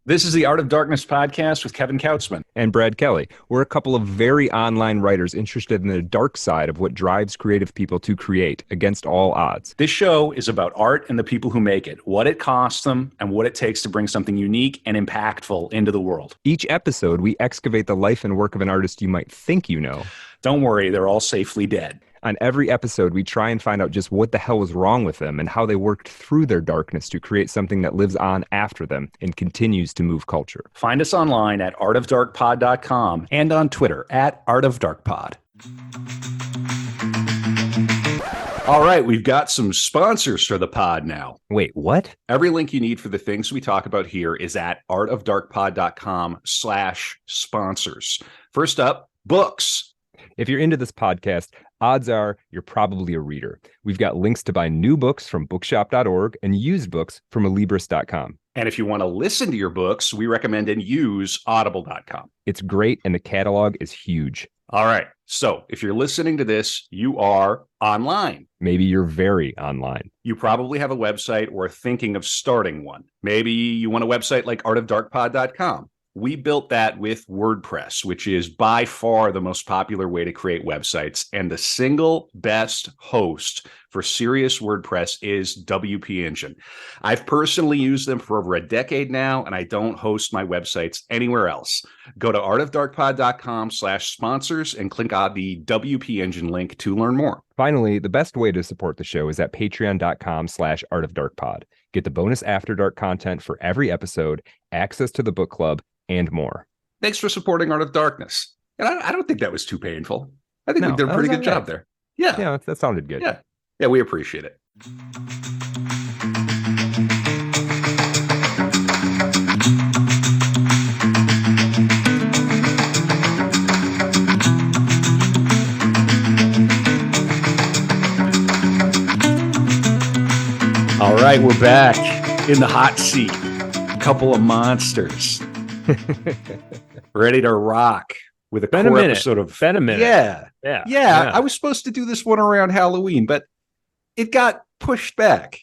This is the Art of Darkness podcast with Kevin Kautzman. And Brad Kelly. We're a couple of very online writers interested in the dark side of what drives creative people to create against all odds. This show is about art and the people who make it, what it costs them, and what it takes to bring something unique and impactful into the world. Each episode, we excavate the life and work of an artist you might think you know. Don't worry, they're all safely dead. On every episode, we try and find out just what the hell was wrong with them and how they worked through their darkness to create something that lives on after them and continues to move culture. Find us online at artofdarkpod.com and on Twitter at artofdarkpod. All right, we've got some sponsors for the pod now. Wait, what? Every link you need for the things we talk about here is at artofdarkpod.com/sponsors. First up, books. If you're into this podcast, odds are you're probably a reader. We've got links to buy new books from bookshop.org and used books from alibris.com. And if you want to listen to your books, we recommend and use audible.com. It's great, and the catalog is huge. All right. So if you're listening to this, you are online. Maybe you're very online. You probably have a website or are thinking of starting one. Maybe you want a website like artofdarkpod.com. We built that with WordPress, which is by far the most popular way to create websites. And the single best host for serious WordPress is WP Engine. I've personally used them for over a decade now, and I don't host my websites anywhere else. Go to artofdarkpod.com/sponsors and click on the WP Engine link to learn more. Finally, the best way to support the show is at patreon.com/artofdarkpod. Get the bonus After Dark content for every episode, access to the book club, and more. Thanks for supporting Art of Darkness. And I don't think that was too painful. I think we did a pretty good job there. Yeah, that sounded good. Yeah, we appreciate it. All right, we're back in the hot seat. A couple of monsters. Ready to rock with a core episode of... Been a minute. Yeah. I was supposed to do this one around Halloween, but it got pushed back.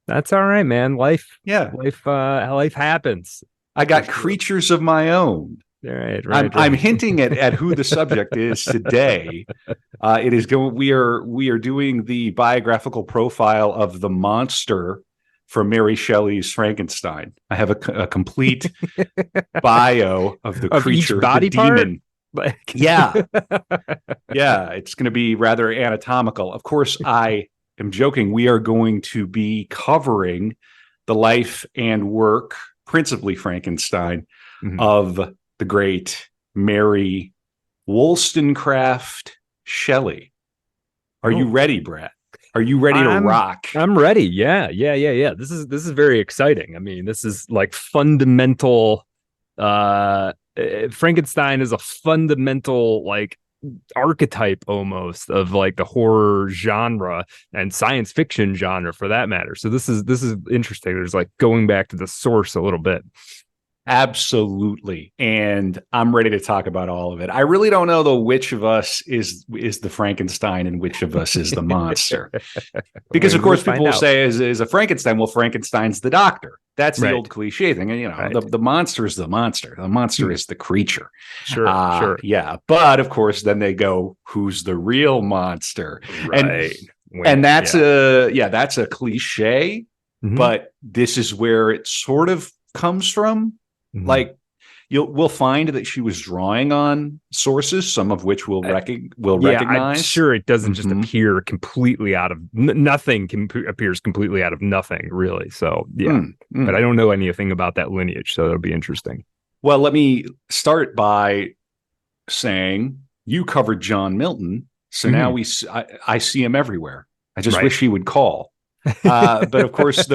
That's all right, man. Life happens. I got creatures of my own. Right. I'm hinting at who the subject is today. It is going. We are doing the biographical profile of the monster from Mary Shelley's Frankenstein. I have a complete bio of the creature, each body the part? demon. Yeah. It's going to be rather anatomical. Of course, I am joking. We are going to be covering the life and work, principally Frankenstein, of the great Mary Wollstonecraft Shelley. Are you ready, Brett? Are you ready to rock? I'm ready. Yeah. This is very exciting. I mean, this is like fundamental. Frankenstein is a fundamental like archetype almost of like the horror genre and science fiction genre for that matter. So this is interesting. There's like going back to the source a little bit. Absolutely. And I'm ready to talk about all of it. I really don't know, though, which of us is the Frankenstein and which of us is the monster. Because, of course, people will say, is a Frankenstein? Well, Frankenstein's the doctor. That's the old cliche thing. And, the monster is the monster. The monster is the creature. Sure. Yeah. But, of course, then they go, who's the real monster? Right. And that's a cliche. But this is where it sort of comes from. Like we'll find that she was drawing on sources, some of which we'll recognize. I'm sure it doesn't just appear completely out of nothing. Appears completely out of nothing, really. So but I don't know anything about that lineage, so it'll be interesting. Well, let me start by saying you covered John Milton, so now I see him everywhere. I just wish he would call. But of course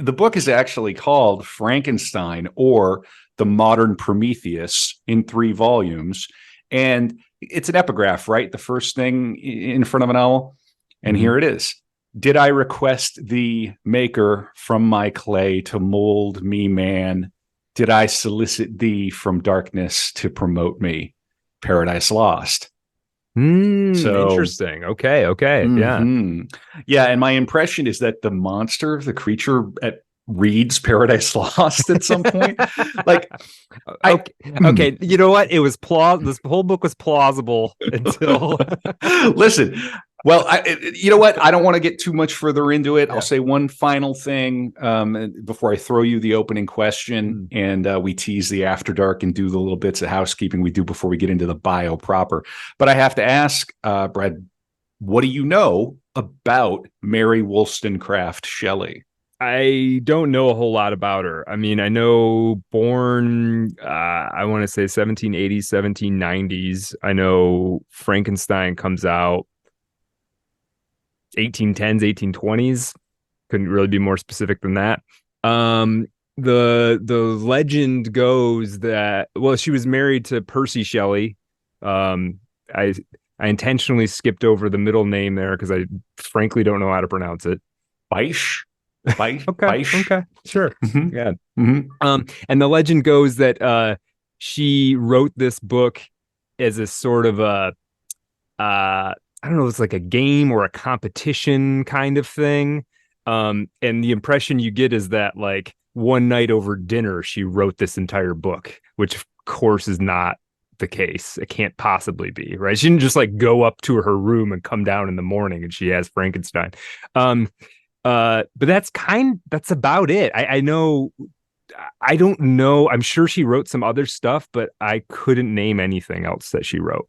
the book is actually called Frankenstein, or The Modern Prometheus, in 3 volumes. And it's an epigraph, right? The first thing in front of an owl. And here it is. Did I request the maker from my clay to mold me, man? Did I solicit thee from darkness to promote me? Paradise Lost. So interesting. Okay. Yeah. Yeah. And my impression is that the monster, the creature, reads Paradise Lost at some point. Like, okay, you know what? It was this whole book was plausible until listen. Well, you know what? I don't want to get too much further into it. Yeah. I'll say one final thing before I throw you the opening question, and we tease the After Dark and do the little bits of housekeeping we do before we get into the bio proper. But I have to ask, Brad, what do you know about Mary Wollstonecraft Shelley? I don't know a whole lot about her. I mean, I know born, I want to say 1780s, 1790s. I know Frankenstein comes out 1810s, 1820s. Couldn't really be more specific than that. The legend goes that, well, she was married to Percy Shelley. I intentionally skipped over the middle name there because I frankly don't know how to pronounce it. Beisch. Okay. Beisch. Okay. Sure. Mm-hmm. Yeah. Mm-hmm. And the legend goes that she wrote this book as a sort of I don't know, it's like a game or a competition kind of thing. And the impression you get is that like one night over dinner, she wrote this entire book, which of course is not the case. It can't possibly be, right? She didn't just like go up to her room and come down in the morning and she has Frankenstein. But that's about it. I know, I don't know. I'm sure she wrote some other stuff, but I couldn't name anything else that she wrote.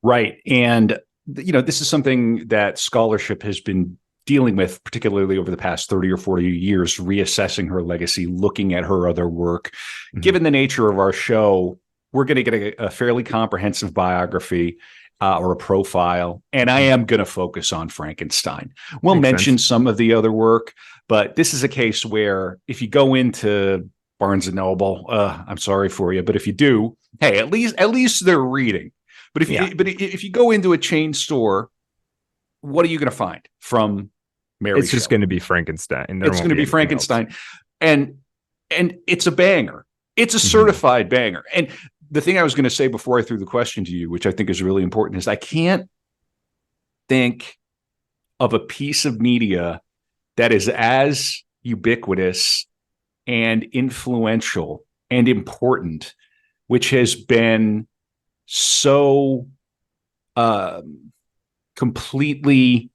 Right. And, you know, this is something that scholarship has been dealing with, particularly over the past 30 or 40 years, reassessing her legacy, looking at her other work. Mm-hmm. Given the nature of our show, we're going to get a fairly comprehensive biography or a profile, and I am going to focus on Frankenstein. We'll mention some of the other work, but this is a case where if you go into Barnes & Noble, I'm sorry for you, but if you do, hey, at least they're reading. But if you go into a chain store, what are you going to find from Mary? It's just going to be Frankenstein. It's going to be Frankenstein, and it's a banger. It's a certified banger. And the thing I was going to say before I threw the question to you, which I think is really important, is I can't think of a piece of media that is as ubiquitous and influential and important, which has been so completely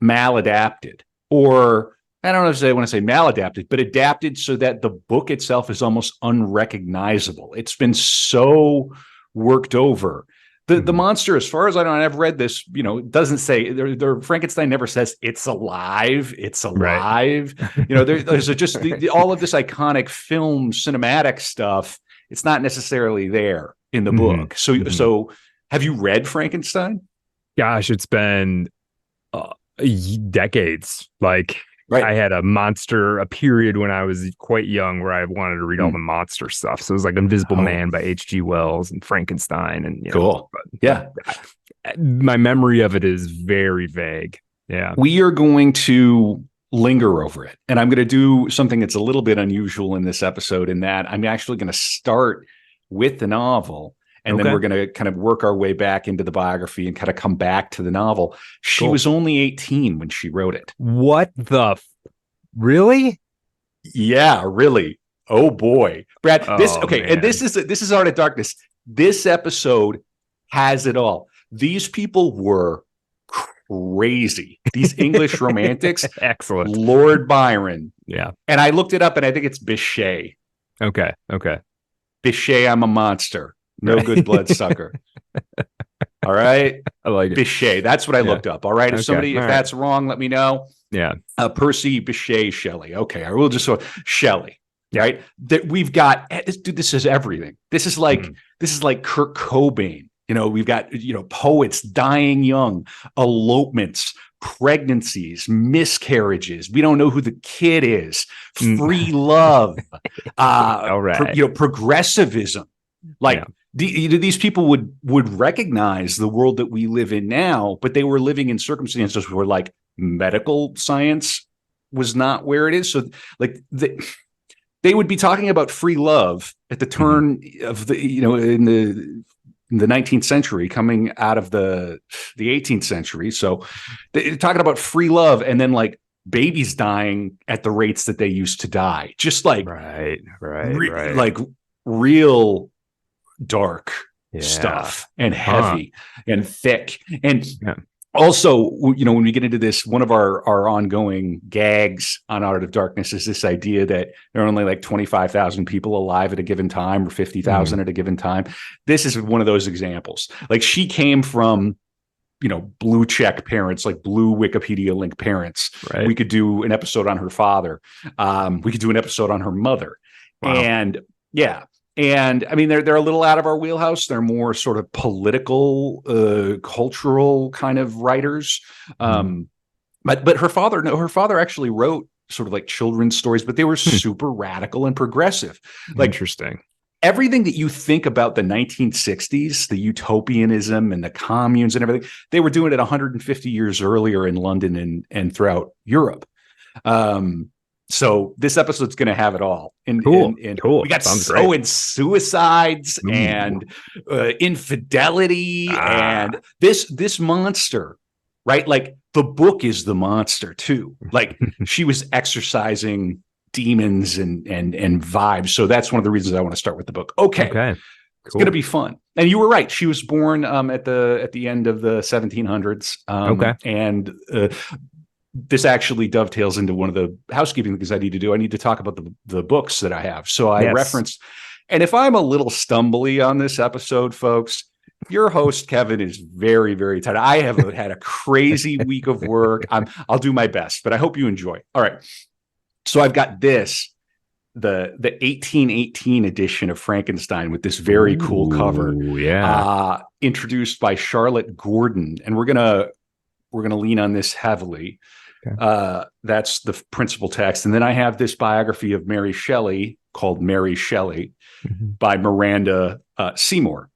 maladapted, or I don't know if I want to say maladapted, but adapted so that the book itself is almost unrecognizable. It's been so worked over. The monster, as far as I know, and I've read this, you know, doesn't say Frankenstein never says it's alive. It's alive. Right. You know, there's just all of this iconic film cinematic stuff. It's not necessarily there in the book. So have you read Frankenstein? Gosh, it's been decades. Like, right. I had a period when I was quite young where I wanted to read all the monster stuff. So it was like Invisible Man by H.G. Wells and Frankenstein. And cool. My memory of it is very vague. Yeah. We are going to linger over it. And I'm going to do something that's a little bit unusual in this episode, in that I'm actually going to start with the novel. And then we're going to kind of work our way back into the biography and kind of come back to the novel. She was only 18 when she wrote it. What the? Really? Yeah, really. Oh boy, Brad. And this is Art of Darkness. This episode has it all. These people were crazy. These English romantics. Excellent. Lord Byron. Yeah. And I looked it up, and I think it's Bichet. Okay. Bichet, I'm a monster. No good bloodsucker. All right. I like it. Bichet. That's what I looked up. All right. If that's wrong, let me know. Yeah. Percy Bichet Shelley. Okay. I will just Shelley. Right. That we've got, dude, this is everything. This is like Kurt Cobain. You know, we've got, poets dying young, elopements, pregnancies, miscarriages. We don't know who the kid is. Free love. All right. Progressivism. These people would recognize the world that we live in now, but they were living in circumstances where like medical science was not where it is. So like they would be talking about free love at the turn of in the 19th century, coming out of the 18th century. So they're talking about free love, and then like babies dying at the rates that they used to die. Just like right. like real dark Yeah. stuff and heavy and thick. And also, when we get into this, one of our ongoing gags on Art of Darkness is this idea that there are only like 25,000 people alive at a given time or 50,000 at a given time. This is one of those examples. Like, she came from, blue check parents, like blue Wikipedia link parents. Right. We could do an episode on her father. We could do an episode on her mother. Wow. And yeah. And I mean, they're a little out of our wheelhouse. They're more sort of political, cultural kind of writers. But her father actually wrote sort of like children's stories, but they were super radical and progressive. Like, interesting. Everything that you think about the 1960s, the utopianism and the communes and everything, they were doing it 150 years earlier in London and throughout Europe. So this episode's going to have it all. Cool. We got suicides and infidelity and this monster, right? Like, the book is the monster too. Like, she was exercising demons and vibes. So that's one of the reasons I want to start with the book. Okay. Cool. It's going to be fun. And you were right. She was born at the end of the 1700s. And this actually dovetails into one of the housekeeping things I need to do. I need to talk about the books that I have. So I referenced, and if I'm a little stumbly on this episode, folks, your host, Kevin, is very, very tired. I have had a crazy week of work. I'll do my best, but I hope you enjoy. All right. So I've got the 1818 edition of Frankenstein with this very cool cover. Yeah. Introduced by Charlotte Gordon. And we're gonna lean on this heavily. Okay. That's the principal text. And then I have this biography of Mary Shelley called Mary Shelley by Miranda Seymour.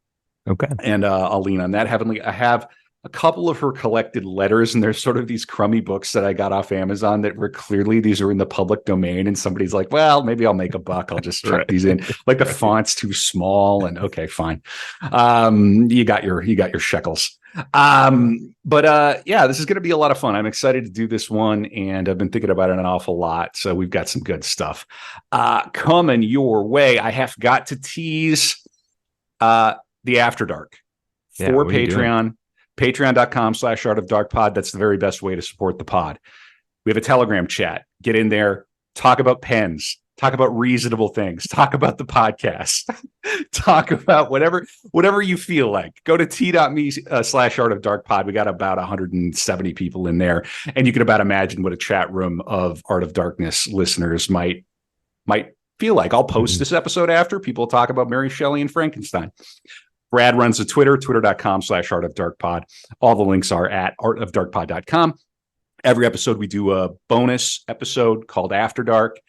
Okay. And I'll lean on that heavily. I have a couple of her collected letters, and there's sort of these crummy books that I got off Amazon that were clearly these are in the public domain. And somebody's like, well, maybe I'll make a buck. I'll just chuck these in. Like, the font's too small, and okay, fine. You got your shekels. But this is going to be a lot of fun. I'm excited to do this one, and I've been thinking about it an awful lot. So we've got some good stuff coming your way. I have got to tease the After Dark for Patreon. Patreon.com/Art of Dark Pod. That's the very best way to support the pod. We have a Telegram chat. Get in there, talk about pens, talk about reasonable things, talk about the podcast, talk about whatever you feel like. Go to t.me/Art of Dark Pod. We got about 170 people in there, and you can about imagine what a chat room of Art of Darkness listeners might feel like. I'll post this episode after people talk about Mary Shelley and Frankenstein. Brad runs the twitter.com/Art of Dark Pod. All the links are at artofdarkpod.com. Every episode we do a bonus episode called After Dark.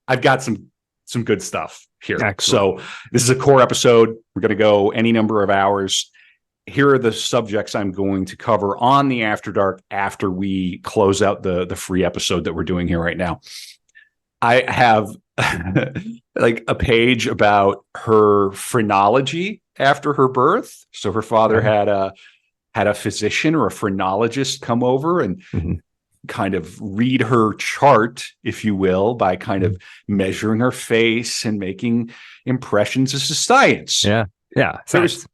I've got some good stuff here. Excellent. So this is a core episode. We're going to go any number of hours. Here are the subjects I'm going to cover on the After Dark after we close out the free episode that we're doing here right now. I have like a page about her phrenology after her birth. So her father had a physician or a phrenologist come over and kind of read her chart, if you will, by kind of measuring her face and making impressions. This is science. Yeah. Science.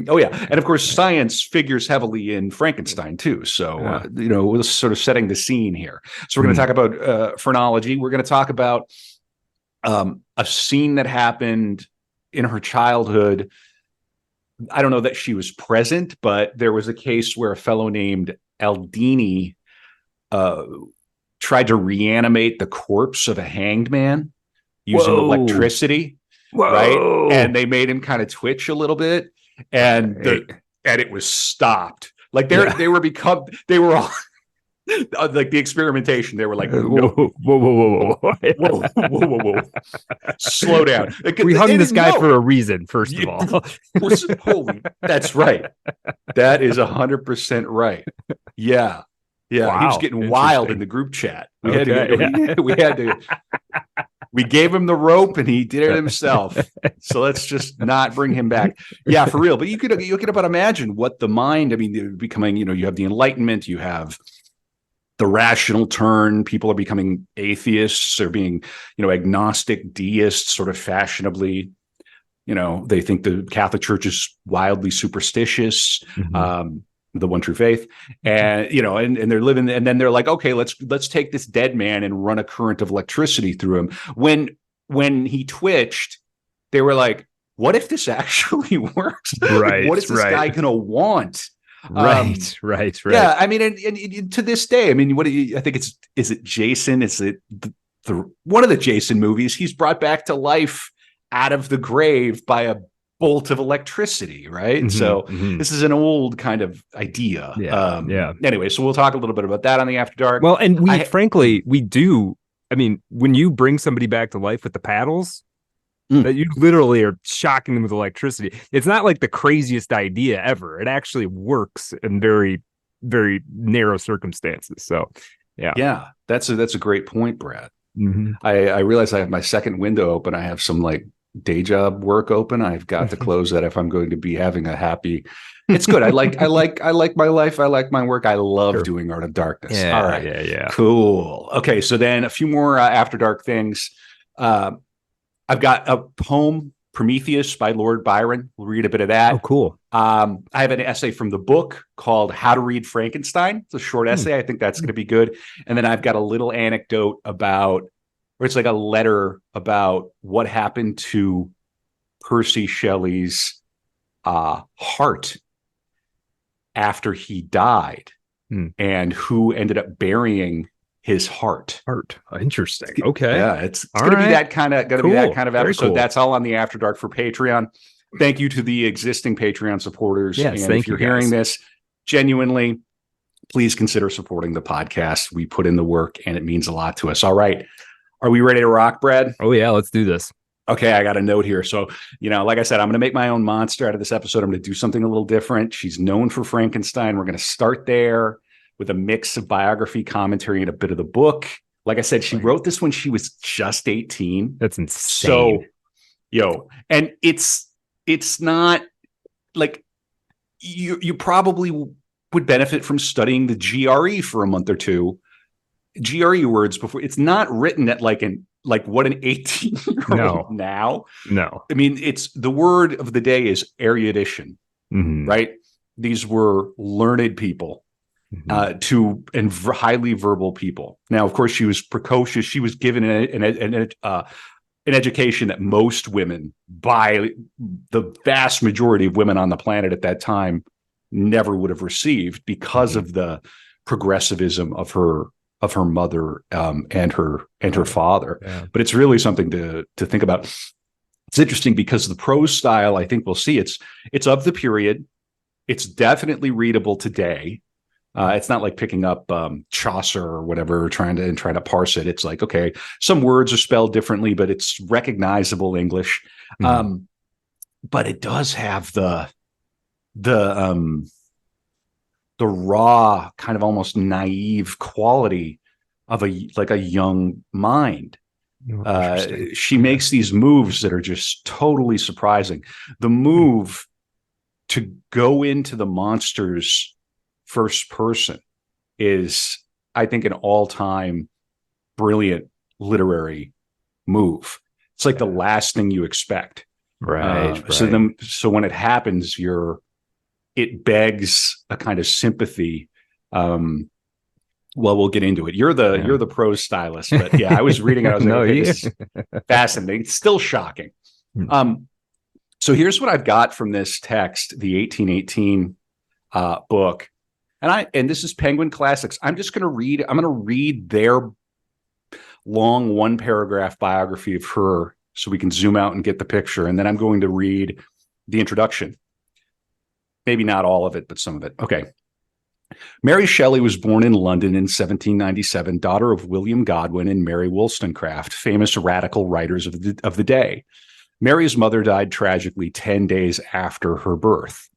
Oh yeah. And of course, science figures heavily in Frankenstein too. So, we're sort of setting the scene here. So we're going to talk about phrenology. We're going to talk about a scene that happened in her childhood. I don't know that she was present, but there was a case where a fellow named Aldini tried to reanimate the corpse of a hanged man using electricity. Right. And they made him kind of twitch a little bit, and it was stopped. Like they were all like the experimentation. They were like, whoa. Slow down. We hung this guy for a reason, first of all. That's right. That is 100% right. Yeah. Wow. He was getting wild in the group chat. We had to we gave him the rope and he did it himself. So let's just not bring him back. Yeah, for real. But you could about imagine what the mind, I mean, becoming, you have the Enlightenment, you have the rational turn. People are becoming atheists or being, agnostic deists, sort of fashionably. They think the Catholic Church is wildly superstitious, the one true faith, and and they're living. And then they're like, okay, let's take this dead man and run a current of electricity through him. When he twitched, they were like, what if this actually works? Right. What is this guy going to want? Right. Yeah, I mean, and to this day, I mean, I think is it Jason? Is it the one of the Jason movies? He's brought back to life out of the grave by a bolt of electricity, right? So this is an old kind of idea. Anyway, so we'll talk a little bit about that on the After Dark. Well, and we do. I mean, when you bring somebody back to life with the paddles, that you literally are shocking them with electricity. It's not like the craziest idea ever. It actually works in very, very narrow circumstances. So, yeah, that's a great point, Brad. I realize I have my second window open. I have some day job work open. I've got to close that if I'm going to be having a happy. It's good. I like my life. I like my work. I love doing Art of Darkness. Yeah, all right. Yeah. Cool. Okay. So then a few more After Dark things. I've got a poem, Prometheus by Lord Byron. We'll read a bit of that. Oh, cool. I have an essay from the book called How to Read Frankenstein. It's a short essay. I think that's going to be good. And then I've got a little anecdote or it's like a letter about what happened to Percy Shelley's heart after he died and who ended up burying his heart. Interesting. Okay. Yeah, it's going to be that kind of episode. Cool. That's all on the After Dark for Patreon. Thank you to the existing Patreon supporters. Yes, and if you're hearing this, genuinely, please consider supporting the podcast. We put in the work and it means a lot to us. All right. Are we ready to rock, Brad? Oh, yeah. Let's do this. Okay, I got a note here. So, like I said, I'm going to make my own monster out of this episode. I'm going to do something a little different. She's known for Frankenstein. We're going to start there with a mix of biography, commentary, and a bit of the book. Like I said, she wrote this when she was just 18. That's insane. So, and it's not like you probably would benefit from studying the GRE for a month or two. GRE words before. It's not written at what an 18-year-old now. No. I mean, it's the word of the day is erudition, right? These were learned people. Highly verbal people. Now, of course, she was precocious. She was given an education that most women, by the vast majority of women on the planet at that time, never would have received because of the progressivism of her mother and her father. Yeah. But it's really something to think about. It's interesting because the prose style, I think we'll see, it's of the period. It's definitely readable today. It's not like picking up Chaucer or whatever, trying to parse it. It's like, okay, some words are spelled differently, but it's recognizable English. But it does have the raw, kind of almost naive quality of a young mind. She makes these moves that are just totally surprising. The move to go into the monsters first person is, I think, an all-time brilliant literary move. It's like the last thing you expect. Right. So when it happens, it begs a kind of sympathy. Well, we'll get into it. You're the prose stylist, but yeah, I was reading it. I was like, okay, this is fascinating. It's still shocking. So here's what I've got from this text, the 1818 book. And this is Penguin Classics. I'm going to read their long 1-paragraph biography of her so we can zoom out and get the picture. And then I'm going to read the introduction. Maybe not all of it, but some of it. Okay. Mary Shelley was born in London in 1797, daughter of William Godwin and Mary Wollstonecraft, famous radical writers of the day. Mary's mother died tragically 10 days after her birth.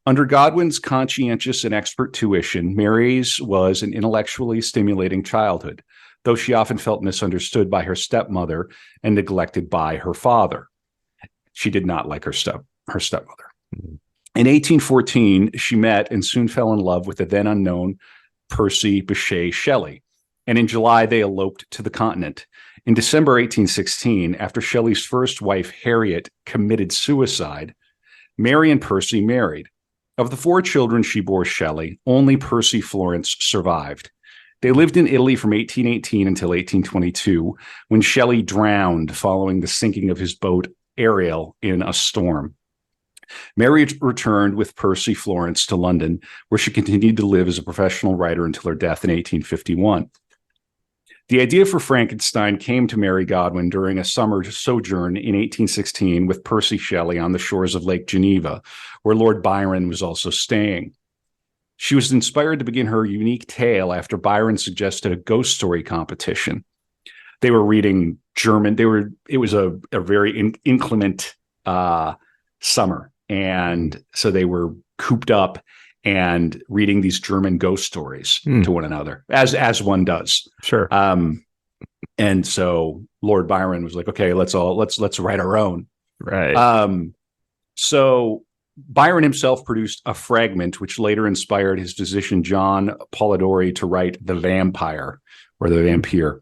Under Godwin's conscientious and expert tuition, Mary's was an intellectually stimulating childhood, though she often felt misunderstood by her stepmother and neglected by her father. She did not like her stepmother. In 1814, she met and soon fell in love with the then unknown Percy Bysshe Shelley. And in July, they eloped to the continent. In December 1816, after Shelley's first wife, Harriet, committed suicide, Mary and Percy married. Of the 4 children she bore Shelley, only Percy Florence survived. They lived in Italy from 1818 until 1822, when Shelley drowned following the sinking of his boat Ariel in a storm. Mary returned with Percy Florence to London, where she continued to live as a professional writer until her death in 1851. The idea for Frankenstein came to Mary Godwin during a summer sojourn in 1816 with Percy Shelley on the shores of Lake Geneva, where Lord Byron was also staying. She was inspired to begin her unique tale after Byron suggested a ghost story competition. They were reading German. It was a very inclement summer. And so they were cooped up and reading these German ghost stories to one another, as one does. Sure. And so Lord Byron was like, okay, let's write our own. Right. So Byron himself produced a fragment, which later inspired his physician John Polidori to write The Vampire, or The Vampire.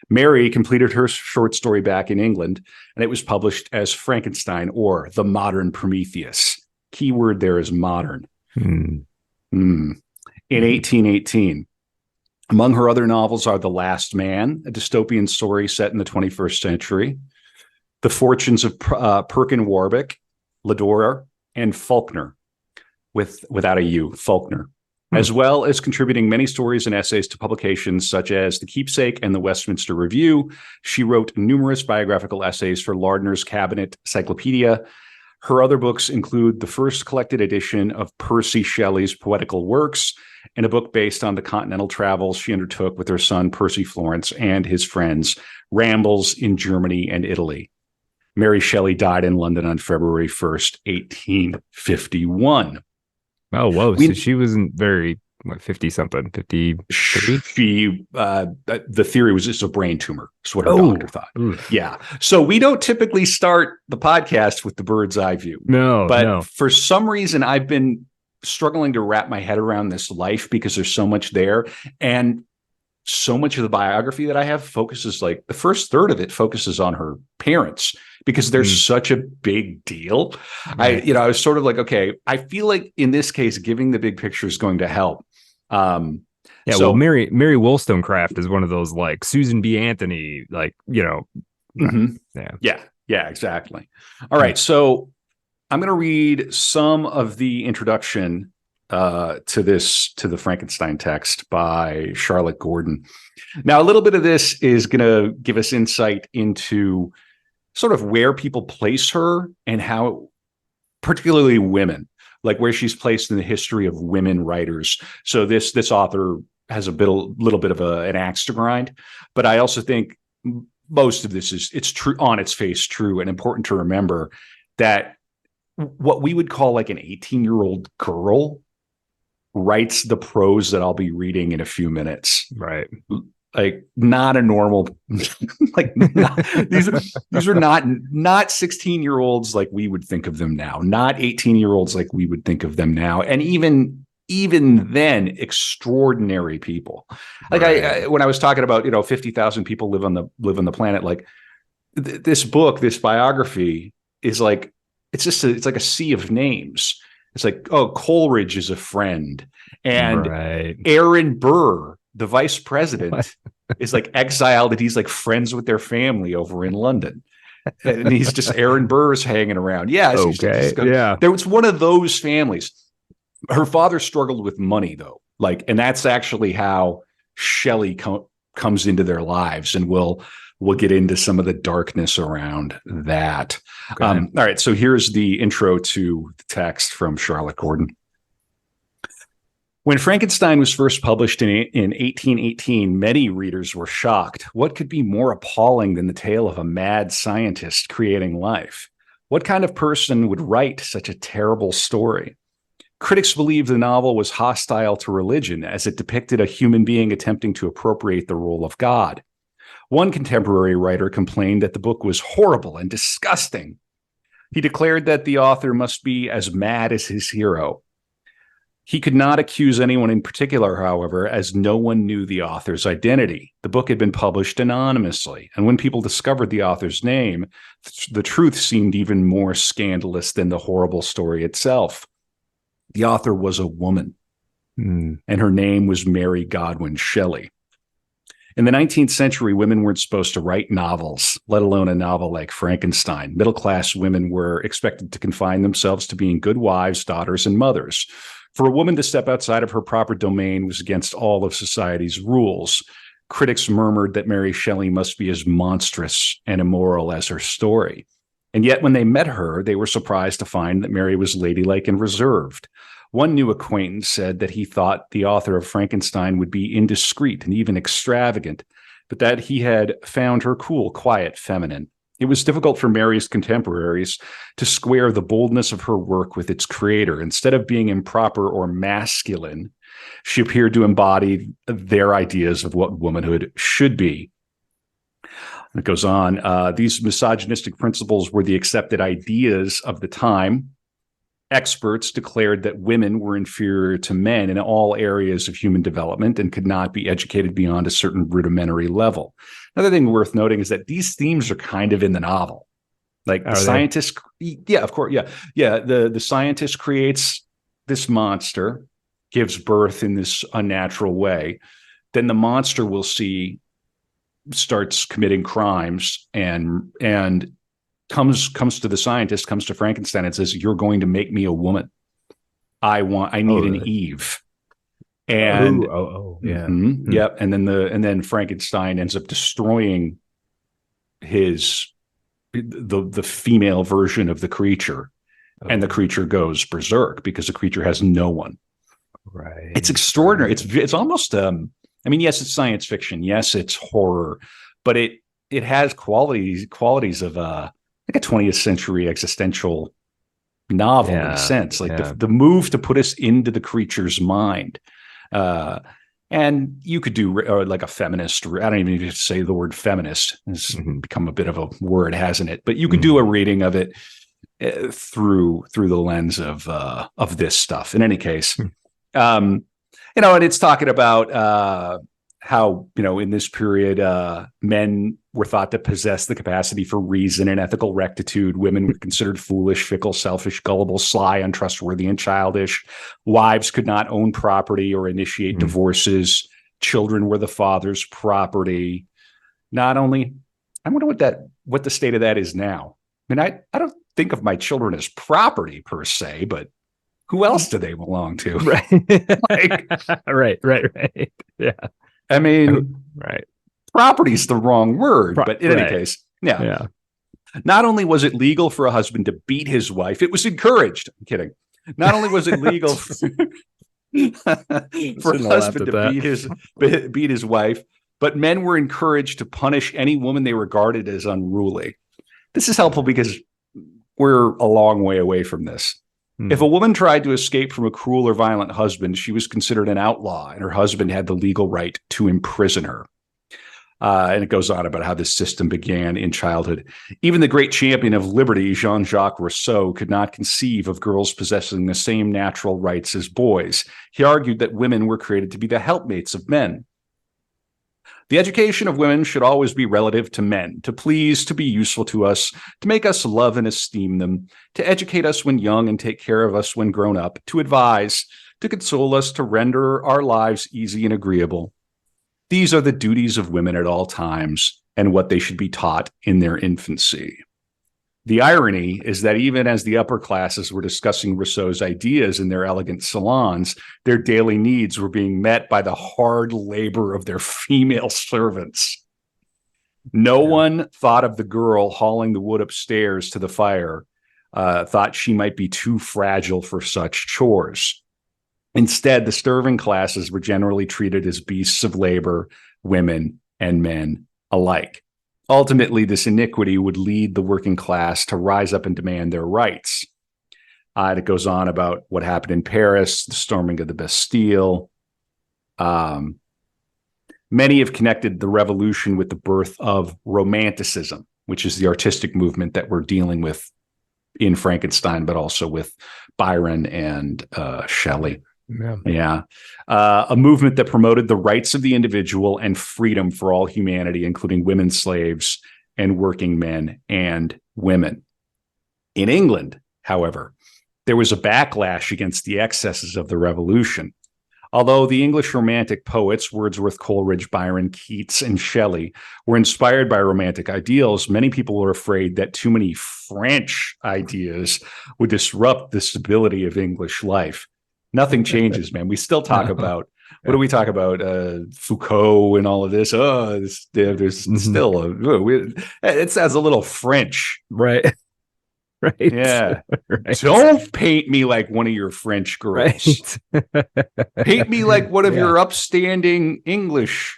Mary completed her short story back in England, and it was published as Frankenstein, or The Modern Prometheus. Keyword there is modern. In 1818. Among her other novels are The Last Man, a dystopian story set in the 21st century, The Fortunes of Perkin Warbeck, Lador, and Faulkner, without a U, Faulkner, as well as contributing many stories and essays to publications such as The Keepsake and the Westminster Review. She wrote numerous biographical essays for Lardner's Cabinet Cyclopedia. Her other books include the first collected edition of Percy Shelley's poetical works and a book based on the continental travels she undertook with her son Percy Florence and his friends, Rambles in Germany and Italy. Mary Shelley died in London on February 1st, 1851. Oh, whoa. So she wasn't very, 50-something, 53? The theory was it's a brain tumor. That's what her doctor thought. Yeah. So we don't typically start the podcast with the bird's eye view. No. For some reason, I've been struggling to wrap my head around this life because there's so much there. And so much of the biography that I have focuses, like the first third of it focuses on her parents because they're such a big deal. Right. I was sort of like, okay, I feel like in this case, giving the big picture is going to help. Well, Mary Wollstonecraft is one of those, like Susan B. Anthony, like, Yeah, exactly. All right. So I'm going to read some of the introduction to the Frankenstein text by Charlotte Gordon. Now, a little bit of this is going to give us insight into sort of where people place her and how, particularly women, like where she's placed in the history of women writers. So this author has a little bit of an axe to grind, but I also think most of this it's true on its face, true and important to remember that what we would call like an 18-year-old girl writes the prose that I'll be reading in a few minutes. Right. Like not a normal, like these are not 16-year-olds like we would think of them now, not 18-year-olds like we would think of them now. And even then, extraordinary people. Like right. When I was talking about, 50,000 people live on the planet, like this book, this biography is like, it's like a sea of names. It's like, oh, Coleridge is a friend. And right. Aaron Burr, the vice president, is like exiled and he's like friends with their family over in London. And he's just Aaron Burr's hanging around. Yeah. Okay. There was one of those families. Her father struggled with money, though. And that's actually how Shelley comes into their lives. And we'll get into some of the darkness around that. Okay. All right. So here's the intro to the text from Charlotte Gordon. When Frankenstein was first published in 1818, many readers were shocked. What could be more appalling than the tale of a mad scientist creating life? What kind of person would write such a terrible story? Critics believed the novel was hostile to religion, as it depicted a human being attempting to appropriate the role of God. One contemporary writer complained that the book was horrible and disgusting. He declared that the author must be as mad as his hero. He could not accuse anyone in particular, however, as no one knew the author's identity. The book had been published anonymously, and when people discovered the author's name, the truth seemed even more scandalous than the horrible story itself. The author was a woman, and her name was Mary Godwin Shelley. In the 19th century, women weren't supposed to write novels, let alone a novel like Frankenstein. Middle-class women were expected to confine themselves to being good wives, daughters, and mothers. For a woman to step outside of her proper domain was against all of society's rules. Critics murmured that Mary Shelley must be as monstrous and immoral as her story. And yet, when they met her, they were surprised to find that Mary was ladylike and reserved. One new acquaintance said that he thought the author of Frankenstein would be indiscreet and even extravagant, but that he had found her cool, quiet, feminine. It was difficult for Mary's contemporaries to square the boldness of her work with its creator. Instead of being improper or masculine, she appeared to embody their ideas of what womanhood should be. And it goes on, these misogynistic principles were the accepted ideas of the time. Experts declared that women were inferior to men in all areas of human development and could not be educated beyond a certain rudimentary level. Another thing worth noting is that these themes are kind of in the novel. Like the scientist, yeah, of course, yeah. Yeah, the scientist creates this monster, gives birth in this unnatural way. Then the monster we'll see starts committing crimes and comes to the scientist, comes to Frankenstein and says, "You're going to make me a woman. I need an Eve." And yeah. Yep. And then Frankenstein ends up destroying the female version of the creature. And the creature goes berserk because the creature has no one. Right. It's extraordinary. It's almost yes, it's science fiction. Yes, it's horror, but it has qualities of like a 20th century existential novel in a sense, like the move to put us into the creature's mind. And you could do like a feminist, I don't even need to say the word feminist. It's become a bit of a word, hasn't it? But you could do a reading of it through the lens of this stuff. In any case, and it's talking about how, in this period, men were thought to possess the capacity for reason and ethical rectitude. Women were considered foolish, fickle, selfish, gullible, sly, untrustworthy, and childish. Wives could not own property or initiate divorces. Children were the father's property. Not only, I wonder what the state of that is now. I mean, I don't think of my children as property per se, but who else do they belong to? Right. Right. Yeah. I mean, right. Property is the wrong word, but in any case, yeah. Not only was it legal for a husband to beat his wife, it was encouraged. I'm kidding. Not only was it legal for a husband to beat his wife, but men were encouraged to punish any woman they regarded as unruly. This is helpful because we're a long way away from this. If a woman tried to escape from a cruel or violent husband, she was considered an outlaw, and her husband had the legal right to imprison her. And it goes on about how this system began in childhood. Even the great champion of liberty, Jean-Jacques Rousseau, could not conceive of girls possessing the same natural rights as boys. He argued that women were created to be the helpmates of men. The education of women should always be relative to men, to please, to be useful to us, to make us love and esteem them, to educate us when young and take care of us when grown up, to advise, to console us, to render our lives easy and agreeable. These are the duties of women at all times and what they should be taught in their infancy. The irony is that even as the upper classes were discussing Rousseau's ideas in their elegant salons, their daily needs were being met by the hard labor of their female servants. No one thought of the girl hauling the wood upstairs to the fire, thought she might be too fragile for such chores. Instead, the serving classes were generally treated as beasts of labor, women and men alike. Ultimately, this iniquity would lead the working class to rise up and demand their rights. And it goes on about what happened in Paris, the storming of the Bastille. Many have connected the revolution with the birth of Romanticism, which is the artistic movement that we're dealing with in Frankenstein, but also with Byron and Shelley. Yeah. Yeah. A movement that promoted the rights of the individual and freedom for all humanity, including women slaves and working men and women. In England, however, there was a backlash against the excesses of the revolution. Although the English Romantic poets, Wordsworth, Coleridge, Byron, Keats, and Shelley, were inspired by Romantic ideals, many people were afraid that too many French ideas would disrupt the stability of English life. Nothing changes, man. We still talk about, what do we talk about? Foucault and all of this. Oh, there's still, it sounds a little French. Right. Right. Yeah. Right. Don't paint me like one of your French girls. Right. Paint me like one of your upstanding English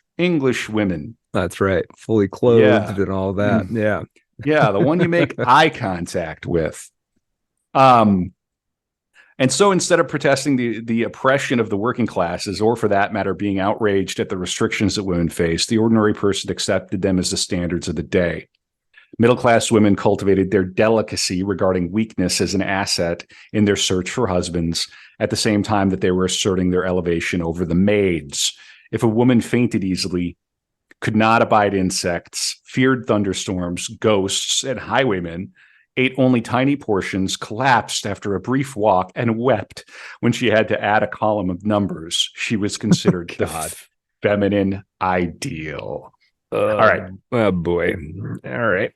women. That's right. Fully clothed and all that. Yeah. Yeah. The one you make eye contact with. And so instead of protesting the oppression of the working classes, or for that matter, being outraged at the restrictions that women faced, the ordinary person accepted them as the standards of the day. Middle-class women cultivated their delicacy regarding weakness as an asset in their search for husbands, at the same time that they were asserting their elevation over the maids. If a woman fainted easily, could not abide insects, feared thunderstorms, ghosts, and highwaymen, ate only tiny portions, collapsed after a brief walk, and wept when she had to add a column of numbers, she was considered the feminine ideal. All right. Oh boy. All right.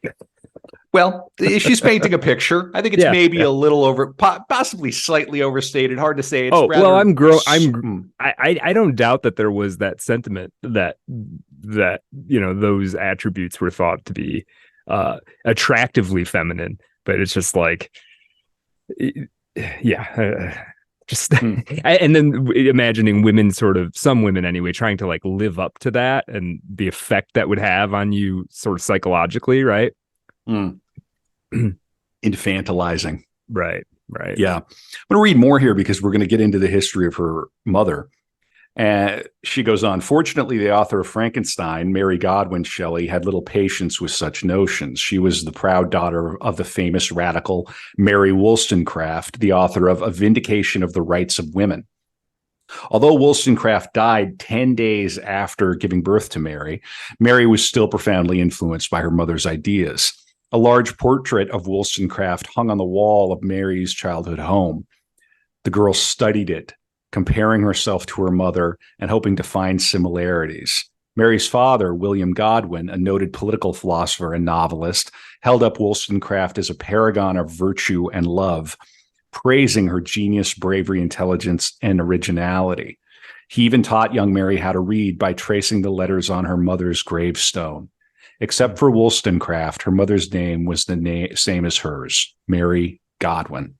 Well, she's painting a picture. I think it's maybe a little possibly slightly overstated. Hard to say. It's well, I don't doubt that there was that sentiment that those attributes were thought to be attractively feminine, but it's just like, and then imagining women, some women anyway, trying to like live up to that and the effect that would have on you sort of psychologically, right? Infantilizing. Right. Yeah. I'm going to read more here because we're going to get into the history of her mother. And she goes on, fortunately, the author of Frankenstein, Mary Godwin Shelley, had little patience with such notions. She was the proud daughter of the famous radical Mary Wollstonecraft, the author of A Vindication of the Rights of Women. Although Wollstonecraft died 10 days after giving birth to Mary, Mary was still profoundly influenced by her mother's ideas. A large portrait of Wollstonecraft hung on the wall of Mary's childhood home. The girl studied it, comparing herself to her mother and hoping to find similarities. Mary's father, William Godwin, a noted political philosopher and novelist, held up Wollstonecraft as a paragon of virtue and love, praising her genius, bravery, intelligence, and originality. He even taught young Mary how to read by tracing the letters on her mother's gravestone. Except for Wollstonecraft, her mother's name was the same as hers, Mary Godwin.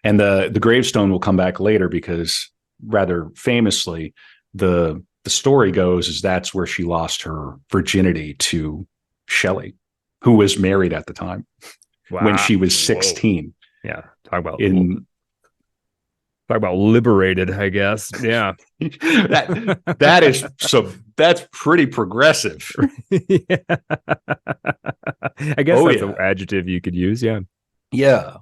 And the gravestone will come back later because, rather famously, the story goes is that's where she lost her virginity to Shelley, who was married at the time when she was 16. Yeah, talk about liberated, I guess. Yeah, that's pretty progressive. Yeah. I guess that's an adjective you could use. Yeah. Yeah.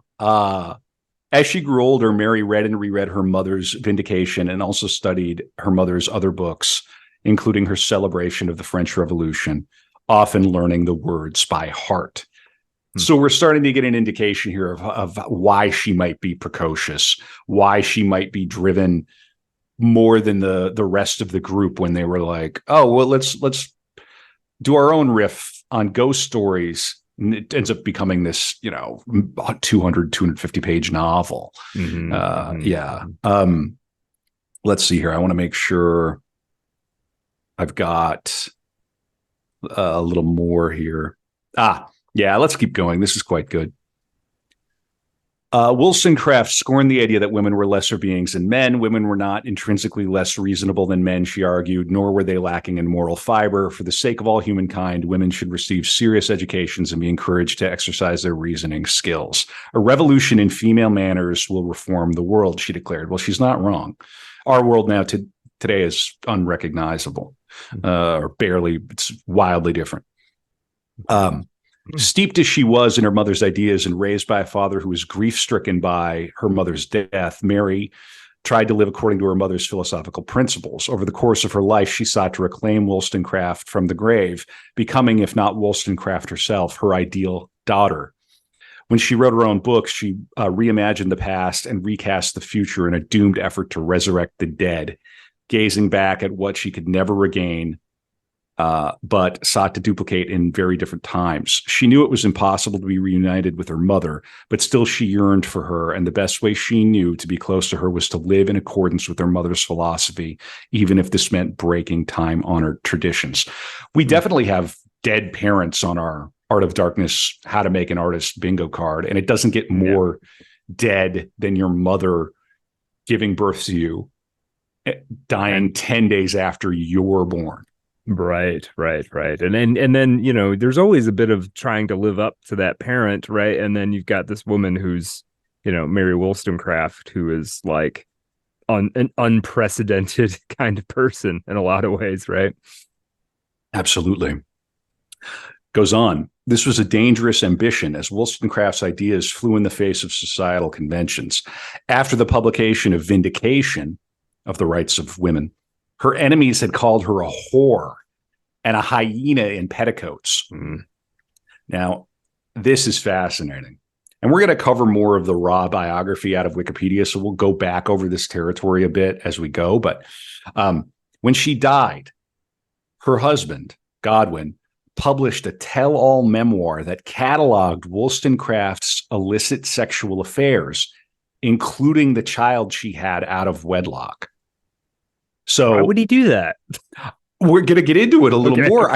As she grew older, Mary read and reread her mother's Vindication and also studied her mother's other books, including her celebration of the French Revolution, often learning the words by heart. So we're starting to get an indication here of why she might be precocious, why she might be driven more than the rest of the group when they were like, oh, well, let's do our own riff on ghost stories. And it ends up becoming this, 250 page novel. Yeah. Let's see here. I want to make sure I've got a little more here. Yeah, let's keep going. This is quite good. Wollstonecraft scorned the idea that women were lesser beings than men. Women were not intrinsically less reasonable than men, she argued, nor were they lacking in moral fiber. For the sake of all humankind, women should receive serious educations and be encouraged to exercise their reasoning skills. A revolution in female manners will reform the world, she declared. Well, she's not wrong. Our world now today is unrecognizable, or barely, it's wildly different. Steeped as she was in her mother's ideas and raised by a father who was grief-stricken by her mother's death, Mary tried to live according to her mother's philosophical principles. Over the course of her life, she sought to reclaim Wollstonecraft from the grave, becoming, if not Wollstonecraft herself, her ideal daughter. When she wrote her own books, she reimagined the past and recast the future in a doomed effort to resurrect the dead, gazing back at what she could never regain, but sought to duplicate in very different times. She knew it was impossible to be reunited with her mother, but still she yearned for her, and the best way she knew to be close to her was to live in accordance with her mother's philosophy, even if this meant breaking time-honored traditions. We definitely have dead parents on our Art of Darkness, How to Make an Artist bingo card, and it doesn't get more dead than your mother giving birth to you, dying 10 days after you're born. Right. And then, you know, there's always a bit of trying to live up to that parent, right? And then you've got this woman who's, you know, Mary Wollstonecraft, who is like an unprecedented kind of person in a lot of ways, right? Absolutely. Goes on. This was a dangerous ambition, as Wollstonecraft's ideas flew in the face of societal conventions. After the publication of Vindication of the Rights of Women, her enemies had called her a whore and a hyena in petticoats. Now, this is fascinating. And we're going to cover more of the raw biography out of Wikipedia, so we'll go back over this territory a bit as we go. But when she died, her husband, Godwin, published a tell-all memoir that cataloged Wollstonecraft's illicit sexual affairs, including the child she had out of wedlock. So why would he do that? We're going to get into it a little more.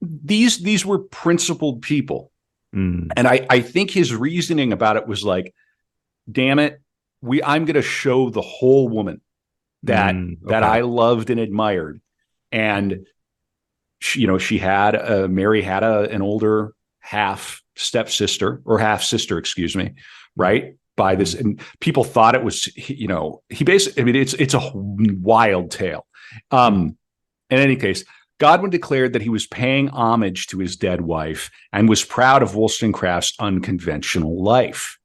These were principled people. And I think his reasoning about it was like, damn it, I'm going to show the whole woman that I loved and admired. And she had Mary had an older half stepsister or half sister, excuse me, right? By this, and people thought it was, he basically, I mean, it's a wild tale. In any case, Godwin declared that he was paying homage to his dead wife and was proud of Wollstonecraft's unconventional life.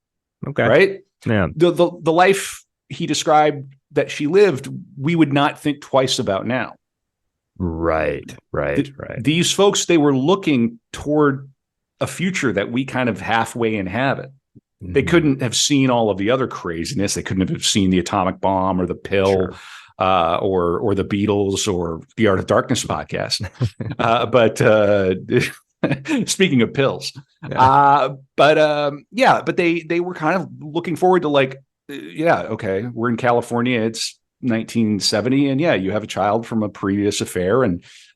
Okay. Right? Yeah. The life he described that she lived, we would not think twice about now. Right. These folks, they were looking toward a future that we kind of halfway inhabit. They couldn't have seen all of the other craziness. They couldn't have seen the atomic bomb or the pill, or the Beatles or the Art of Darkness podcast. But speaking of pills, but they were kind of looking forward to like, okay, we're in California. It's 1970, and you have a child from a previous affair,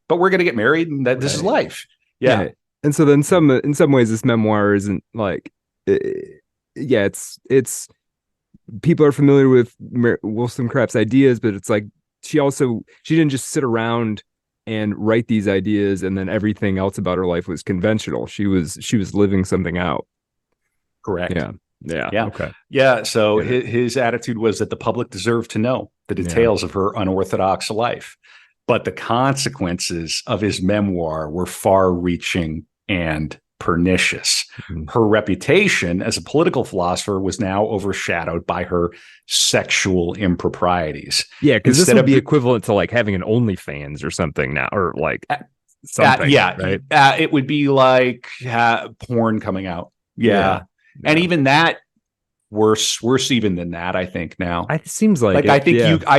but we're going to get married, and that this is life. Yeah. And so then in some ways, this memoir isn't like. It's people are familiar with Wollstonecraft's ideas, but it's like she didn't just sit around and write these ideas and then everything else about her life was conventional. She was living something out. Correct. Yeah. Okay. Yeah. So his attitude was that the public deserved to know the details of her unorthodox life, but the consequences of his memoir were far-reaching and pernicious. Her reputation as a political philosopher was now overshadowed by her sexual improprieties. Yeah, because this would be equivalent to like having an OnlyFans or something now, or like something. Right? It would be like porn coming out. Yeah. And even that worse even than that, I think now. It seems like I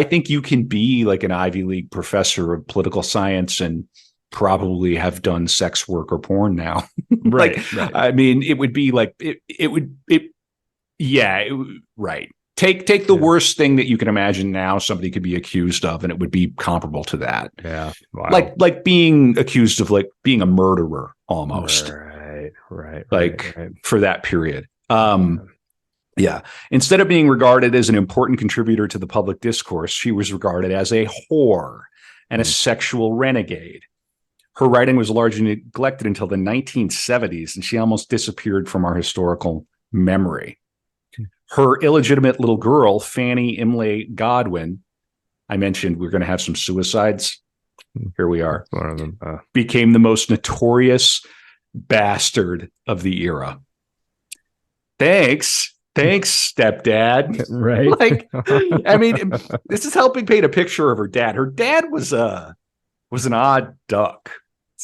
think you can be like an Ivy League professor of political science and probably have done sex work or porn now. Right. I mean, it would be like right. Take the worst thing that you can imagine now somebody could be accused of, and it would be comparable to that. Yeah. Wow. Like being accused of like being a murderer almost. Right. For that period. Instead of being regarded as an important contributor to the public discourse, she was regarded as a whore and a sexual renegade. Her writing was largely neglected until the 1970s, and she almost disappeared from our historical memory. Her illegitimate little girl, Fanny Imlay Godwin, I mentioned we're going to have some suicides. Here we are. One of them became the most notorious bastard of the era. Thanks Thanks, stepdad. Right. Like, I mean, this is helping paint a picture of her dad. Her dad was an odd duck.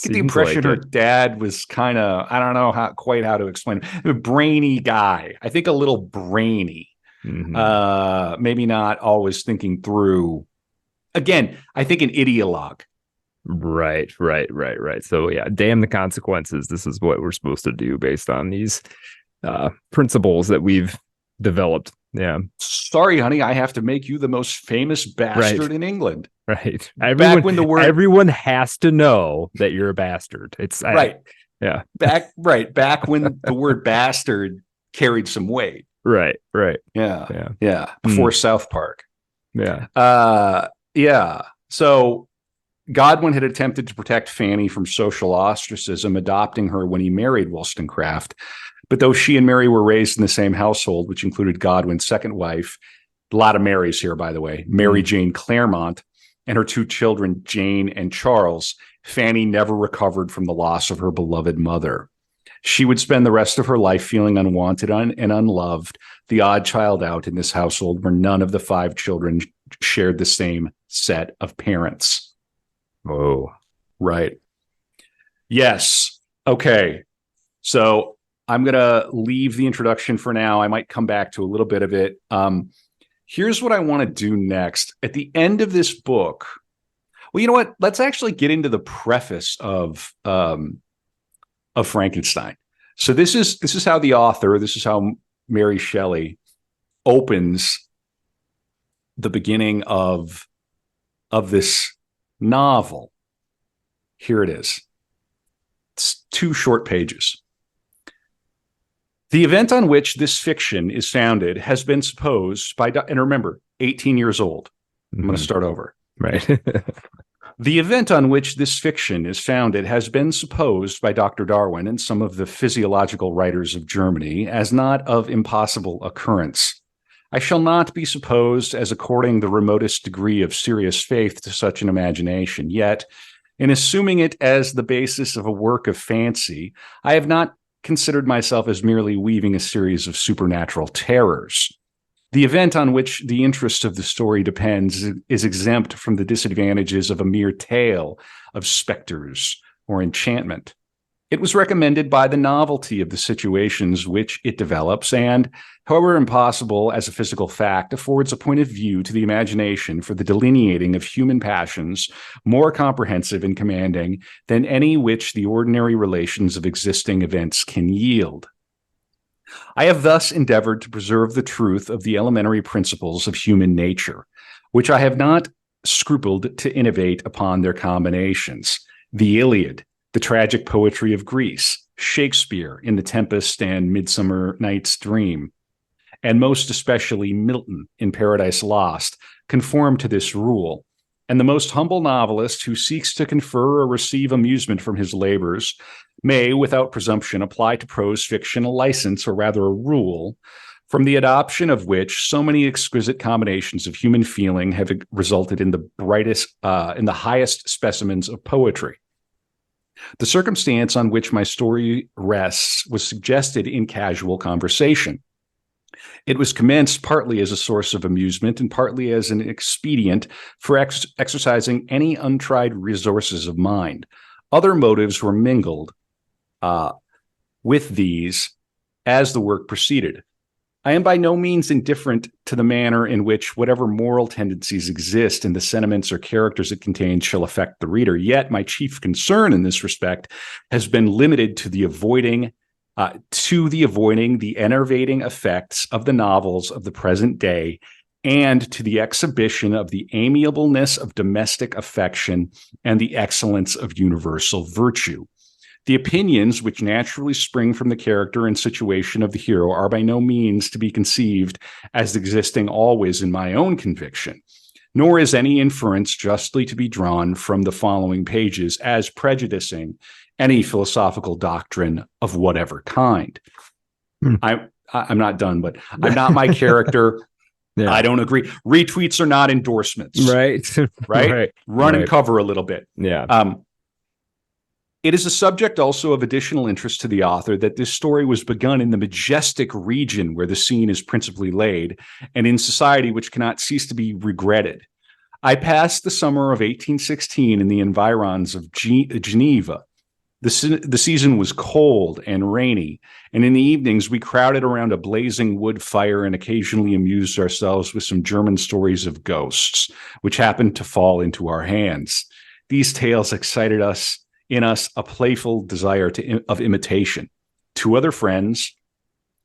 Get the impression her dad was kind of, I don't know quite how to explain it. A brainy guy. I think a little brainy. Maybe not always thinking through. Again, I think an ideologue. Right. So yeah, damn the consequences. This is what we're supposed to do based on these principles that we've developed. Yeah. Sorry, honey, I have to make you the most famous bastard in England. Right. Everyone has to know that you're a bastard. It's right. Yeah. Back when the word bastard carried some weight. Right. Yeah. Before South Park. Yeah. Yeah. So Godwin had attempted to protect Fanny from social ostracism, adopting her when he married Wollstonecraft. But though she and Mary were raised in the same household, which included Godwin's second wife, a lot of Marys here, by the way, Mary Jane Clairmont, and her two children, Jane and Charles, Fanny never recovered from the loss of her beloved mother. She would spend the rest of her life feeling unwanted and unloved, the odd child out in this household where none of the 5 children shared the same set of parents. Oh, right. Yes. Okay. So I'm going to leave the introduction for now. I might come back to a little bit of it. Here's what I want to do next. At the end of this book, well, you know what? Let's actually get into the preface of Frankenstein. So this is how the author, this is how Mary Shelley opens the beginning of this novel. Here it is. It's 2 short pages. The event on which this fiction is founded has been supposed by, and remember, 18 years old. I'm going to start over. Right. The event on which this fiction is founded has been supposed by Dr. Darwin and some of the physiological writers of Germany as not of impossible occurrence. I shall not be supposed as according the remotest degree of serious faith to such an imagination, yet, in assuming it as the basis of a work of fancy, I have not considered myself as merely weaving a series of supernatural terrors. The event on which the interest of the story depends is exempt from the disadvantages of a mere tale of specters or enchantment. It was recommended by the novelty of the situations which it develops and, however impossible as a physical fact, affords a point of view to the imagination for the delineating of human passions more comprehensive and commanding than any which the ordinary relations of existing events can yield. I have thus endeavored to preserve the truth of the elementary principles of human nature, which I have not scrupled to innovate upon their combinations. The Iliad, the tragic poetry of Greece, Shakespeare in The Tempest and Midsummer Night's Dream, and most especially Milton in Paradise Lost, conform to this rule. And the most humble novelist who seeks to confer or receive amusement from his labors may, without presumption, apply to prose fiction a license, or rather a rule, from the adoption of which so many exquisite combinations of human feeling have resulted in the highest specimens of poetry. The circumstance on which my story rests was suggested in casual conversation. It was commenced partly as a source of amusement and partly as an expedient for exercising any untried resources of mind. Other motives were mingled with these as the work proceeded. I am by no means indifferent to the manner in which whatever moral tendencies exist in the sentiments or characters it contains shall affect the reader. Yet my chief concern in this respect has been limited to the avoiding the enervating effects of the novels of the present day and to the exhibition of the amiableness of domestic affection and the excellence of universal virtue. The opinions which naturally spring from the character and situation of the hero are by no means to be conceived as existing always in my own conviction, nor is any inference justly to be drawn from the following pages as prejudicing any philosophical doctrine of whatever kind. I'm not done, but I'm not my character. Yeah. I don't agree. Retweets are not endorsements. Right. Run and cover a little bit. Yeah. It is a subject also of additional interest to the author that this story was begun in the majestic region where the scene is principally laid, and in society which cannot cease to be regretted. I passed the summer of 1816 in the environs of Geneva. The season was cold and rainy, and in the evenings we crowded around a blazing wood fire and occasionally amused ourselves with some German stories of ghosts, which happened to fall into our hands. These tales excited in us a playful desire of imitation. Two other friends,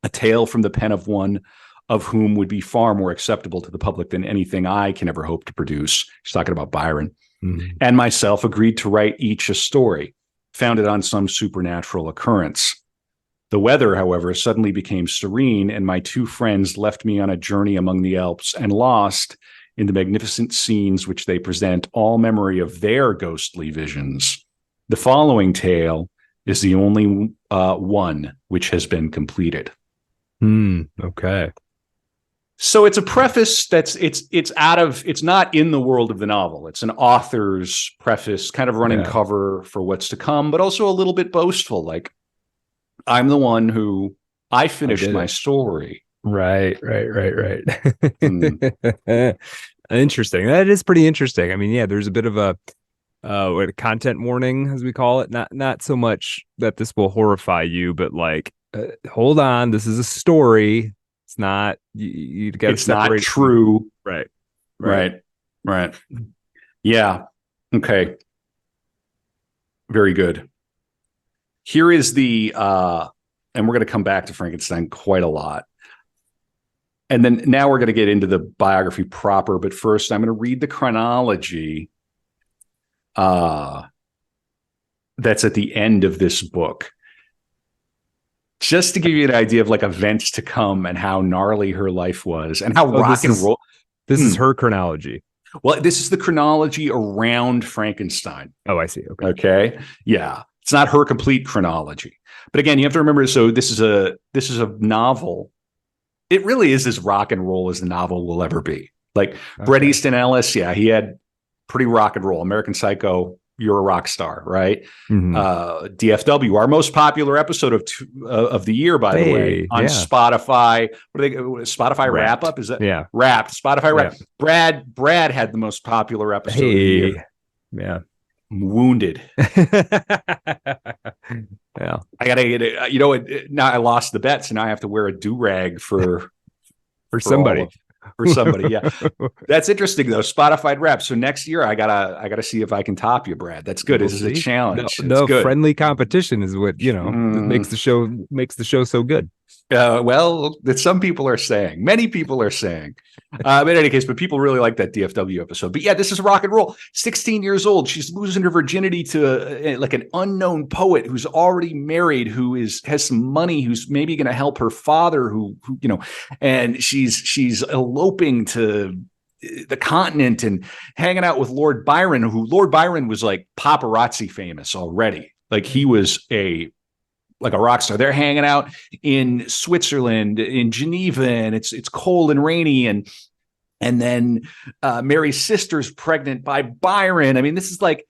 a tale from the pen of one of whom would be far more acceptable to the public than anything I can ever hope to produce. He's talking about Byron. Mm-hmm. And myself agreed to write each a story, founded on some supernatural occurrence. The weather, however, suddenly became serene, and my two friends left me on a journey among the Alps and lost in the magnificent scenes which they present all memory of their ghostly visions. The following tale is the only one which has been completed. Okay. So it's a preface it's not in the world of the novel. It's an author's preface, kind of running cover for what's to come, but also a little bit boastful. Like, I'm the one who I finished my story. Right. Interesting. That is pretty interesting. I mean, yeah, there's a bit of a content warning, as we call it. Not so much that this will horrify you, but like, hold on, this is a story. It's not, you got to separate. It's not true. Right. Yeah. Okay. Very good. Here is the, and we're going to come back to Frankenstein quite a lot. And then now we're going to get into the biography proper. But first, I'm going to read the chronology that's at the end of this book, just to give you an idea of like events to come and how gnarly her life was and how rock and roll. This is her chronology. Well, this is the chronology around Frankenstein. Oh, I see. Okay. Yeah. It's not her complete chronology. But again, you have to remember, so this is a novel. It really is as rock and roll as the novel will ever be. Like Bret Easton Ellis, yeah, he had pretty rock and roll. American Psycho, you're a rock star, right? Mm-hmm. DFW, our most popular episode of the year, by the way, on Spotify. What are they? Spotify Wrap Up? Is that Wrapped? Spotify Wrap. Brad had the most popular episode of the year. Yeah. Wounded. Yeah. I gotta get it. Now I lost the bet, so now I have to wear a do-rag for somebody. For somebody, yeah. That's interesting though. Spotify Rap. So next year I gotta see if I can top you, Brad. That's good. This is a challenge. No, friendly competition is what makes the show so good. Well, that some people are saying, many people are saying. But in any case, but people really like that DFW episode. But yeah, this is rock and roll. 16 years old, she's losing her virginity to like an unknown poet who's already married, who has some money, who's maybe going to help her father, who and she's eloping to the continent and hanging out with Lord Byron, who Lord Byron was like paparazzi famous already. Like he was like a rock star. They're hanging out in Switzerland, in Geneva, and it's cold and rainy, and then Mary's sister's pregnant by Byron. I mean, this is like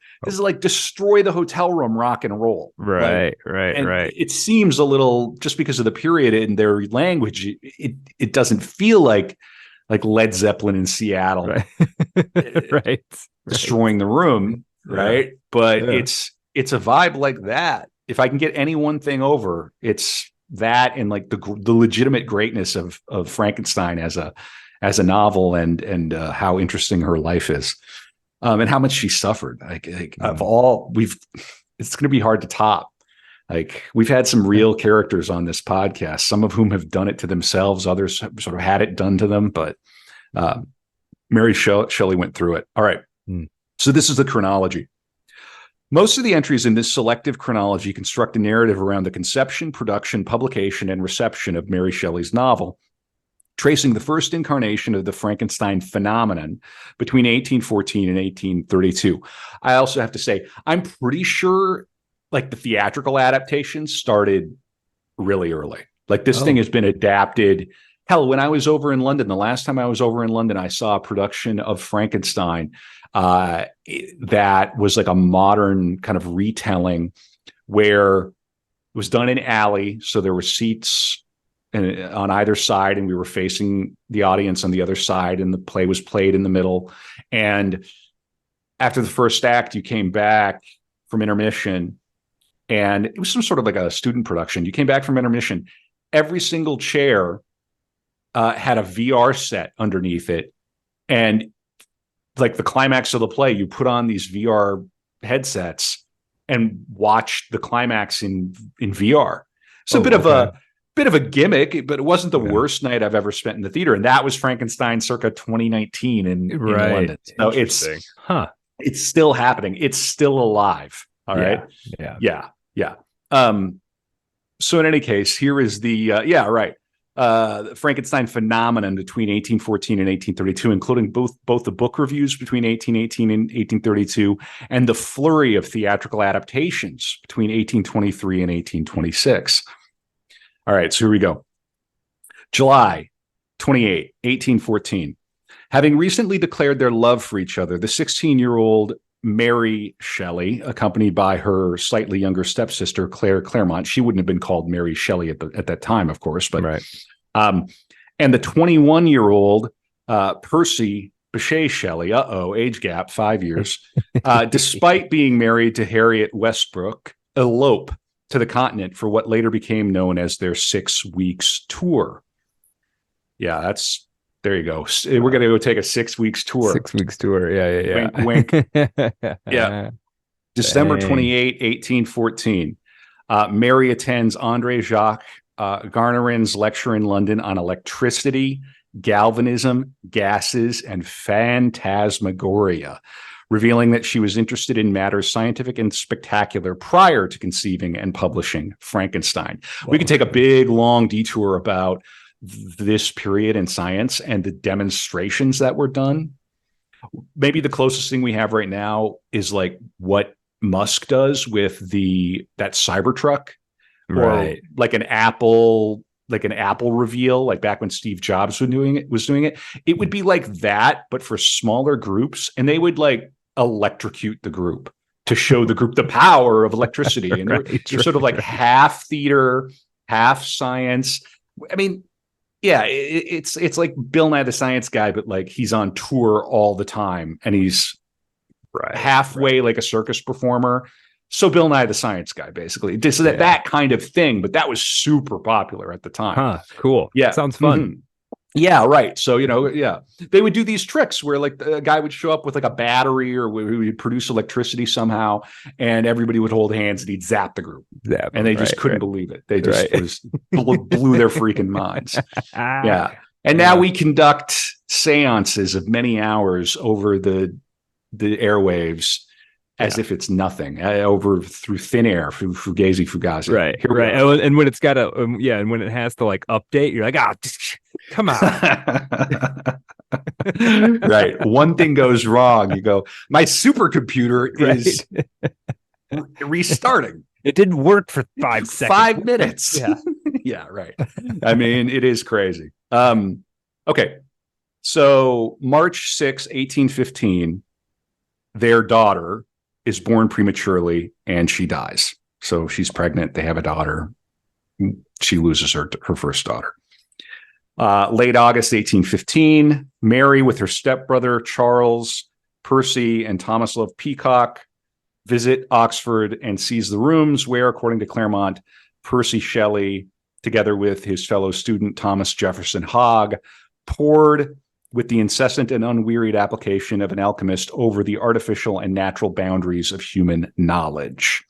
destroy the hotel room rock and roll. Right. It seems a little, just because of the period in their language, it doesn't feel like Led Zeppelin in Seattle, right. Destroying the room, right? But it's a vibe like that. If I can get any one thing over, it's that, and like the legitimate greatness of Frankenstein as a novel, and how interesting her life is, and how much she suffered. Of all it's going to be hard to top. Like, we've had some real characters on this podcast, some of whom have done it to themselves, others have sort of had it done to them, but Mary Shelley went through it. All right. So this is the chronology. Most of the entries in this selective chronology construct a narrative around the conception, production, publication, and reception of Mary Shelley's novel, tracing the first incarnation of the Frankenstein phenomenon between 1814 and 1832. I also have to say, I'm pretty sure like the theatrical adaptation started really early. Like this thing has been adapted. Hell, when I was over in London, the last time I was over in London, I saw a production of Frankenstein that was like a modern kind of retelling. where it was done in alley. So there were seats on either side, and we were facing the audience on the other side, and the play was played in the middle. And after the first act, you came back from intermission, and it was some sort of like a student production. You came back from intermission. Every single chair had a VR set underneath it. And like the climax of the play, you put on these VR headsets and watch the climax in VR. It's a bit of a gimmick, but it wasn't the worst night I've ever spent in the theater. And that was Frankenstein circa 2019 in London. So it's still happening. It's still alive. All right. Yeah. So in any case, here is the Frankenstein phenomenon between 1814 and 1832, including both the book reviews between 1818 and 1832 and the flurry of theatrical adaptations between 1823 and 1826. All right, so here we go. July 28, 1814. Having recently declared their love for each other, the 16-year-old Mary Shelley, accompanied by her slightly younger stepsister, Claire Claremont. She wouldn't have been called Mary Shelley at that time, of course, but and the 21-year-old Percy Bechet Shelley, age gap, 5 years, despite being married to Harriet Westbrook, elope to the continent for what later became known as their 6 weeks tour. Yeah, there you go. We're going to go take a 6 weeks tour. 6 weeks tour. Yeah. Wink, wink. Yeah. December 28, 1814. Mary attends Andre Jacques Garnerin's lecture in London on electricity, galvanism, gases, and phantasmagoria, revealing that she was interested in matters scientific and spectacular prior to conceiving and publishing Frankenstein. We can take a big, long detour about this period in science and the demonstrations that were done. Maybe the closest thing we have right now is like what Musk does with that Cybertruck, or like an Apple reveal, like back when Steve Jobs was doing it. It would be like that, but for smaller groups, and they would like electrocute the group to show the group the power of electricity. And they're sort of like half theater, half science. I mean, yeah, it's like Bill Nye the Science Guy, but like he's on tour all the time, and he's halfway like a circus performer. So Bill Nye the Science Guy, basically. So that kind of thing, but that was super popular at the time. Cool. Yeah. Sounds fun. Mm-hmm. Yeah, right. So, they would do these tricks where like a guy would show up with like a battery, or we would produce electricity somehow, and everybody would hold hands and he'd zap the group. And they just couldn't believe it. They just blew their freaking minds. Yeah. And now we conduct seances of many hours over the airwaves as if it's nothing, through thin air, fugazi. Right. And when it's got and when it has to like update, you're like, come on. Right. One thing goes wrong. You go, my supercomputer is restarting. It didn't work for 5 seconds. 5 minutes. Yeah. Yeah, right. I mean, it is crazy. Okay. So March 6, 1815, their daughter is born prematurely and she dies. So she's pregnant. They have a daughter. She loses her first daughter. Late August 1815, Mary with her stepbrother Charles, Percy, and Thomas Love Peacock visit Oxford and sees the rooms where, according to Claremont, Percy Shelley, together with his fellow student Thomas Jefferson Hogg, pored with the incessant and unwearied application of an alchemist over the artificial and natural boundaries of human knowledge.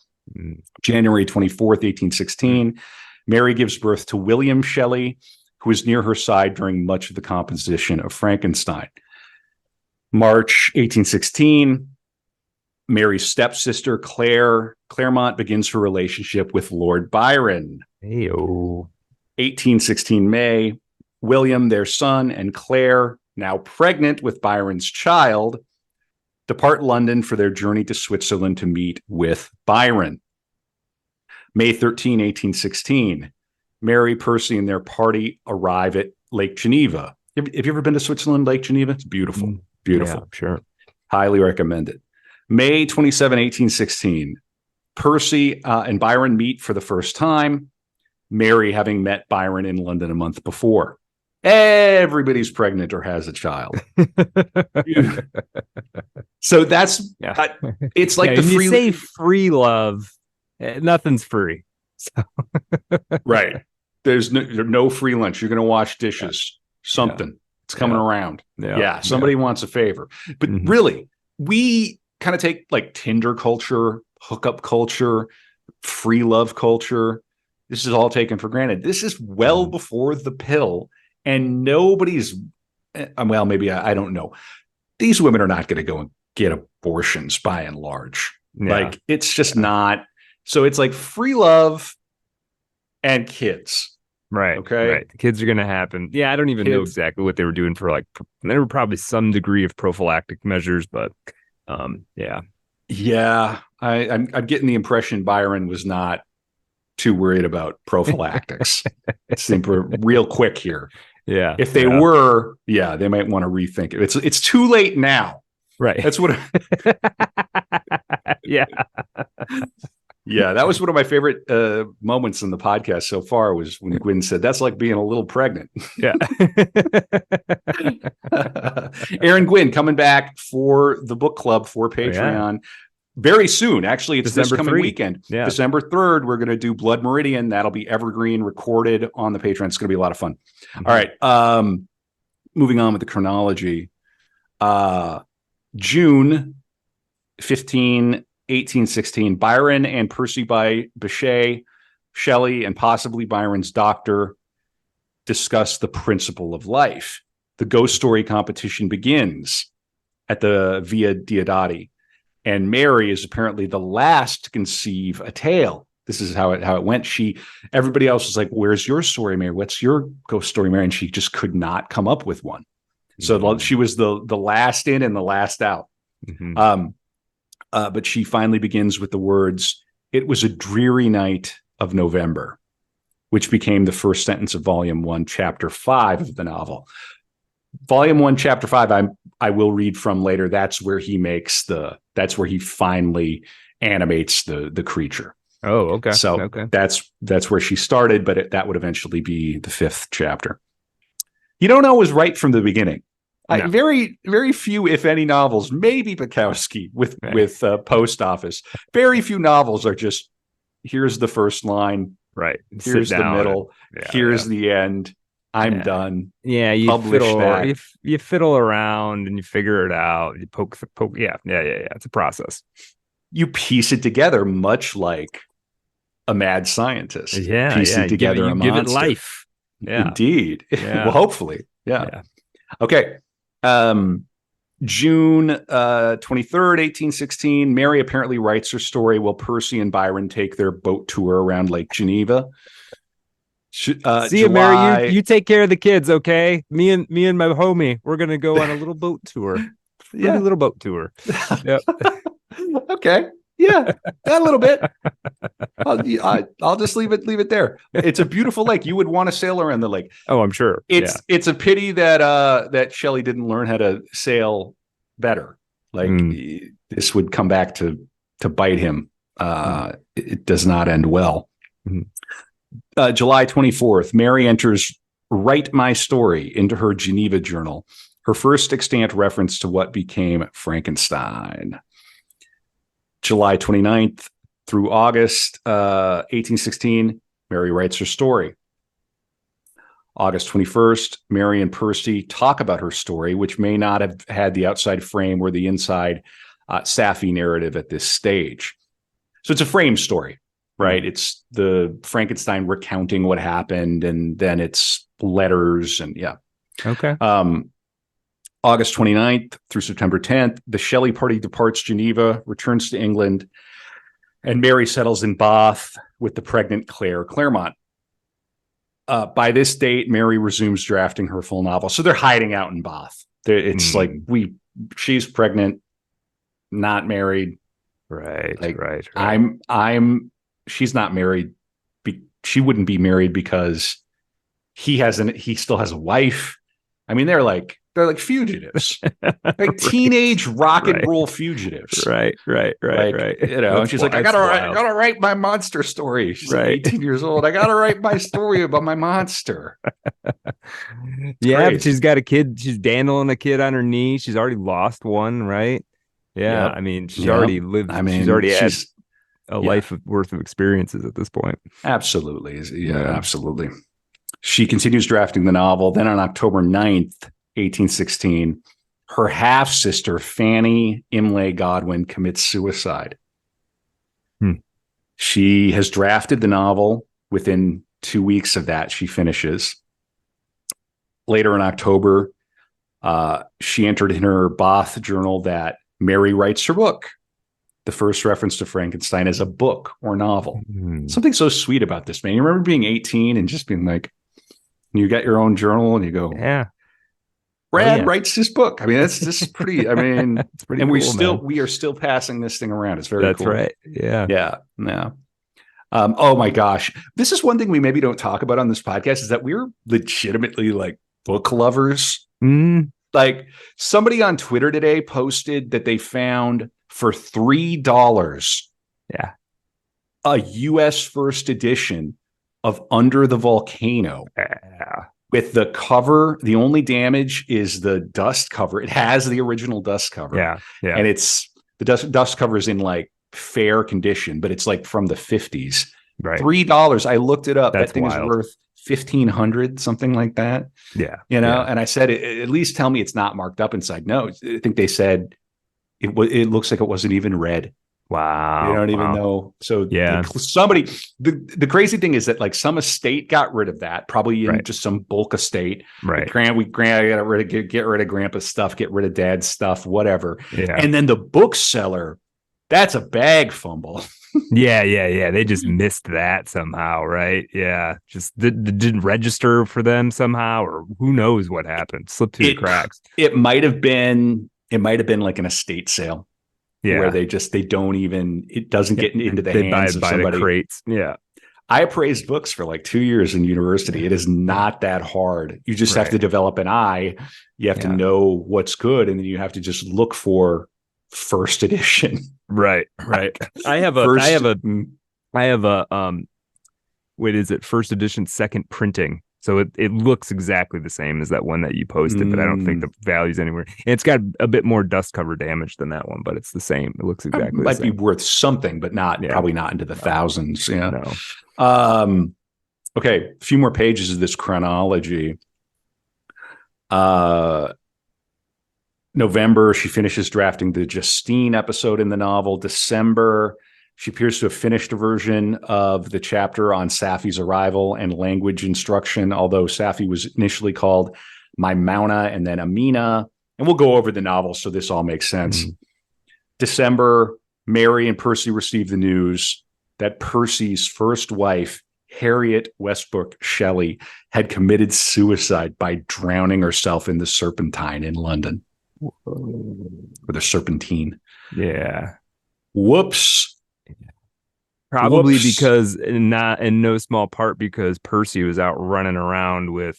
January 24th, 1816, Mary gives birth to William Shelley, who was near her side during much of the composition of Frankenstein. March 1816, Mary's stepsister, Claremont, begins her relationship with Lord Byron. 1816 May, William, their son, and Claire, now pregnant with Byron's child, depart London for their journey to Switzerland to meet with Byron. May 13, 1816, Mary, Percy, and their party arrive at Lake Geneva. Have you ever been to Switzerland, Lake Geneva? It's beautiful. Beautiful. Yeah, sure. Highly recommend it. May 27, 1816, Percy and Byron meet for the first time, Mary having met Byron in London a month before. Everybody's pregnant or has a child. So that's it's like the free. You say free love, nothing's free. So. Right. There's no free lunch. You're going to wash dishes. Something. It's coming around. Somebody wants a favor. But really, we kind of take like Tinder culture, hookup culture, free love culture. This is all taken for granted. This is well before the pill, and nobody's, well, maybe I don't know. These women are not going to go and get abortions by and large. Like, it's just not. So it's like free love and kids. Right. Okay. Right. The kids are going to happen. Yeah. I don't even know exactly what they were doing for, like, there were probably some degree of prophylactic measures, but yeah. Yeah. I'm getting the impression Byron was not too worried about prophylactics. It seemed real quick here. Yeah. If they were, they might want to rethink it. It's too late now. Right. That's what. Yeah. Yeah, that was one of my favorite moments in the podcast so far, was when Gwyn said, "That's like being a little pregnant." Yeah. Aaron Gwyn coming back for the book club for Patreon very soon. Actually, it's December this coming weekend. Yeah. December 3rd, we're going to do Blood Meridian. That'll be evergreen, recorded on the Patreon. It's going to be a lot of fun. All right. Moving on with the chronology. June 15, 1816, Byron and Percy Bysshe, Shelley, and possibly Byron's doctor discuss the principle of life. The ghost story competition begins at the Via Diodati, and Mary is apparently the last to conceive a tale. This is how it went. Everybody else was like, "Where's your story, Mary? What's your ghost story, Mary?" And she just could not come up with one. So she was the last in and the last out. But she finally begins with the words, "It was a dreary night of November," which became the first sentence of Volume 1, Chapter 5 of the novel. Volume 1, Chapter 5, I will read from later. That's where he finally animates the creature. Oh, okay. So that's where she started, but that would eventually be the 5th chapter. You don't always write from the beginning. No. Very, very few, if any, novels, maybe Bukowski with Post Office. Very few novels are just, here's the first line, right? Here's the middle, here's the end. I'm done. Yeah, you fiddle around and you figure it out. You poke. Yeah. It's a process. You piece it together, much like a mad scientist. Yeah, piece it together. You give it life. Yeah, indeed. Yeah. Well, hopefully. Yeah. Okay. June 23rd, 1816, Mary apparently writes her story while Percy and Byron take their boat tour around Lake Geneva. See you, Mary. You take care of the kids, okay? Me and my homie, we're gonna go on a little boat tour. Little boat tour. Yep. Okay. Yeah, a little bit. I'll just leave it there. It's a beautiful lake. You would want to sail around the lake. Oh, I'm sure. It's a pity that Shelley didn't learn how to sail better. Like this would come back to bite him. It does not end well. July 24th, Mary enters "Write My Story" into her Geneva journal, her first extant reference to what became Frankenstein. July 29th through August 1816, Mary writes her story. August 21st, Mary and Percy talk about her story, which may not have had the outside frame or the inside Sapphy narrative at this stage. So it's a frame story, right? It's the Frankenstein recounting what happened, and then it's letters and Okay. August 29th through September 10th, the Shelley party departs Geneva, returns to England, and Mary settles in Bath with the pregnant Claire Claremont. By this date, Mary resumes drafting her full novel. So they're hiding out in Bath. It's like she's pregnant, not married. Right. She's not married. She wouldn't be married because he still has a wife. I mean, they're like They're like fugitives, like teenage rock and roll fugitives. Right. Like, and she's like, I gotta write my monster story. She's like 18 years old. I gotta write my story about my monster. Yeah, but she's got a kid. She's dandling a kid on her knee. She's already lost one, right? Yeah, I mean, she's already lived. I mean, she's already had a life worth of experiences at this point. Absolutely. Yeah, absolutely. She continues drafting the novel. Then on October 9th, 1816, her half-sister, Fanny Imlay Godwin, commits suicide. She has drafted the novel. Within 2 weeks of that, she finishes. Later in October, she entered in her Bath journal that Mary writes her book. The first reference to Frankenstein as a book or novel. Something so sweet about this, man. You remember being 18 and just being like, you got your own journal and you go, yeah, Brad writes his book. I mean, that's just pretty, I mean, it's pretty and cool, we are still passing this thing around. It's very cool. That's right. Yeah. Yeah. Oh my gosh. This is one thing we maybe don't talk about on this podcast is that we're legitimately like book lovers. Like somebody on Twitter today posted that they found for $3 a US first edition of Under the Volcano. With the cover, the only damage is the dust cover. It has the original dust cover. Yeah. And it's the dust cover is in like fair condition, but it's like from the 50s. Right. $3. I looked it up. That's that thing wild. is worth 1,500, something like that. Yeah. You know, and I said, at least tell me it's not marked up inside. No, I think they said it looks like it wasn't even read. Wow. You don't even know. So somebody, the crazy thing is that like some estate got rid of that, probably in just some bulk estate. Right. Like, Grant get rid of grandpa's stuff, get rid of dad's stuff, whatever. Yeah. And then the bookseller, that's a bag fumble. Yeah. They just missed that somehow, right? Yeah. Just didn't register for them somehow, or who knows what happened. Slipped through the cracks. It might have been like an estate sale. Yeah. Where it doesn't get into the hands of somebody. The crates. Yeah. I appraised books for like 2 years in university. It is not that hard. You just have to develop an eye. You have to know what's good. And then you have to just look for first edition. Right. I have a first edition second printing. So it looks exactly the same as that one that you posted, but I don't think the value's anywhere. And it's got a bit more dust cover damage than that one, but it's the same. It looks exactly the same. Might be worth something, but probably not into the thousands. Yeah. No. Okay. A few more pages of this chronology. November, she finishes drafting the Justine episode in the novel. December, she appears to have finished a version of the chapter on Safi's arrival and language instruction, although Safi was initially called Maimuna and then Amina. And we'll go over the novel so this all makes sense. December, Mary and Percy receive the news that Percy's first wife, Harriet Westbrook Shelley, had committed suicide by drowning herself in the Serpentine in London. Or the Serpentine. Yeah. Whoops. Probably because not in no small part because Percy was out running around with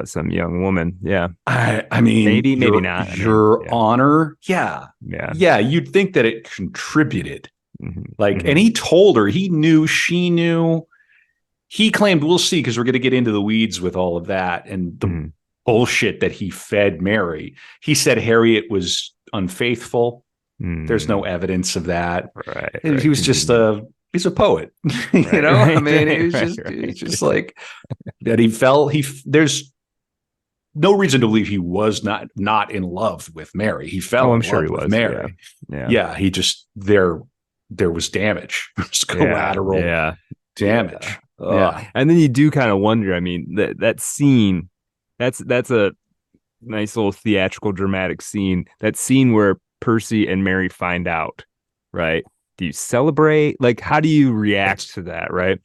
some young woman. Yeah. I mean, maybe not. Your Honor. Yeah. You'd think that it contributed. And he told her, he knew, she knew. He claimed, we'll see, because we're going to get into the weeds with all of that and the bullshit that he fed Mary. He said Harriet was unfaithful. There's no evidence of that. He was just he's a poet, you know. I mean, it's just like that. There's no reason to believe he was not in love with Mary. He fell. I'm sure he was. Mary. Yeah. He just there was damage. It's collateral damage. Yeah. And then you do kind of wonder. I mean, that scene. That's a nice little theatrical, dramatic scene. That scene where Percy and Mary find out, right? Do you celebrate? Like, how do you react to that, right?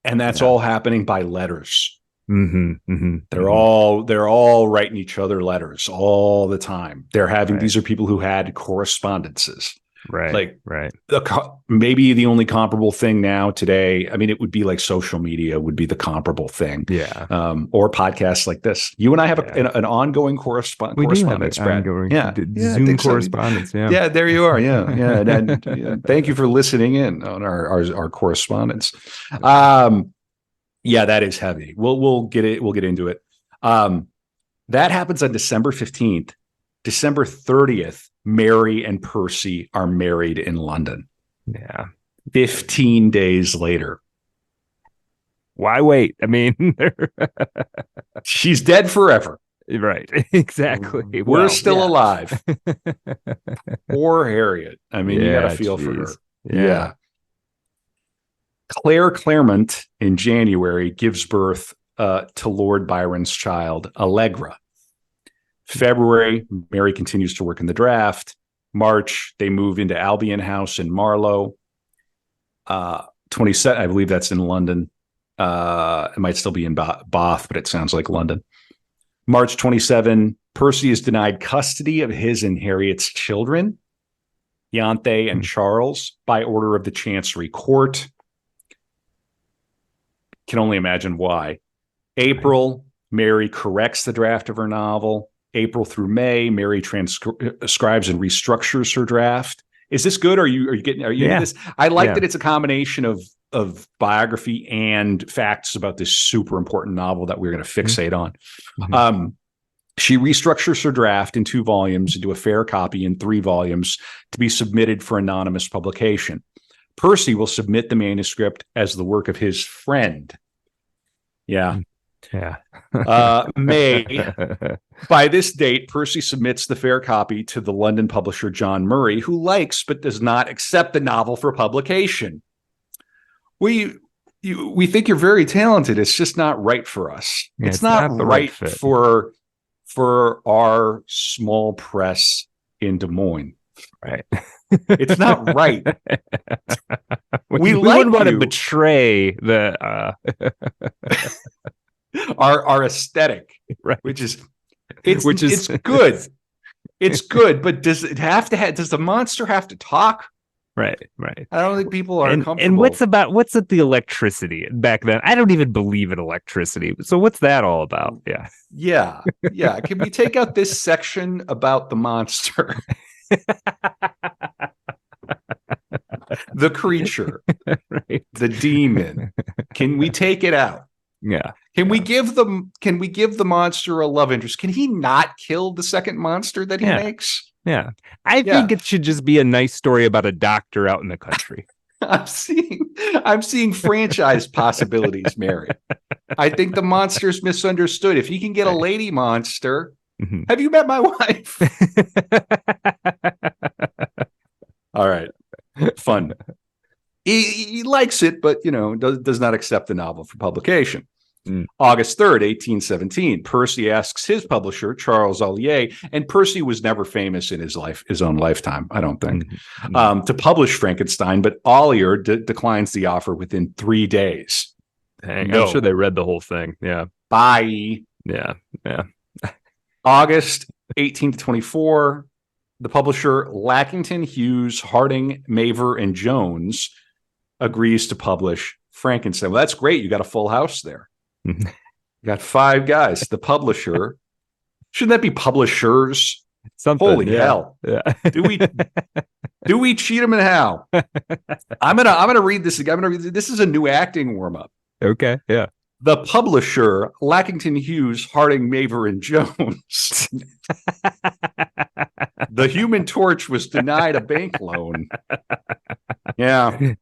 And that's all happening by letters. They're all writing each other letters all the time. These are people who had correspondences. Right. Like right. maybe the only comparable thing now today, I mean, it would be like social media would be the comparable thing. Yeah. Or podcasts like this. You and I have an ongoing We do have correspondence, an Brad. ongoing I Zoom think so. correspondence. Yeah. Yeah, there you are. Yeah. And thank you for listening in on our correspondence. Yeah, that is heavy. We'll get it. We'll get into it. That happens on December 15th. December 30th, Mary and Percy are married in London. Yeah. 15 days later. Why wait? I mean, she's dead forever. Right. Exactly. We're still alive. Poor Harriet. I mean, you got to feel for her. Yeah. Claire Claremont in January gives birth to Lord Byron's child, Allegra. February, Mary continues to work in the draft. March, they move into Albion House in Marlow. 27, I believe that's in London. It might still be in Bath, but it sounds like London. March 27, Percy is denied custody of his and Harriet's children, Ianthe and Charles, by order of the Chancery Court. Can only imagine why. April, Mary corrects the draft of her novel. April through May, Mary transcribes and restructures her draft. Is this good? Are you into this? I like that it's a combination of biography and facts about this super important novel that we're going to fixate on. Mm-hmm. She restructures her draft in 2 volumes into a fair copy in 3 volumes to be submitted for anonymous publication. Percy will submit the manuscript as the work of his friend. Yeah. May. By this date, Percy submits the fair copy to the London publisher John Murray, who likes but does not accept the novel for publication. We think you're very talented. It's just not right for us. Yeah, it's not the right fit for our small press in Des Moines. Right. It's not right. we wouldn't want to betray the our aesthetic, right? Which is good. It's good, but does the monster have to talk? Right. I don't think people are comfortable. And what's with the electricity back then? I don't even believe in electricity. So what's that all about? Yeah. Can we take out this section about the monster? The creature, right. The demon. Can we take it out? Yeah. Can we give the monster a love interest? Can he not kill the second monster that he makes? Yeah. I think it should just be a nice story about a doctor out in the country. I'm seeing franchise possibilities, Mary. I think the monster's misunderstood. If he can get a lady monster, have you met my wife? All right. Fun. He likes it, but does not accept the novel for publication. August 3rd, 1817, Percy asks his publisher, Charles Ollier, and Percy was never famous in his own lifetime, I don't think, to publish Frankenstein, but Ollier declines the offer within 3 days. Dang, I'm sure they read the whole thing. Yeah. Bye. Yeah. August 18 to 24, the publisher Lackington, Hughes, Harding, Maver, and Jones agrees to publish Frankenstein. Well, that's great. You got a full house there. You got 5 guys. The publisher. Shouldn't that be publishers? Something. Holy hell. Yeah. Do we cheat them and how? I'm gonna read this again. This is a new acting warm-up. Okay. Yeah. The publisher, Lackington, Hughes, Harding, Maver, and Jones. The Human Torch was denied a bank loan. Yeah.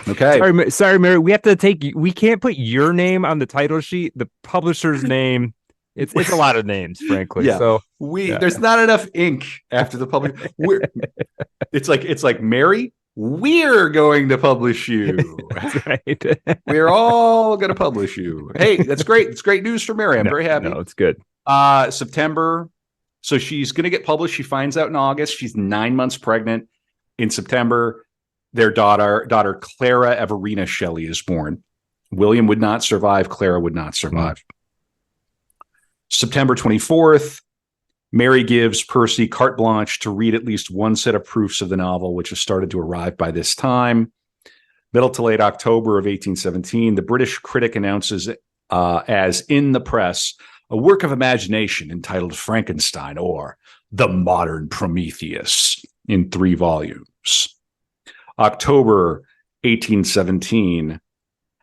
Okay. Sorry, Mary. We can't put your name on the title sheet. The publisher's name. It's a lot of names, frankly. Yeah. So there's not enough ink after the public. It's like Mary. We're going to publish you. That's right. We're all going to publish you. Hey, that's great. It's great news for Mary. I'm very happy. No, it's good. September. So she's going to get published. She finds out in August. She's 9 months pregnant. In September, their daughter Clara Everina Shelley is born. William would not survive. Clara would not survive. September 24th, Mary gives Percy carte blanche to read at least one set of proofs of the novel, which has started to arrive by this time. Middle to late October of 1817, the British critic announces as in the press, a work of imagination entitled Frankenstein, or The Modern Prometheus, in 3 volumes. October 1817, and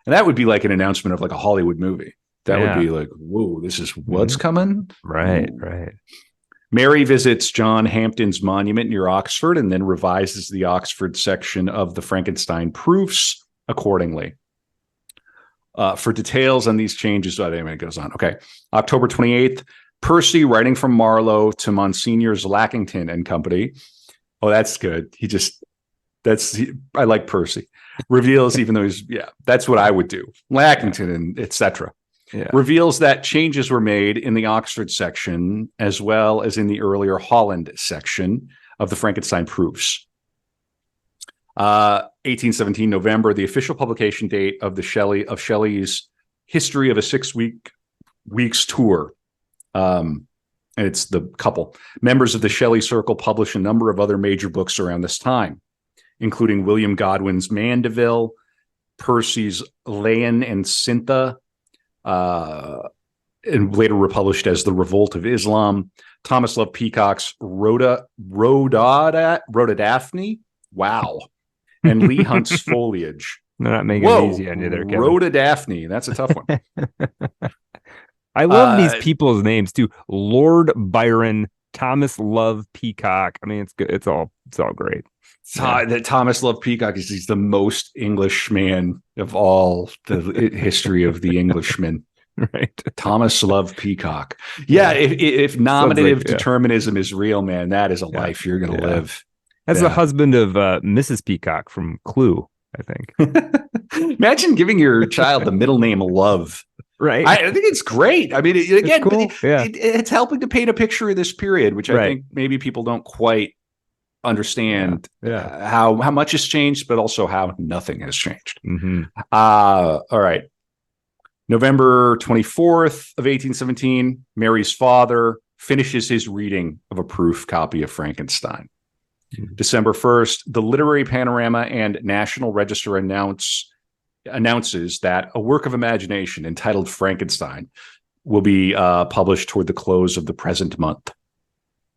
that would be like an announcement of like a Hollywood movie. That would be like, whoa, this is what's coming? Right, Ooh. right. Mary visits John Hampden's monument near Oxford and then revises the Oxford section of the Frankenstein proofs accordingly. For details on these changes, it goes on. Okay. October 28th, Percy writing from Marlowe to Monsignors Lackington and Company. Oh, that's good. I like Percy. Reveals, even though that's what I would do. Lackington and etc. Yeah. Reveals that changes were made in the Oxford section as well as in the earlier Holland section of the Frankenstein proofs. 1817 November, the official publication date of Shelley's History of a 6 weeks tour. And it's the couple. Members of the Shelley Circle publish a number of other major books around this time, including William Godwin's Mandeville, Percy's Laon and Cintha, and later republished as The Revolt of Islam, Thomas Love Peacock's Rhododaphne. Wow. And Lee Hunt's Foliage. They're not making it easy on you there, Kevin. Rhododaphne. That's a tough one. I love these people's names too. Lord Byron, Thomas Love Peacock. I mean, it's good. It's all great. That Thomas Love Peacock he's the most English man of all the history of the Englishmen. Right. Thomas Love Peacock. Yeah. If nominative determinism is real, man, that is a life you're going to live. As the husband of Mrs. Peacock from Clue, I think. Imagine giving your child the middle name Love. Right. I think it's great. I mean, again, cool. It's helping to paint a picture of this period, which I think maybe people don't quite understand how much has changed, but also how nothing has changed. Mm-hmm. All right. November 24th of 1817, Mary's father finishes his reading of a proof copy of Frankenstein. Mm-hmm. December 1st, the Literary Panorama and National Register announces that a work of imagination entitled Frankenstein will be published toward the close of the present month.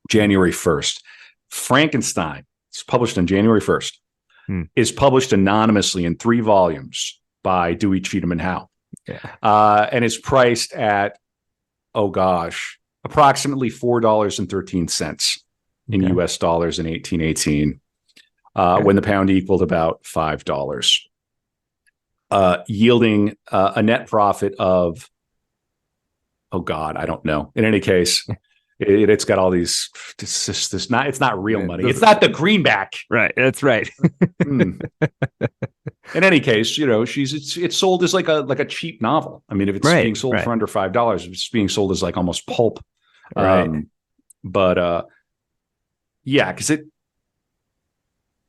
January 1st. Frankenstein, it's published on January 1st, is published anonymously in 3 volumes by Dewey, Cheatham, and Howe. Yeah. And is priced at, approximately $4.13 in US dollars in 1818, when the pound equaled about $5. Yielding a net profit of, I don't know. In any case, it's got all these. It's not real money. It's not the greenback. Right. That's right. In any case, it's sold as like a cheap novel. I mean, if it's being sold for under $5, it's being sold as like almost pulp. Right. Because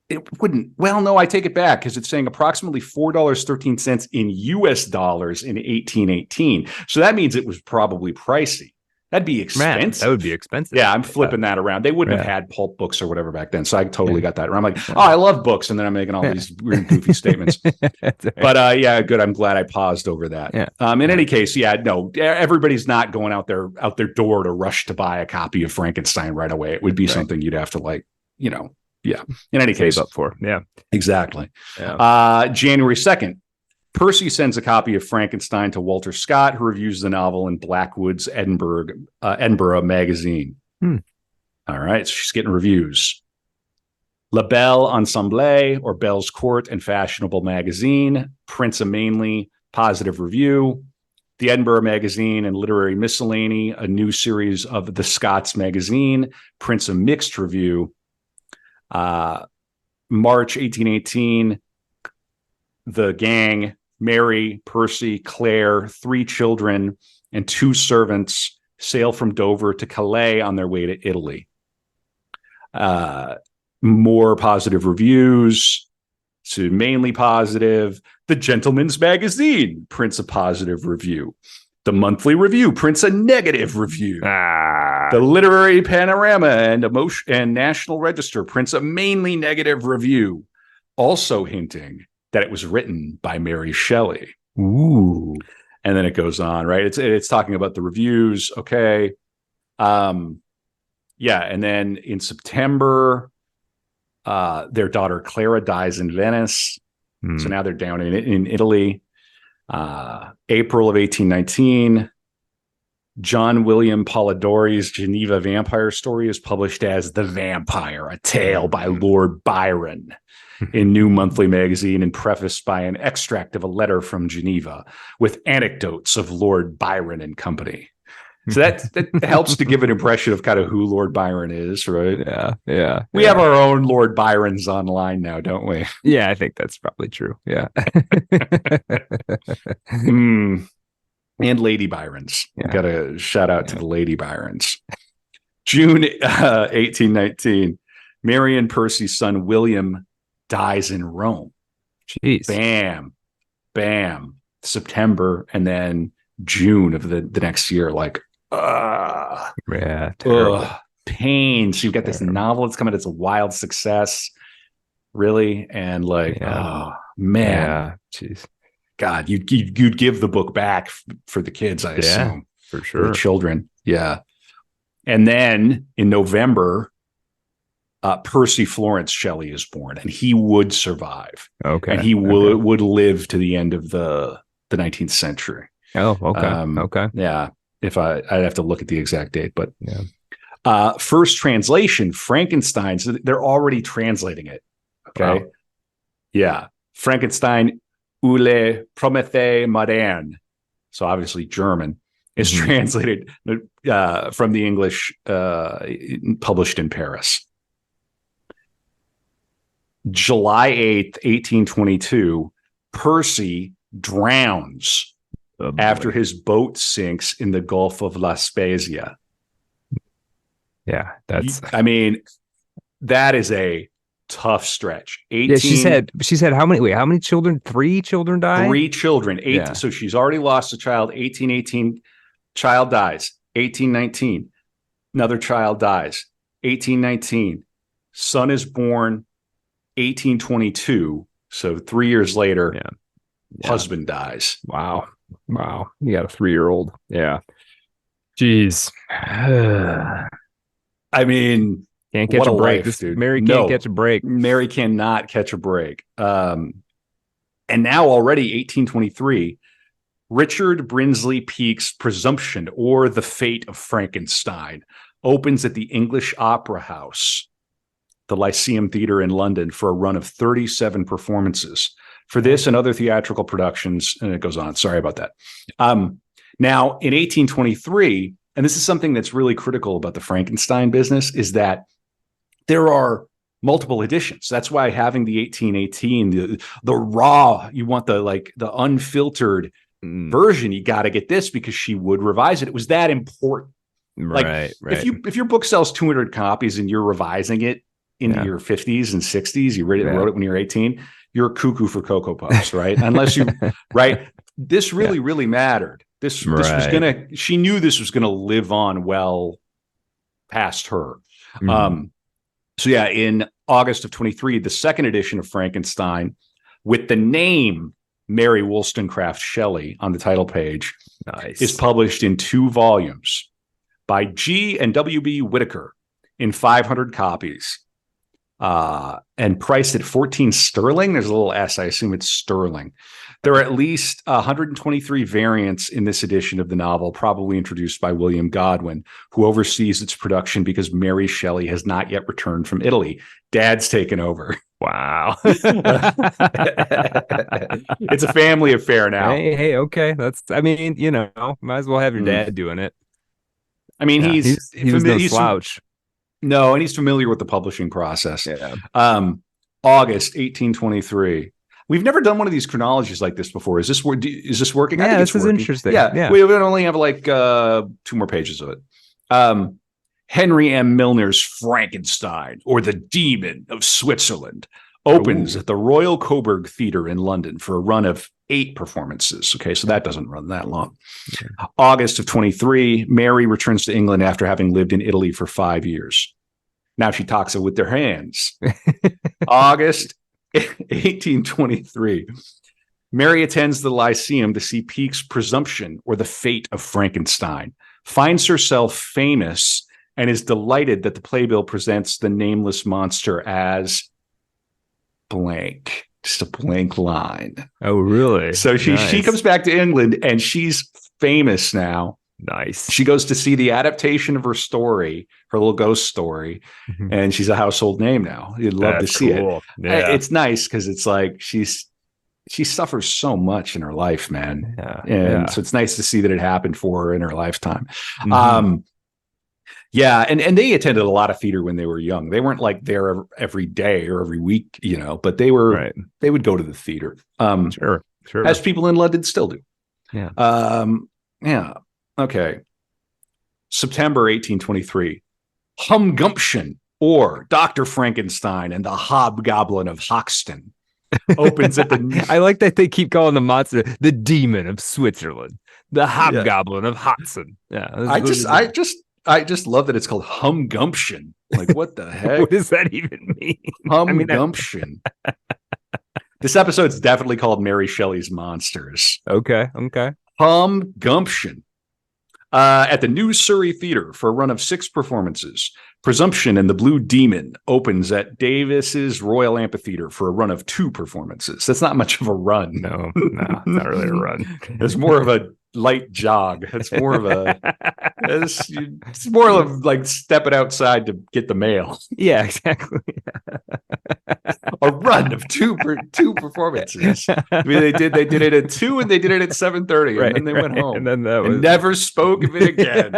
it wouldn't. Well, no, I take it back because it's saying approximately $4.13 in US dollars in 1818. So that means it was probably pricey. That'd be expensive. Man, that would be expensive. Yeah, I'm flipping that around. They wouldn't have had pulp books or whatever back then. So I totally got that. I'm like, I love books. And then I'm making all these weird, goofy statements. But good. I'm glad I paused over that. Yeah. In any case, no, everybody's not going out their door to rush to buy a copy of Frankenstein right away. It would be something you'd have to in any case. Up for. Yeah, exactly. Yeah. January 2nd. Percy sends a copy of Frankenstein to Walter Scott, who reviews the novel in Blackwood's Edinburgh magazine. All right, so she's getting reviews. La Belle Ensemble, or Belle's Court and Fashionable Magazine, Prince of Mainly, positive review. The Edinburgh Magazine and Literary Miscellany, a new series of the Scots Magazine, Prince of Mixed review. March 1818, the gang, Mary, Percy, Claire, 3 children, and 2 servants sail from Dover to Calais on their way to Italy. More positive reviews, so mainly positive. The Gentleman's Magazine prints a positive review. The Monthly Review prints a negative review. Ah. The Literary Panorama and National Register prints a mainly negative review, also hinting that it was written by Mary Shelley. Ooh. And then it goes on, right? It's talking about the reviews. Okay. Yeah. And then in September, their daughter Clara dies in Venice. So now they're down in Italy. April of 1819, John William Polidori's Geneva vampire story is published as The Vampire, a tale by Lord Byron in New Monthly Magazine and prefaced by an extract of a letter from Geneva with anecdotes of Lord Byron and company. So that helps to give an impression of kind of who Lord Byron is, right? Yeah. We have our own Lord Byrons online now, don't we? Yeah, I think that's probably true. Yeah. And Lady Byrons. Yeah. Got a shout out to the Lady Byrons. June 1819, Mary and Percy's son William dies in Rome. Jeez. Bam. September and then June of the next year. Like, yeah, terrible. Pain. So you've got this novel that's coming. It's a wild success, really, and like, oh man, jeez, God, you'd give the book back for the kids, I assume, for sure, for the children, yeah. And then in November, Percy Florence Shelley is born, and he would survive. Okay, and he would live to the end of the 19th century. Oh, okay, okay, yeah. If I'd have to look at the exact date, but first translation, Frankenstein. So they're already translating it. Okay, wow. Yeah, Frankenstein, Ule Prométhée moderne. So obviously German is translated from the English, published in Paris. July 8th, 1822, Percy drowns after his boat sinks in the Gulf of La Spezia. Yeah, that is a tough stretch. 18, yeah, she said how many children? 3 children died? 3 children. 8. Yeah. So she's already lost a child. 1818, child dies. 1819, another child dies. 1819, son is born. 1822, so 3 years later, husband dies. Wow. You got a 3-year-old. Yeah. Jeez. I mean, can't catch a break. Life, dude. Mary can't catch a break. Mary cannot catch a break. And now already 1823, Richard Brinsley Peake's Presumption, or The Fate of Frankenstein, opens at the English Opera House, the Lyceum Theatre in London, for a run of 37 performances. For this and other theatrical productions, and it goes on. Sorry about that. Now, in 1823, and this is something that's really critical about the Frankenstein business, is that there are multiple editions. That's why having the 1818, the raw, you want the unfiltered version, you got to get this because she would revise it. It was that important. Right. If your book sells 200 copies and you're revising it into your 50s and 60s, you wrote it when you were 18, you're cuckoo for Cocoa Puffs, right? Unless you, right? This really mattered. This was she knew this was gonna live on well past her. So in August of 23, the second edition of Frankenstein, with the name Mary Wollstonecraft Shelley on the title page, is published in 2 volumes by G. and W.B. Whitaker in 500 copies. And priced at 14 sterling. There's a little S. I assume it's sterling. There are at least 123 variants in this edition of the novel, probably introduced by William Godwin, who oversees its production because Mary Shelley has not yet returned from Italy. Dad's taken over. Wow. It's a family affair now. Hey, okay. Might as well have your dad doing it. I mean, he's no slouch. No, and he's familiar with the publishing process. Yeah. August 1823. We've never done one of these chronologies like this before. Is this working? Yeah, this is interesting. Yeah. We only have 2 more pages of it. Henry M. Milner's Frankenstein, or The Demon of Switzerland, opens at the Royal Coburg Theatre in London for a run of 8 performances. Okay, so that doesn't run that long. August of 23, Mary returns to England after having lived in Italy for 5 years. Now she talks it with their hands. August 1823. Mary attends the Lyceum to see Peake's Presumption, or The Fate of Frankenstein, finds herself famous, and is delighted that the playbill presents the nameless monster as blank, just a blank line. Oh, really? So she comes back to England, and she's famous now. Nice. She goes to see the adaptation of her story, her little ghost story, and she's a household name now. You'd love to see it. Yeah. It's nice because it's like she suffers so much in her life, man. Yeah. So it's nice to see that it happened for her in her lifetime. Mm-hmm. Yeah, and they attended a lot of theater when they were young. They weren't like there every day or every week, but they were they would go to the theater. Sure. As people in London still do. Yeah. Yeah. Okay. September 1823. Humgumption, or Dr. Frankenstein and the Hobgoblin of Hoxton, opens at the I like that they keep calling the monster the demon of Switzerland, the hobgoblin of Hudson. Yeah. I just love that it's called Humgumption. Like, what the heck? What does that even mean? Humgumption. This episode's definitely called Mary Shelley's Monsters. Okay. Humgumption. At the New Surrey Theatre for a run of 6 performances. Presumption and the Blue Demon opens at Davis's Royal Amphitheatre for a run of 2 performances. That's not much of a run. No, not really a run. It's more of a light jog. It's more of a it's more of like stepping outside to get the mail. Yeah, exactly. A run of two performances. I mean, they did it at 2 and they did it at 7:30, and then they went home and then and never spoke of it again.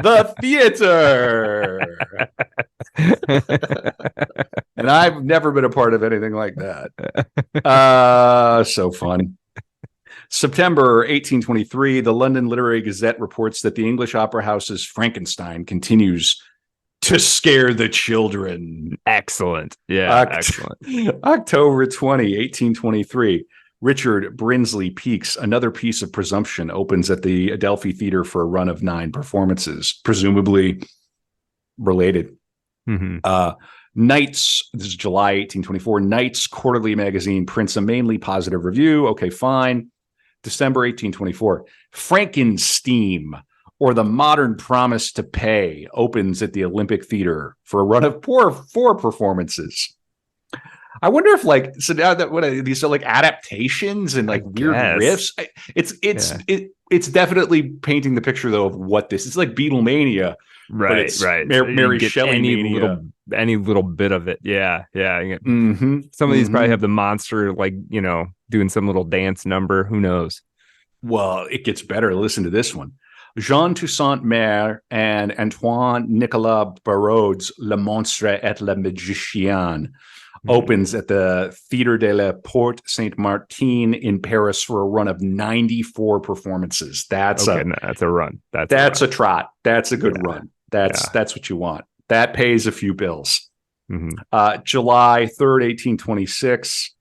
The theater. And I've never been a part of anything like that. So fun. September 1823, the London Literary Gazette reports that the English Opera House's Frankenstein continues to scare the children. Excellent. Yeah, excellent. October 20, 1823, Richard Brinsley Peake's Another Piece of Presumption opens at the Adelphi Theatre for a run of 9 performances, presumably related. Knights, this is July 1824, Knights Quarterly Magazine prints a mainly positive review. Okay, fine. December 1824, Frankenstein, or The Modern Promise to Pay, opens at the Olympic Theatre for a run of 4 performances. I wonder if so now that these are like adaptations and like weird riffs. It's definitely painting the picture though of what this is. Like Beatlemania. Right. Mary Shelley mania. Any little bit of it. Yeah. Mm-hmm. Some of these probably have the monster, doing some little dance number. Who knows? Well, it gets better. Listen to this one. Jean Toussaint Mere and Antoine Nicolas Barraud's Le Monstre et le Magicien opens at the Théâtre de la Porte Saint-Martin in Paris for a run of 94 performances. That's a run. That's a trot. That's a good run. That's what you want. That pays a few bills. July 3rd, 1826,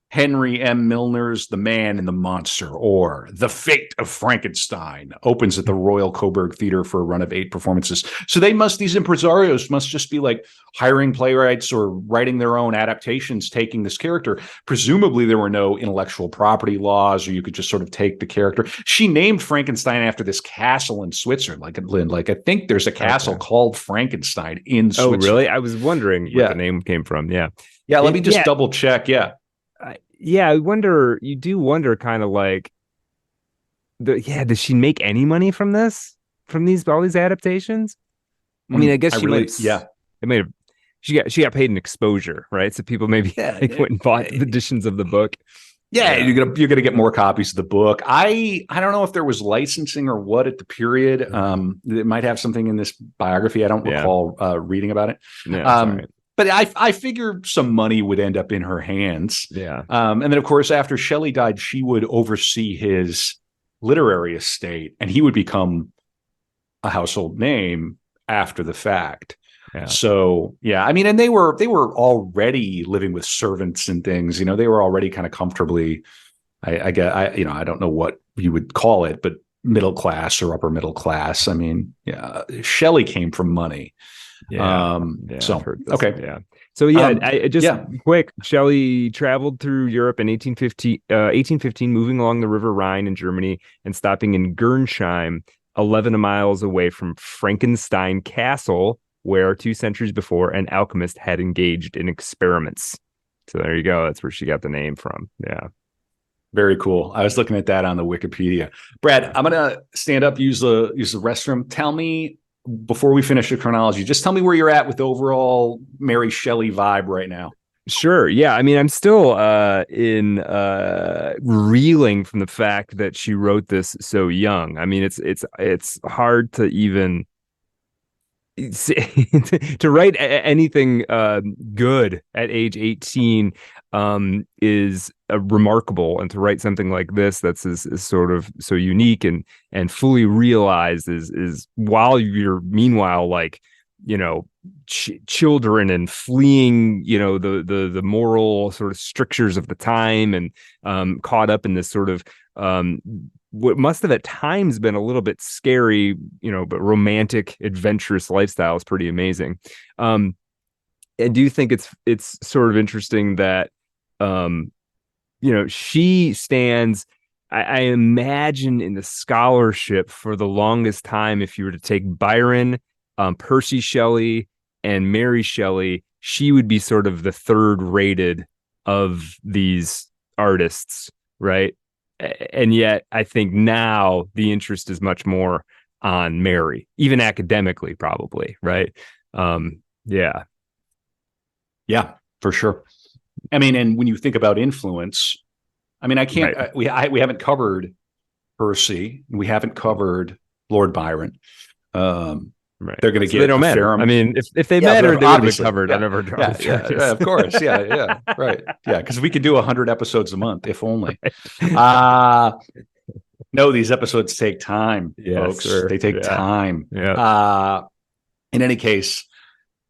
Henry M. Milner's The Man and the Monster, or The Fate of Frankenstein, opens at the Royal Coburg Theatre for a run of 8 performances. So these impresarios must just be like hiring playwrights or writing their own adaptations, taking this character. Presumably there were no intellectual property laws, or you could just sort of take the character. She named Frankenstein after this castle in Switzerland. Like I think there's a castle called Frankenstein in Switzerland. Oh, really? I was wondering where the name came from. Yeah. Yeah, let me just double check. Yeah. I wonder. You do wonder, kind of like, does she make any money from this? From all these adaptations? I mean, I guess she might. Yeah, she got paid an exposure, right? So people maybe went and bought editions of the book. Yeah, you're gonna get more copies of the book. I don't know if there was licensing or what at the period. It might have something in this biography. I don't recall reading about it. Yeah, but I figure some money would end up in her hands. Yeah. And then, of course, after Shelley died, she would oversee his literary estate, and he would become a household name after the fact. Yeah. So yeah, I mean, and they were already living with servants and things. They were already kind of comfortably. I get, I don't know what you would call it, but middle class or upper middle class. I mean, yeah, Shelley came from money. Yeah. So I've heard this. okay. Yeah. So yeah, I just yeah. quick. Shelley traveled through Europe in 1815, moving along the River Rhine in Germany and stopping in Gernsheim, 11 miles away from Frankenstein Castle, where 2 centuries before an alchemist had engaged in experiments. So there you go. That's where she got the name from. Yeah. Very cool. I was looking at that on the Wikipedia. Brad, I'm gonna stand up, use the restroom. Tell me, before we finish the chronology, just tell me where you're at with the overall Mary Shelley vibe right now. Sure. Yeah. I mean, I'm still in reeling from the fact that she wrote this so young. I mean, it's hard to even to write anything good at age 18 is remarkable, and to write something like this that's is sort of so unique and fully realized is while you're meanwhile like children and fleeing the moral sort of strictures of the time, and caught up in this sort of what must have at times been a little bit scary, but romantic, adventurous lifestyle is pretty amazing. I do think it's sort of interesting that, she stands, I imagine, in the scholarship for the longest time. If you were to take Byron, Percy Shelley, and Mary Shelley, she would be sort of the third rated of these artists, right? And yet I think now the interest is much more on Mary, even academically, probably, right? Yeah, for sure. I mean, and when you think about influence, I mean, I can't. Right. We haven't covered Percy. We haven't covered Lord Byron. Right. They're going to So they get don't a matter. fair. I mean, if they mattered, they would have been covered on Yeah, arthritis. of course. Yeah, right. Yeah, because we could do 100 episodes a month, if only. Right. No, these episodes take time, Yes, folks. sir. They take Yeah. time. Yeah. In any case,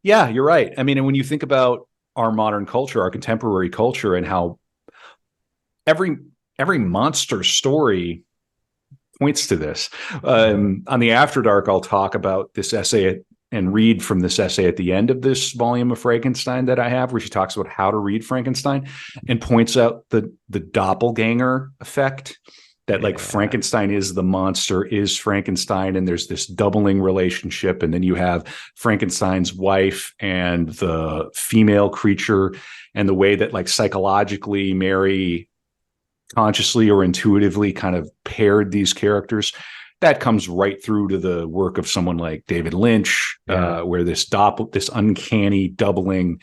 yeah, you're right. I mean, and when you think about our modern culture, our contemporary culture, and how every monster story points to this. On the After Dark, I'll talk about this essay and read from this essay at the end of this volume of Frankenstein that I have, where she talks about how to read Frankenstein and points out the doppelganger effect, that like Frankenstein is the monster, is Frankenstein, and there's this doubling relationship. And then you have Frankenstein's wife and the female creature, and the way that like psychologically Mary consciously or intuitively kind of paired these characters. That comes right through to the work of someone like David Lynch, where this uncanny doubling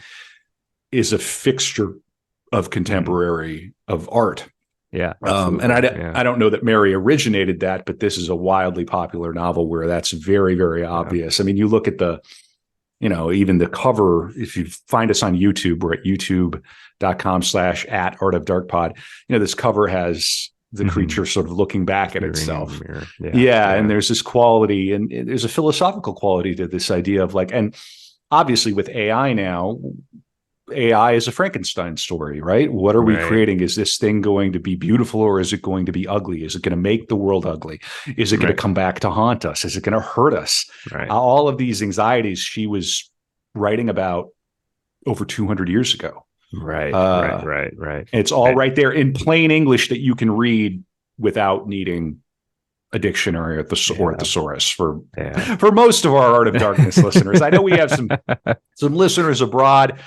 is a fixture of contemporary of art. Yeah. And I don't know that Mary originated that, but this is a wildly popular novel where that's very, very obvious. I mean, you look at even the cover, if you find us on YouTube, we're at youtube.com/@artofdarkpod. This cover has the creature sort of looking back at itself. And there's this quality, and there's a philosophical quality to this idea of like, and obviously with AI now, AI is a Frankenstein story, right? What are we creating? Is this thing going to be beautiful, or is it going to be ugly? Is it going to make the world ugly? Is it going to come back to haunt us? Is it going to hurt us? All of these anxieties she was writing about over 200 years ago. Right. It's all right there in plain English that you can read without needing a dictionary or a thesaurus for most of our Art of Darkness listeners. I know we have some listeners abroad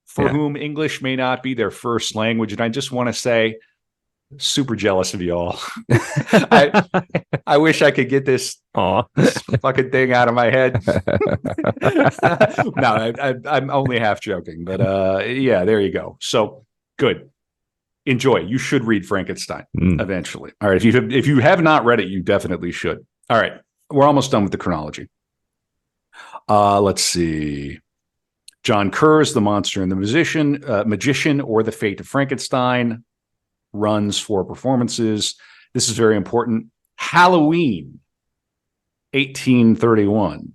for whom English may not be their first language. And I just want to say, super jealous of y'all. I wish I could get this fucking thing out of my head. No, I'm only half joking, but there you go. So good. Enjoy. You should read Frankenstein eventually. All right. If you have not read it, you definitely should. All right. We're almost done with the chronology. Let's see. John Kerr's The Monster and the Magician, or The Fate of Frankenstein, runs 4 performances. This is very important. Halloween, 1831.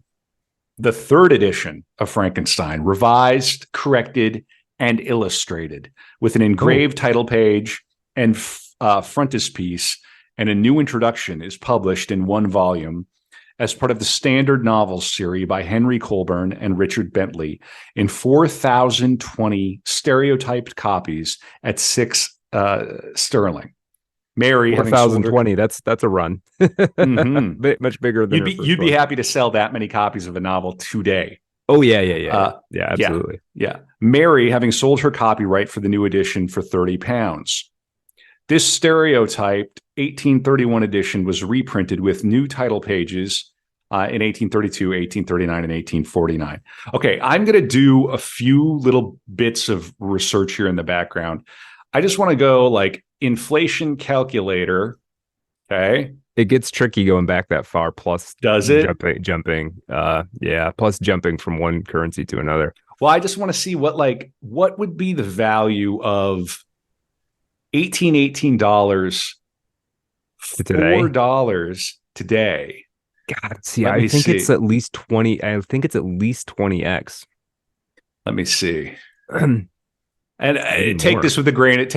the third edition of Frankenstein, revised, corrected, and illustrated with an engraved title page and frontispiece, and a new introduction is published in one volume as part of the Standard Novels series by Henry Colburn and Richard Bentley in 4,020 stereotyped copies at 6 sterling. Mary, 4,020. That's a run. Much bigger than you'd be happy to sell that many copies of a novel today. Oh yeah, absolutely. Yeah. Mary, having sold her copyright for the new edition for £30. This stereotyped 1831 edition was reprinted with new title pages in 1832, 1839, and 1849. Okay, I'm going to do a few little bits of research here in the background. I just want to go like inflation calculator. Okay. It gets tricky going back that far. Plus, does it? Jumping. Plus jumping from one currency to another. Well, I just want to see what would be the value of $18 $4 today. God, see, I think it's at least 20. I think it's at least 20x. Let me see. And take this with a grain of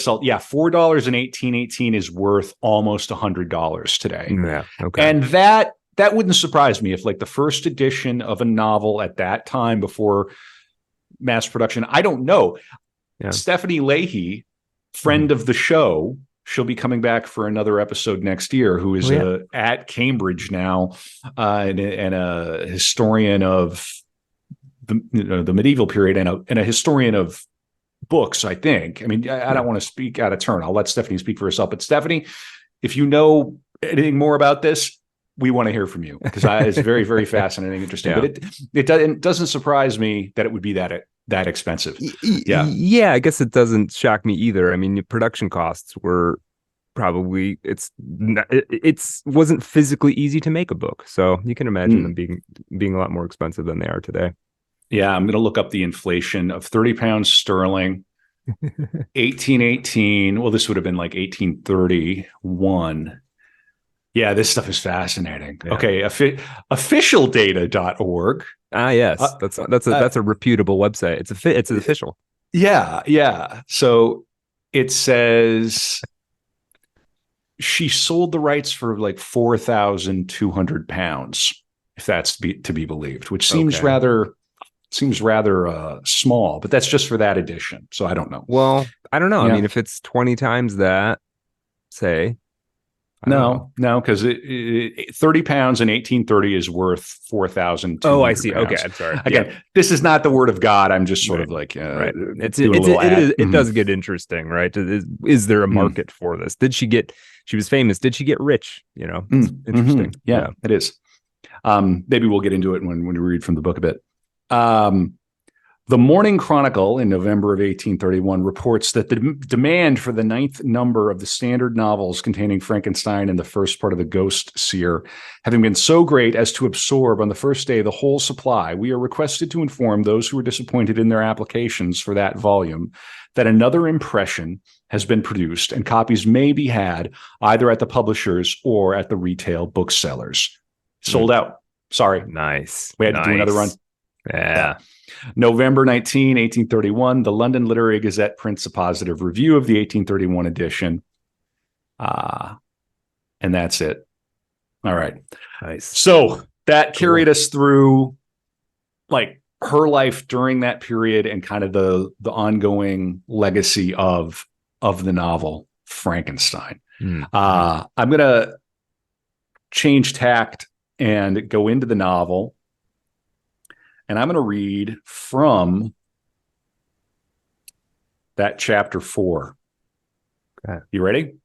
salt. Yeah, $4 in 1818 is worth almost $100 today. Yeah, okay. And that wouldn't surprise me if like the first edition of a novel at that time before mass production. I don't know. Yeah. Stephanie Leahy, friend of the show, she'll be coming back for another episode next year, who is at Cambridge now and a historian of the medieval period and a historian of books, I think. I mean, I don't want to speak out of turn. I'll let Stephanie speak for herself. But Stephanie, if you know anything more about this, we want to hear from you, because it's very, very fascinating, interesting. But it doesn't surprise me that it would be that expensive. Yeah, I guess it doesn't shock me either. I mean, production costs were probably wasn't physically easy to make a book, so you can imagine them being a lot more expensive than they are today. Yeah, I'm going to look up the inflation of £30 sterling, 1818. Well, this would have been like 1831. Yeah, this stuff is fascinating. Yeah. Okay, officialdata.org. Yes, that's a reputable website. It's official. Yeah. So it says she sold the rights for like £4,200, if that's to be believed, which seems rather small, but that's just for that edition. So I don't know. Well, I don't know. Yeah. I mean, if it's 20 times that, say. No, because £30 in 1830 is worth 4,000. Oh, I see. Okay, I'm sorry. Again, this is not the word of God. I'm just sort of like, right. It does get interesting, right? Is there a market for this? She was famous. Did she get rich? It's interesting. Yeah, it is. Maybe we'll get into it when we read from the book a bit. The Morning Chronicle in November of 1831 reports that the demand for the 9th number of the standard novels containing Frankenstein and the first part of the Ghost Seer having been so great as to absorb on the first day the whole supply, we are requested to inform those who were disappointed in their applications for that volume that another impression has been produced and copies may be had either at the publishers or at the retail booksellers. Sold out. Sorry. Nice. We had to do another run. Yeah. November 19, 1831, the London Literary Gazette prints a positive review of the 1831 edition. And that's it. All right. Nice. So that carried us through like her life during that period and kind of the ongoing legacy of the novel Frankenstein. I'm going to change tact and go into the novel. And I'm going to read from that chapter 4. Okay. You ready?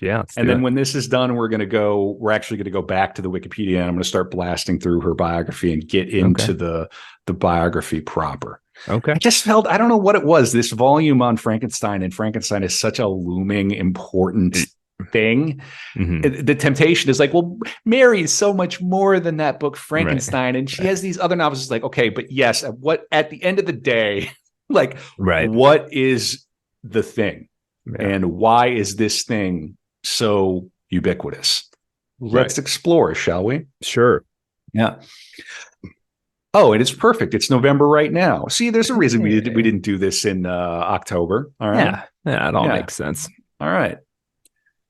Yeah. And then when this is done, we're actually going to go back to the Wikipedia and I'm going to start blasting through her biography and get into the biography proper. Okay. I just felt, I don't know what it was, this volume on Frankenstein, and Frankenstein is such a looming, important thing. The temptation is like, well, Mary is so much more than that book Frankenstein, and she has these other novels. It's like, okay, but yes, what at the end of the day, like, what is the thing, and why is this thing so ubiquitous? Let's explore, shall we? Sure. Yeah. Oh, it is perfect. It's November right now. See, there's a reason we didn't do this in October. All right. Yeah, it all Yeah. makes sense. All right.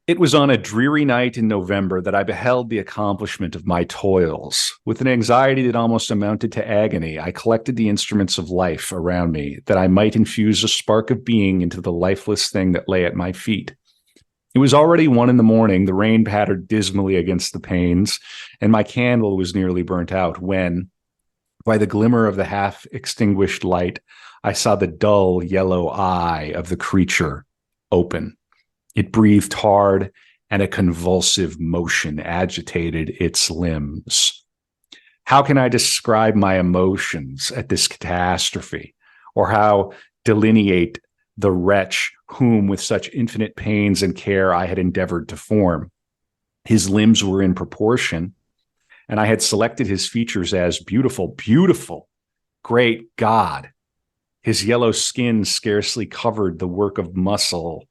It was on a dreary night in November that I beheld the accomplishment of my toils. With an anxiety that almost amounted to agony, I collected the instruments of life around me, that I might infuse a spark of being into the lifeless thing that lay at my feet. It was already 1 a.m. The rain pattered dismally against the panes, and my candle was nearly burnt out when, by the glimmer of the half-extinguished light, I saw the dull yellow eye of the creature open. It breathed hard, and a convulsive motion agitated its limbs. How can I describe my emotions at this catastrophe, or how delineate the wretch whom, with such infinite pains and care, I had endeavored to form? His limbs were in proportion, and I had selected his features as beautiful, beautiful, great God. His yellow skin scarcely covered the work of muscle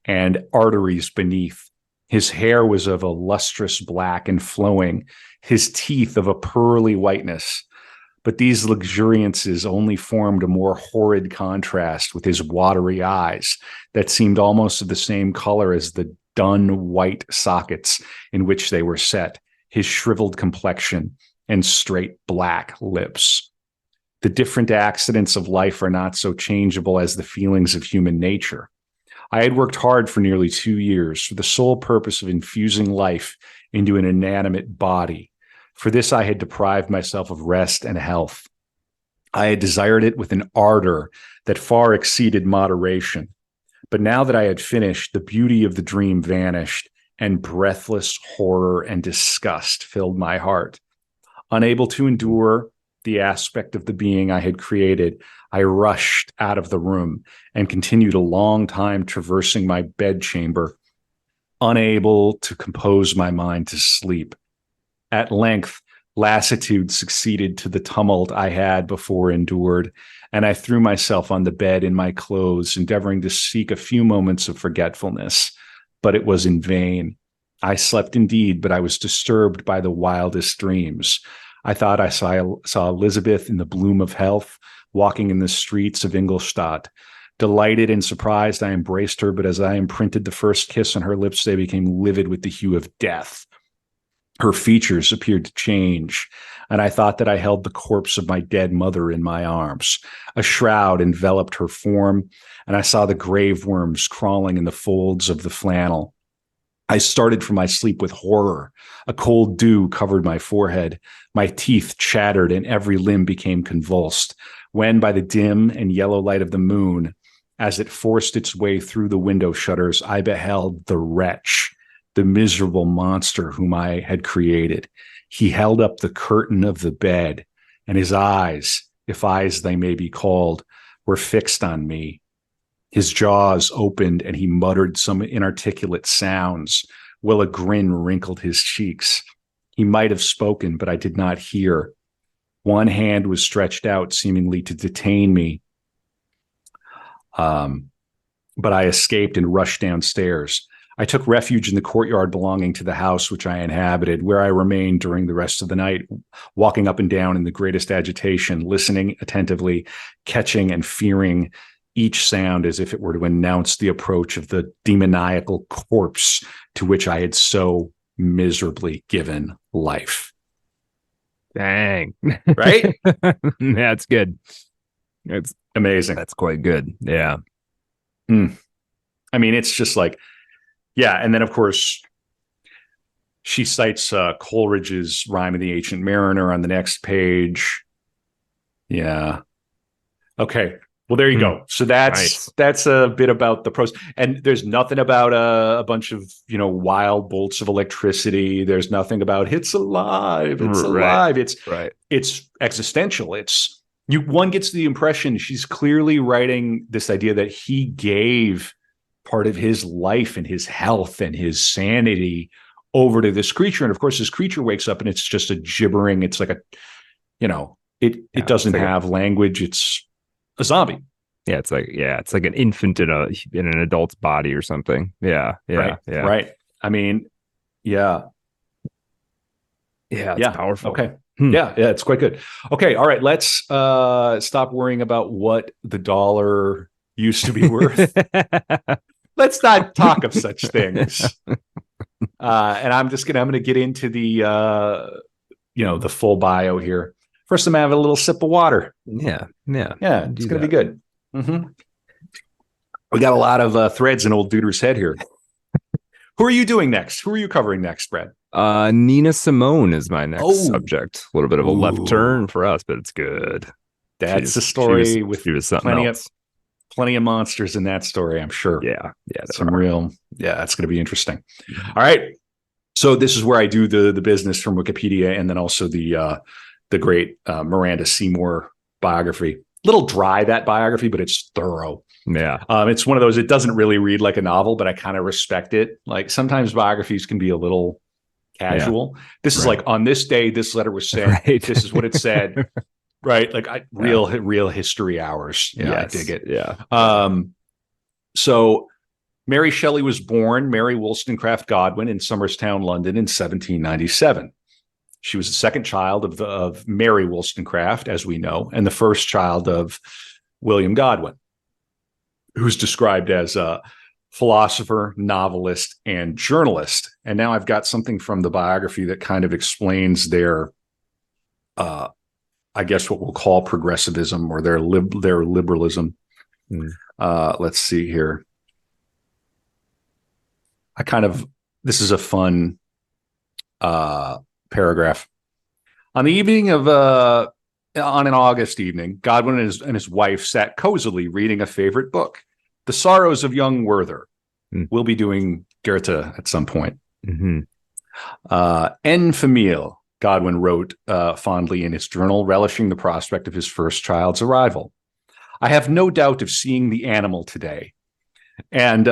and arteries beneath. His hair was of a lustrous black and flowing, his teeth of a pearly whiteness. But these luxuriances only formed a more horrid contrast with his watery eyes that seemed almost of the same color as the dun white sockets in which they were set, his shriveled complexion and straight black lips. The different accidents of life are not so changeable as the feelings of human nature. I had worked hard for nearly 2 years for the sole purpose of infusing life into an inanimate body. For this, I had deprived myself of rest and health. I had desired it with an ardor that far exceeded moderation. But now that I had finished, the beauty of the dream vanished, and breathless horror and disgust filled my heart. Unable to endure the aspect of the being I had created, I rushed out of the room and continued a long time traversing my bedchamber, unable to compose my mind to sleep. At length, lassitude succeeded to the tumult I had before endured, and I threw myself on the bed in my clothes, endeavoring to seek a few moments of forgetfulness. But it was in vain. I slept indeed, but I was disturbed by the wildest dreams. I thought I saw Elizabeth in the bloom of health, walking in the streets of Ingolstadt. Delighted and surprised, I embraced her, but as I imprinted the first kiss on her lips, they became livid with the hue of death. Her features appeared to change, and I thought that I held the corpse of my dead mother in my arms. A shroud enveloped her form, and I saw the grave worms crawling in the folds of the flannel. I started from my sleep with horror. A cold dew covered my forehead. My teeth chattered, and every limb became convulsed. When, by the dim and yellow light of the moon, as it forced its way through the window shutters, I beheld the wretch, the miserable monster whom I had created. He held up the curtain of the bed, and his eyes, if eyes they may be called, were fixed on me. His jaws opened, and he muttered some inarticulate sounds, while a grin wrinkled his cheeks. He might have spoken, but I did not hear. One hand was stretched out, seemingly to detain me. But I escaped and rushed downstairs. I took refuge in the courtyard belonging to the house which I inhabited, where I remained during the rest of the night, walking up and down in the greatest agitation, listening attentively, catching and fearing each sound as if it were to announce the approach of the demoniacal corpse to which I had so miserably given life. Dang. Right? That's good. It's amazing. That's quite good. Yeah. I mean, it's just like, yeah. And then, of course, she cites Coleridge's Rime of the Ancient Mariner on the next page. Yeah. Okay. Well, there you go. So that's a bit about the pros. And there's nothing about a bunch of, wild bolts of electricity. There's nothing about it's alive. It's alive. It's existential. One gets the impression she's clearly writing this idea that he gave part of his life and his health and his sanity over to this creature. And of course, this creature wakes up and it's just a gibbering. It's like it doesn't have language. It's a zombie. Yeah, it's like an infant in an adult's body or something. Yeah. Right. I mean, yeah. Yeah, it's powerful. Okay. Yeah, it's quite good. Okay, all right, let's stop worrying about what the dollar used to be worth. Let's not talk of such things. And I'm gonna get into the the full bio here. First, I'm gonna have a little sip of water. Yeah. It's gonna be good. Mm-hmm. We got a lot of threads in old Duder's head here. Who are you doing next? Who are you covering next, Brad? Nina Simone is my next subject. A little bit of a left turn for us, but it's good. That's the story she with plenty of monsters in that story, I'm sure. Yeah. Some real, that's going to be interesting. All right. So this is where I do the business from Wikipedia, and then also the great Miranda Seymour biography. Little dry, that biography, but it's thorough. Yeah. It's one of those, it doesn't really read like a novel, but I kind of respect it. Like sometimes biographies can be a little casual. Yeah. This is like, on this day, this letter was sent. Right. This is what it said. Right. Like real history hours. Yeah. Yes. I dig it. Yeah. So Mary Shelley was born Mary Wollstonecraft Godwin in Somerstown, London in 1797. She was the second child of Mary Wollstonecraft, as we know, and the first child of William Godwin, who's described as a philosopher, novelist, and journalist. And now I've got something from the biography that kind of explains their, I guess what we'll call progressivism or their liberalism. Let's see here. This is a fun paragraph. On the evening of on an August evening, Godwin and his wife sat cozily reading a favorite book, The Sorrows of Young Werther. We'll be doing Goethe at some point. En famille, Godwin wrote fondly in his journal, relishing the prospect of his first child's arrival. I have no doubt of seeing the animal today. And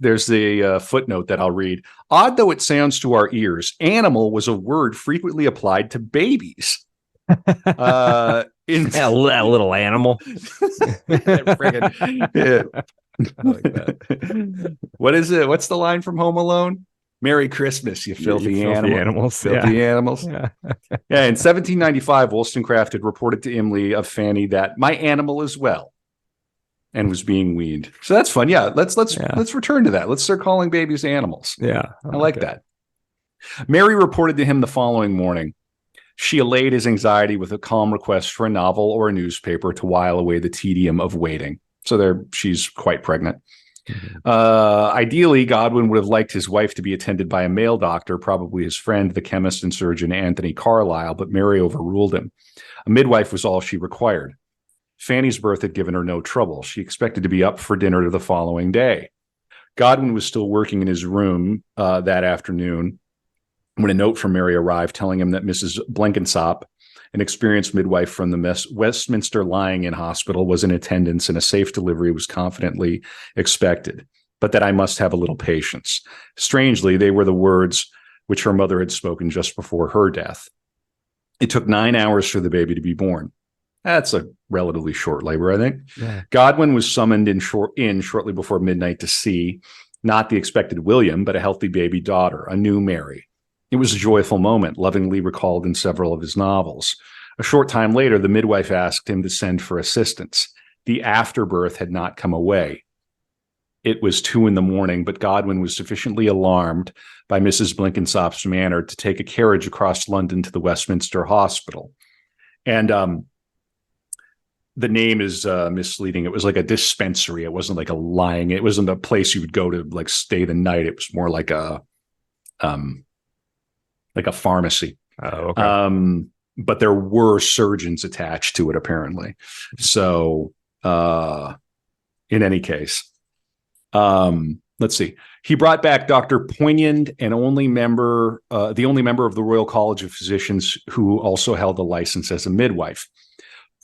there's the footnote that I'll read. Odd though it sounds to our ears, animal was a word frequently applied to babies. A little animal. What is it? What's the line from Home Alone? Merry Christmas, you filthy animals. Filthy animals. Yeah. In 1795, Wollstonecraft had reported to Imlay of Fanny that my animal is well and was being weaned. So that's fun. Yeah, let's return to that. Let's start calling babies animals. Yeah, I like that. Mary reported to him the following morning. She allayed his anxiety with a calm request for a novel or a newspaper to while away the tedium of waiting. So she's quite pregnant. Ideally, Godwin would have liked his wife to be attended by a male doctor, probably his friend, the chemist and surgeon Anthony Carlyle, but Mary overruled him. A midwife was all she required. Fanny's birth had given her no trouble. She expected to be up for dinner the following day. Godwin was still working in his room that afternoon when a note from Mary arrived telling him that Mrs. Blenkinsop, an experienced midwife from the Westminster Lying-in Hospital, was in attendance and a safe delivery was confidently expected, but that I must have a little patience. Strangely, they were the words which her mother had spoken just before her death. It took 9 hours for the baby to be born. That's a relatively short labor, I think. Yeah. Godwin was summoned in shortly before midnight to see not the expected William, but a healthy baby daughter, a new Mary. It was a joyful moment, lovingly recalled in several of his novels. A short time later, the midwife asked him to send for assistance. The afterbirth had not come away. It was 2 a.m, but Godwin was sufficiently alarmed by Mrs. Blenkinsop's manner to take a carriage across London to the Westminster Hospital. And the name is misleading. It was like a dispensary. It wasn't like it wasn't a place you would go to like stay the night. It was more like a pharmacy. Oh, okay. But there were surgeons attached to it, apparently. So in any case, let's see. He brought back Dr. Poignand, the only member of the Royal College of Physicians who also held a license as a midwife.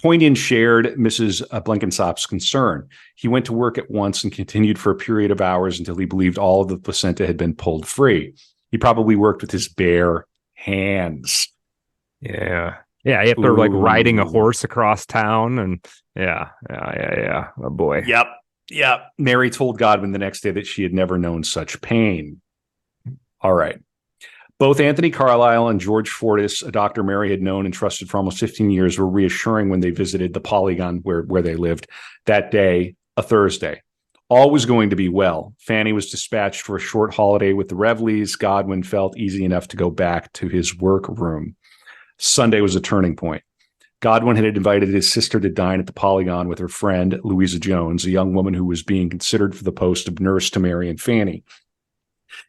Poignand shared Mrs. Blenkinsop's concern. He went to work at once and continued for a period of hours until he believed all of the placenta had been pulled free. He probably worked with his bare hands. Yeah. Yeah. If they're like riding a horse across town and yeah. Oh boy. Yep. Mary told Godwin the next day that she had never known such pain. All right. Both Anthony Carlisle and George Fortis, a doctor Mary had known and trusted for almost 15 years, were reassuring when they visited the Polygon where they lived that day, a Thursday. All was going to be well. Fanny was dispatched for a short holiday with the Revleys. Godwin felt easy enough to go back to his workroom. Sunday was a turning point. Godwin had invited his sister to dine at the Polygon with her friend, Louisa Jones, a young woman who was being considered for the post of nurse to Mary and Fanny.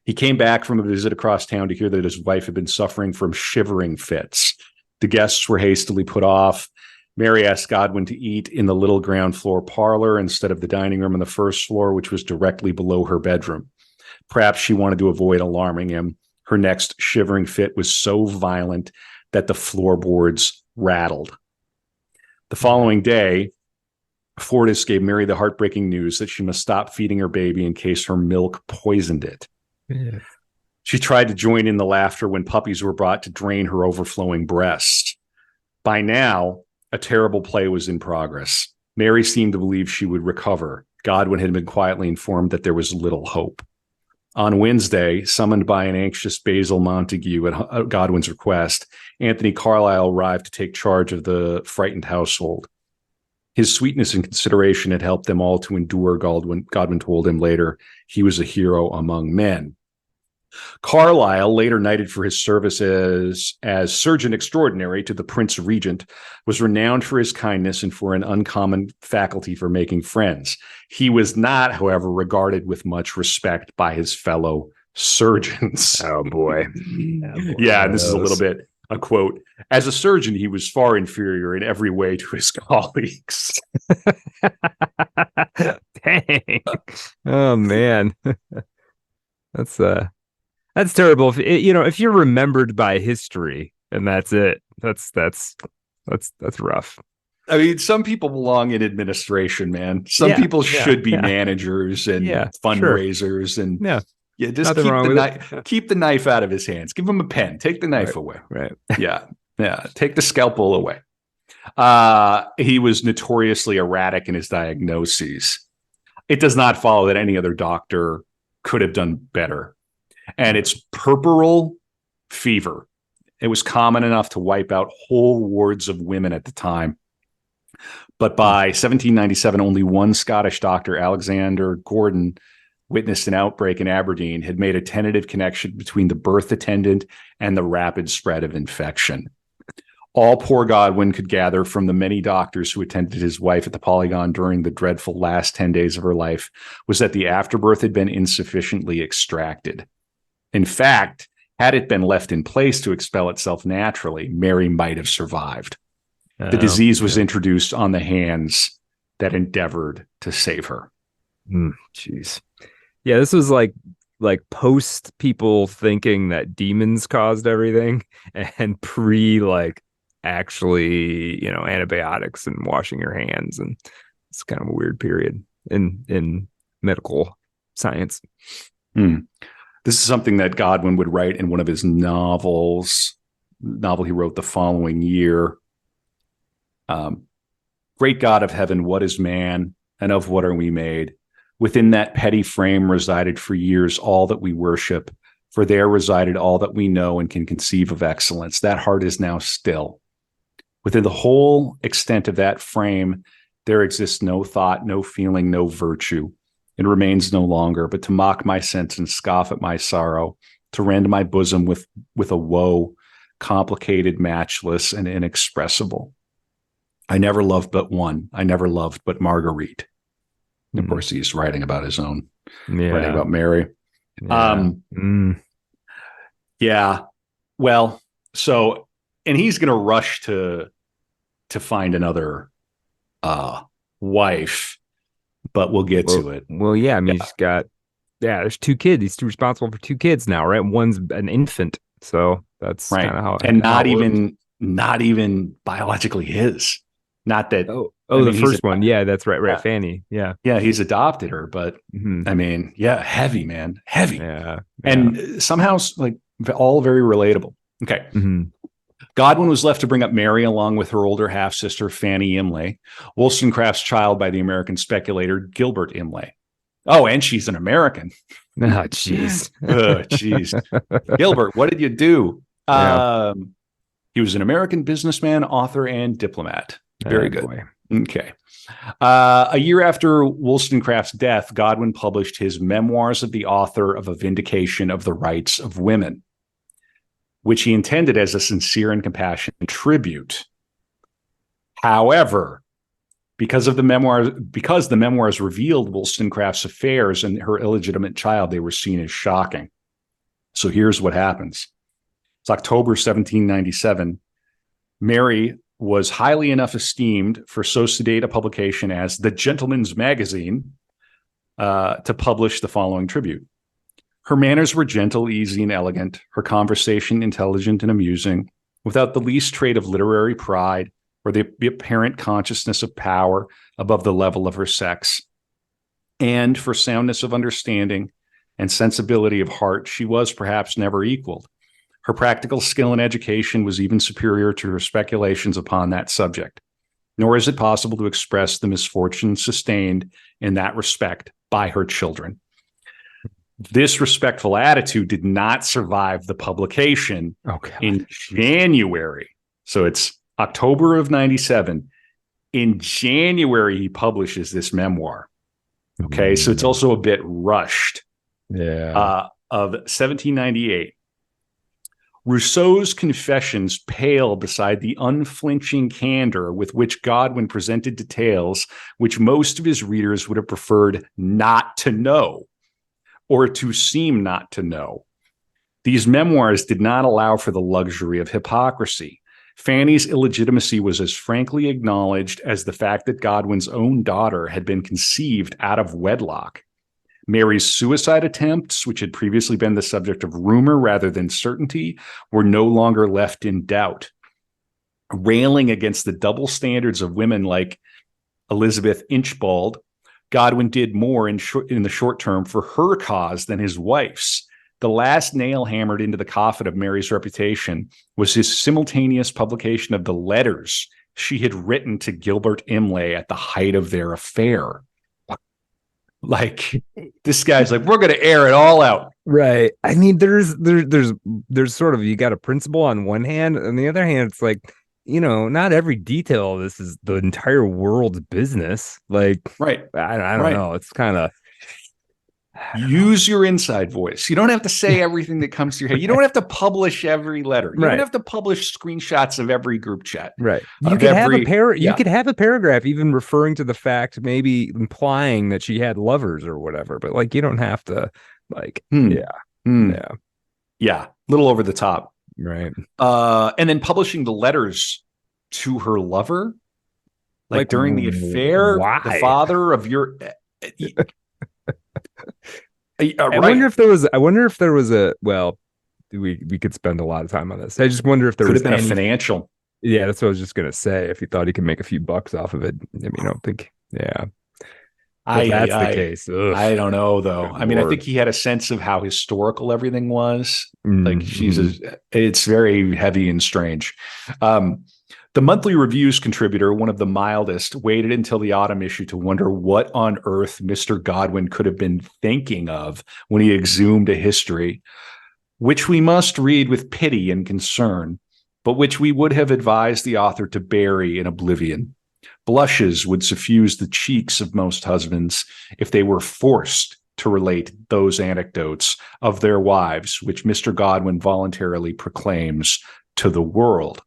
He came back from a visit across town to hear that his wife had been suffering from shivering fits. The guests were hastily put off. Mary asked Godwin to eat in the little ground floor parlor instead of the dining room on the first floor, which was directly below her bedroom. Perhaps she wanted to avoid alarming him. Her next shivering fit was so violent that the floorboards rattled. The following day, Fortis gave Mary the heartbreaking news that she must stop feeding her baby in case her milk poisoned it. Yeah. She tried to join in the laughter when puppies were brought to drain her overflowing breast. By now, a terrible play was in progress. Mary seemed to believe she would recover. Godwin had been quietly informed that there was little hope. On Wednesday, summoned by an anxious Basil Montague at Godwin's request, Anthony Carlisle arrived to take charge of the frightened household. His sweetness and consideration had helped them all to endure, Godwin told him later. He was a hero among men. Carlisle, later knighted for his service as surgeon extraordinary to the Prince Regent, was renowned for his kindness and for an uncommon faculty for making friends. He was not, however, regarded with much respect by his fellow surgeons. Oh, boy. Yeah, and this is a little bit a quote. As a surgeon, he was far inferior in every way to his colleagues. Dang. Oh, man. That's terrible. If you're remembered by history and that's it, that's rough. I mean, some people belong in administration, man. Some people should be managers and fundraisers, and just keep the knife out of his hands. Give him a pen. Take the knife away. Right. Yeah. Take the scalpel away. He was notoriously erratic in his diagnoses. It does not follow that any other doctor could have done better. And it's puerperal fever. It was common enough to wipe out whole wards of women at the time. But by 1797, only one Scottish doctor, Alexander Gordon, witnessed an outbreak in Aberdeen, had made a tentative connection between the birth attendant and the rapid spread of infection. All poor Godwin could gather from the many doctors who attended his wife at the Polygon during the dreadful last 10 days of her life was that the afterbirth had been insufficiently extracted. In fact, had it been left in place to expel itself naturally, Mary might have survived. The disease was introduced on the hands that endeavored to save her. Jeez. Yeah, this was like post people thinking that demons caused everything, and pre actually antibiotics and washing your hands, and it's kind of a weird period in medical science. This is something that Godwin would write in one of his novels. Novel he wrote the following year. Great God of heaven, what is man, and of what are we made? Within that petty frame resided for years all that we worship, for there resided all that we know and can conceive of excellence. That heart is now still. Within the whole extent of that frame, there exists no thought, no feeling, no virtue. It remains no longer, but to mock my sense and scoff at my sorrow, to rend my bosom with a woe, complicated, matchless, and inexpressible. I never loved but one. I never loved but Marguerite. Of course, he's writing about his own, writing about Mary. Well, so, and he's going to rush to find another wife, but we'll get to it. Well, yeah, I mean, he's got, there's two kids. He's responsible for two kids now, right? One's an infant. So that's kind of how, and not even biologically his. Not that. The first one. Yeah, that's right. Right. Fanny. Yeah. Yeah. He's adopted her, but I mean, heavy, man. Heavy. Yeah. And somehow all very relatable. Okay. Godwin was left to bring up Mary along with her older half sister, Fanny Imlay, Wollstonecraft's child by the American speculator Gilbert Imlay. Oh, and she's an American. Oh, jeez. Oh, jeez. Gilbert, what did you do? Yeah. He was an American businessman, author, and diplomat. Very good. Boy. Okay. A year after Wollstonecraft's death, Godwin published his Memoirs of the Author of a Vindication of the Rights of Women, which he intended as a sincere and compassionate tribute. However, because the memoirs revealed Wollstonecraft's affairs and her illegitimate child, they were seen as shocking. So here's what happens. It's October 1797. Mary was highly enough esteemed for so sedate a publication as The Gentleman's Magazine to publish the following tribute. Her manners were gentle, easy, and elegant, her conversation intelligent and amusing, without the least trait of literary pride or the apparent consciousness of power above the level of her sex. And for soundness of understanding and sensibility of heart, she was perhaps never equaled. Her practical skill in education was even superior to her speculations upon that subject. Nor is it possible to express the misfortune sustained in that respect by her children. This respectful attitude did not survive the publication in January. So it's October of 97. In January, he publishes this memoir. Okay, so it's also a bit rushed. Yeah. Of 1798. Rousseau's confessions pale beside the unflinching candor with which Godwin presented details which most of his readers would have preferred not to know or to seem not to know. These memoirs did not allow for the luxury of hypocrisy. Fanny's illegitimacy was as frankly acknowledged as the fact that Godwin's own daughter had been conceived out of wedlock. Mary's suicide attempts, which had previously been the subject of rumor rather than certainty, were no longer left in doubt. Railing against the double standards of women like Elizabeth Inchbald, Godwin did more in the short term for her cause than his wife's. The last nail hammered into the coffin of Mary's reputation was his simultaneous publication of the letters she had written to Gilbert Imlay at the height of their affair. Like, this guy's like, we're going to air it all out. Right. I mean, there's sort of, you got a principle on one hand. On the other hand, it's like, you know, not every detail of this is the entire world's business. Like, right. I don't know. It's kind of, use your inside voice. You don't have to say everything that comes to your head. You don't have to publish every letter. You don't have to publish screenshots of every group chat. Right. You could have you could have a paragraph even referring to the fact, maybe implying that she had lovers or whatever. But like, you don't have to, like, yeah, a little over the top. Right. And then publishing the letters to her lover, like during the affair. Why? The father of your. I wonder if there was a, well, we could spend a lot of time on this. I just wonder if there could have been a financial. Yeah, that's what I was just gonna say. If he thought he could make a few bucks off of it, I mean, I don't think. Yeah, that's the case. Ugh. I don't know though. Good I mean, Lord. I think he had a sense of how historical everything was. Like, it's very heavy and strange. The Monthly Review's contributor, one of the mildest, waited until the autumn issue to wonder what on earth Mr. Godwin could have been thinking of when he exhumed a history, which we must read with pity and concern, but which we would have advised the author to bury in oblivion. Blushes would suffuse the cheeks of most husbands if they were forced to relate those anecdotes of their wives, which Mr. Godwin voluntarily proclaims to the world.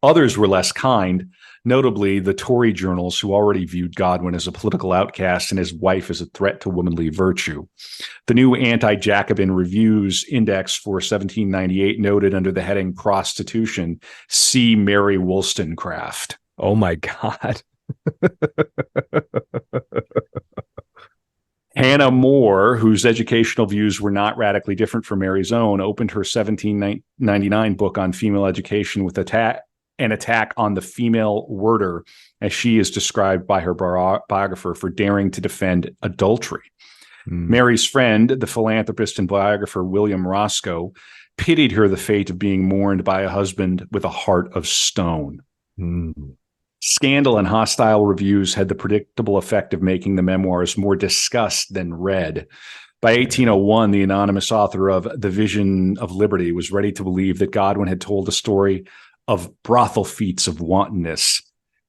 Others were less kind, notably the Tory journals, who already viewed Godwin as a political outcast and his wife as a threat to womanly virtue. The new Anti-Jacobin Reviews Index for 1798 noted under the heading Prostitution, see Mary Wollstonecraft. Oh my God. Hannah More, whose educational views were not radically different from Mary's own, opened her 1799 book on female education with an attack on the female worder, as she is described by her biographer, for daring to defend adultery. Mary's friend, the philanthropist and biographer William Roscoe, pitied her the fate of being mourned by a husband with a heart of stone. Scandal and hostile reviews had the predictable effect of making the memoirs more discussed than read. By 1801, the anonymous author of The Vision of Liberty was ready to believe that Godwin had told a story of brothel feats of wantonness.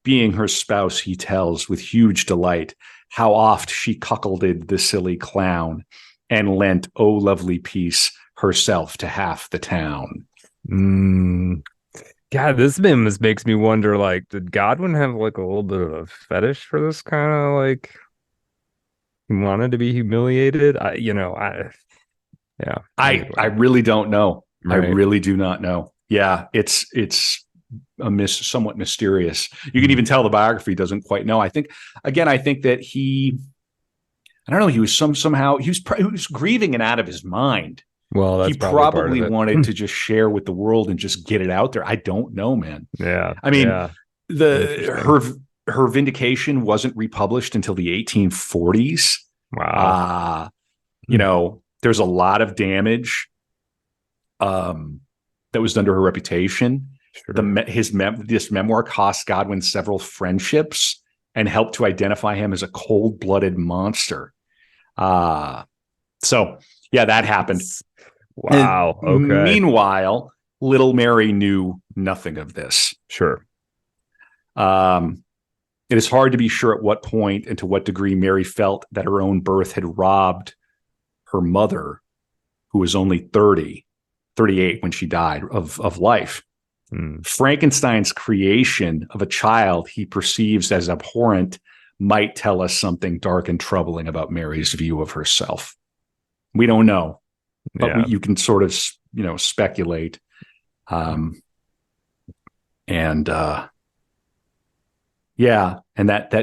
Being her spouse, he tells with huge delight how oft she cuckolded the silly clown and lent, oh lovely piece, herself to half the town. God, this makes me wonder, like, did Godwin have like a little bit of a fetish for this kind of like he wanted to be humiliated? I really don't know. Right. I really do not know. Yeah, it's somewhat mysterious. You can even tell the biography doesn't quite know. I think that I don't know, he was somehow he was grieving and out of his mind. Well, that's he probably wanted to just share with the world and just get it out there. I don't know, man. Yeah. I mean, her vindication wasn't republished until the 1840s. Wow. There's a lot of damage that was done to her reputation. Sure. This memoir cost Godwin several friendships and helped to identify him as a cold-blooded monster. So yeah, that happened. Wow. And okay. Meanwhile, little Mary knew nothing of this. Sure. It is hard to be sure at what point and to what degree Mary felt that her own birth had robbed her mother, who was only 38 when she died, of life. Frankenstein's creation of a child he perceives as abhorrent might tell us something dark and troubling about Mary's view of herself. We don't know, but you can sort of, speculate. And that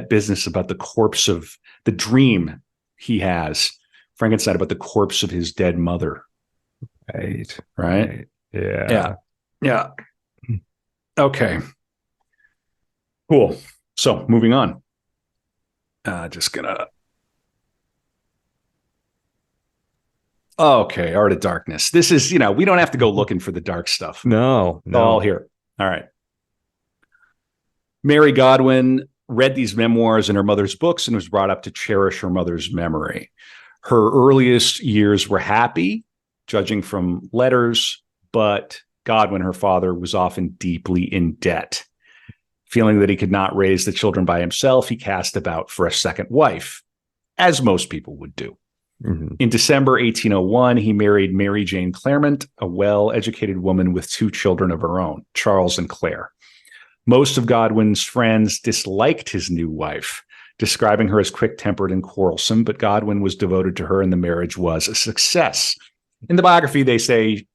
business about the corpse of the dream he has, Frankenstein, about the corpse of his dead mother. Right. Yeah. Okay. Cool. So moving on. Okay. Art of Darkness. This is, we don't have to go looking for the dark stuff. No. All here. All right. Mary Godwin read these memoirs in her mother's books and was brought up to cherish her mother's memory. Her earliest years were happy, judging from letters, but Godwin, her father, was often deeply in debt. Feeling that he could not raise the children by himself, he cast about for a second wife, as most people would do. Mm-hmm. In December 1801, he married Mary Jane Claremont, a well-educated woman with 2 children of her own, Charles and Claire. Most of Godwin's friends disliked his new wife, describing her as quick-tempered and quarrelsome, but Godwin was devoted to her and the marriage was a success. In the biography, they say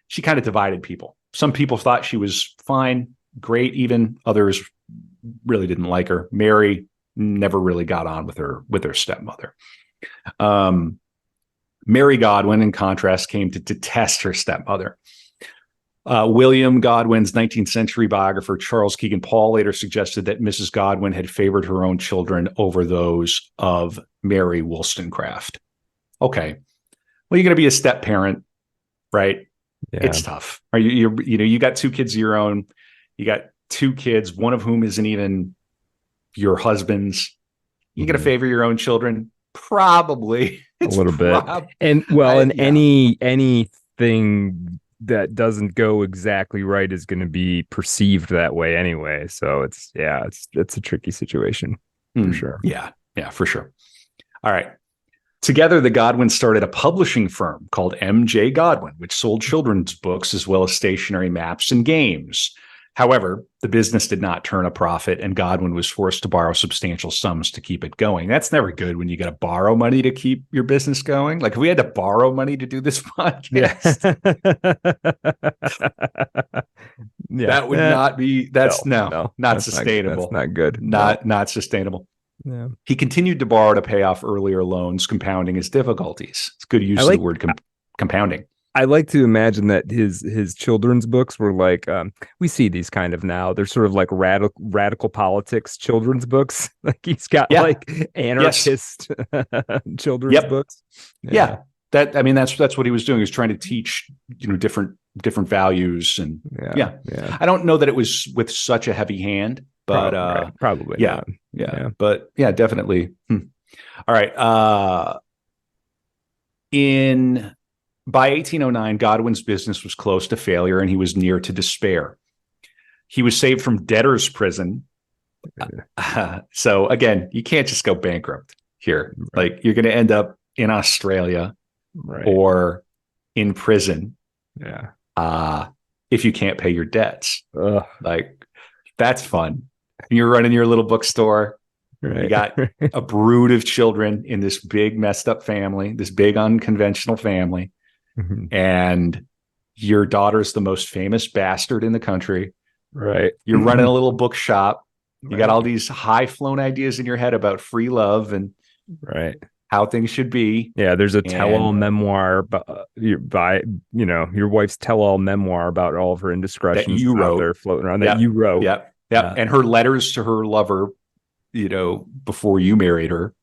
she kind of divided people. Some people thought she was fine, great even. Others really didn't like her. Mary never really got on with her stepmother. Mary Godwin, in contrast, came to detest her stepmother. William Godwin's 19th century biographer, Charles Keegan Paul, later suggested that Mrs. Godwin had favored her own children over those of Mary Wollstonecraft. Okay. Well, you're going to be a step parent, right? Yeah. It's tough. Are you got 2 kids of your own. You got 2 kids, one of whom isn't even your husband's. You got to favor your own children? Probably. A little bit. And anything that doesn't go exactly right is going to be perceived that way anyway. So it's a tricky situation for sure. Yeah, for sure. All right. Together, the Godwins started a publishing firm called M.J. Godwin, which sold children's books as well as stationery, maps, and games. However, the business did not turn a profit, and Godwin was forced to borrow substantial sums to keep it going. That's never good when you got to borrow money to keep your business going. Like if we had to borrow money to do this podcast, that would not be. Not sustainable. That's not good. Not sustainable. Yeah. He continued to borrow to pay off earlier loans, compounding his difficulties. It's good use of the word compounding. I like to imagine that his children's books were like, we see these kind of now. They're sort of like radical politics children's books. Like he's got like anarchist children's books. Yeah. That's what he was doing. He was trying to teach, different values. And I don't know that it was with such a heavy hand. but Probably yeah, not. yeah, but yeah, definitely. All right. By 1809, Godwin's business was close to failure and he was near to despair. He was saved from debtor's prison. So again, you can't just go bankrupt here. Right. Like, you're going to end up in Australia or in prison. Yeah. If you can't pay your debts. Ugh. Like, that's fun. You're running your little bookstore. Right. You got a brood of children in this big messed up family, this big unconventional family. And your daughter's the most famous bastard in the country. Right. You're running a little bookshop. You got all these high flown ideas in your head about free love and how things should be. Yeah, there's a tell-all memoir by your wife's tell-all memoir about all of her indiscretions that you wrote. There floating around that you wrote. Yep. And her letters to her lover, before you married her.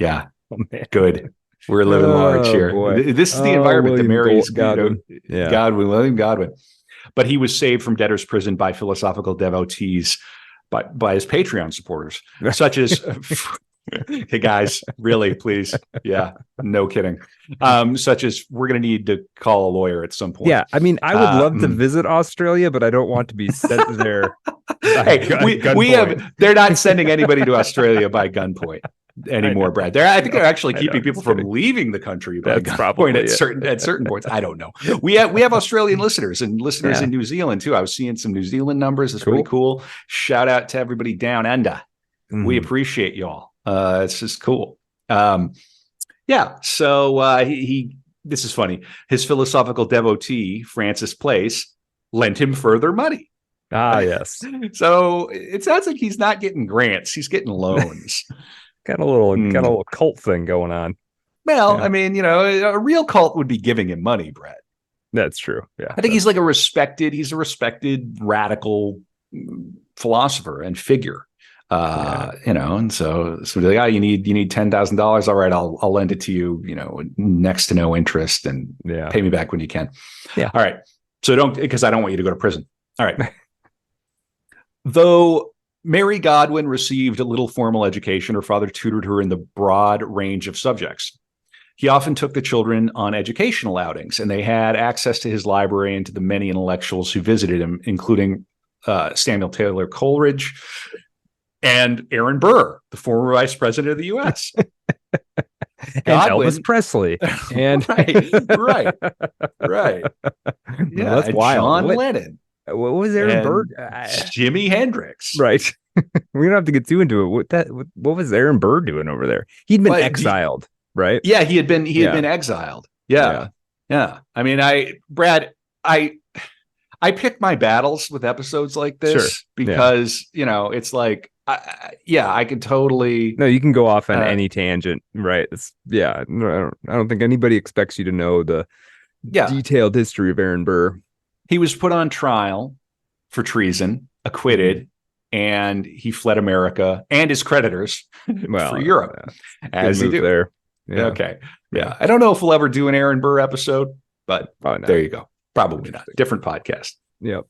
Yeah. Oh, man. Good. We're living large here. Boy. This is the environment that marries Godwin. William Godwin. But he was saved from debtor's prison by philosophical devotees, by his Patreon supporters, such as, hey guys, really, please. Yeah, no kidding. Such as, we're going to need to call a lawyer at some point. Yeah, I mean, I would love to visit Australia, but I don't want to be sent there. They're not sending anybody to Australia by gunpoint anymore, Brad. I think they're actually keeping people from leaving the country by gunpoint at certain points. I don't know. We have Australian listeners and listeners in New Zealand too. I was seeing some New Zealand numbers. It's pretty cool. Shout out to everybody down under. We appreciate y'all. It's just cool. Yeah. So this is funny. His philosophical devotee, Francis Place, lent him further money. Yes. So it sounds like he's not getting grants. He's getting loans. Got a little cult thing going on. Well, I mean, a real cult would be giving him money, Brett. That's true. Yeah. I think he's a respected radical philosopher and figure. And so like, oh, you need $10,000. All right, I'll lend it to you, next to no interest, and pay me back when you can. Yeah. All right. So because I don't want you to go to prison. All right. Though Mary Godwin received a little formal education, her father tutored her in the broad range of subjects. He often took the children on educational outings, and they had access to his library and to the many intellectuals who visited him, including Samuel Taylor Coleridge and Aaron Burr, the former vice president of the U.S. And Elvis Presley. And right. Yeah, that's wild. John Lennon. What was Aaron Burr? Jimi Hendrix. Right. We don't have to get too into it. What was Aaron Burr doing over there? He'd been exiled, right? Yeah, he had been exiled. Yeah. I mean, Brad, I pick my battles with episodes like this because it's like, I could totally. No, you can go off on any tangent, right? I don't think anybody expects you to know the detailed history of Aaron Burr. He was put on trial for treason, acquitted, and he fled America and his creditors for Europe. As he do there. Yeah. Okay. Yeah. I don't know if we'll ever do an Aaron Burr episode, but there you go. Probably not. Different podcast. Yep.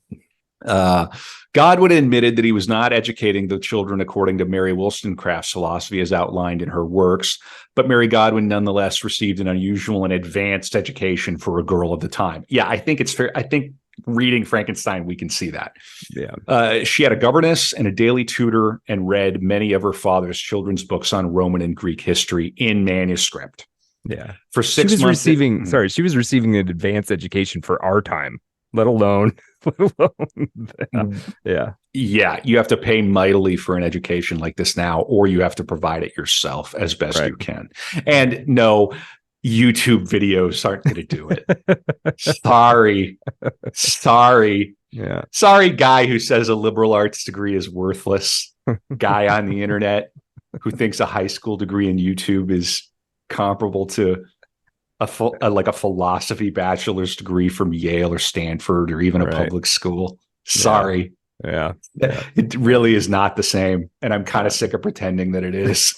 Godwin admitted that he was not educating the children according to Mary Wollstonecraft's philosophy as outlined in her works, but Mary Godwin nonetheless received an unusual and advanced education for a girl of the time. Yeah, I think it's fair. I think reading Frankenstein, we can see that. Yeah. She had a governess and a daily tutor and read many of her father's children's books on Roman and Greek history in manuscript. Yeah. For 6 months. She was receiving an advanced education for our time, let alone. Yeah. You have to pay mightily for an education like this now, or you have to povide it yourself as best you can. And no, YouTube videos aren't going to do it. Sorry. Yeah. Sorry, guy who says a liberal arts degree is worthless. Guy on the internet who thinks a high school degree in YouTube is comparable to a philosophy bachelor's degree from Yale or Stanford or even a public school. Sorry. Yeah. It really is not the same. And I'm kind of sick of pretending that it is.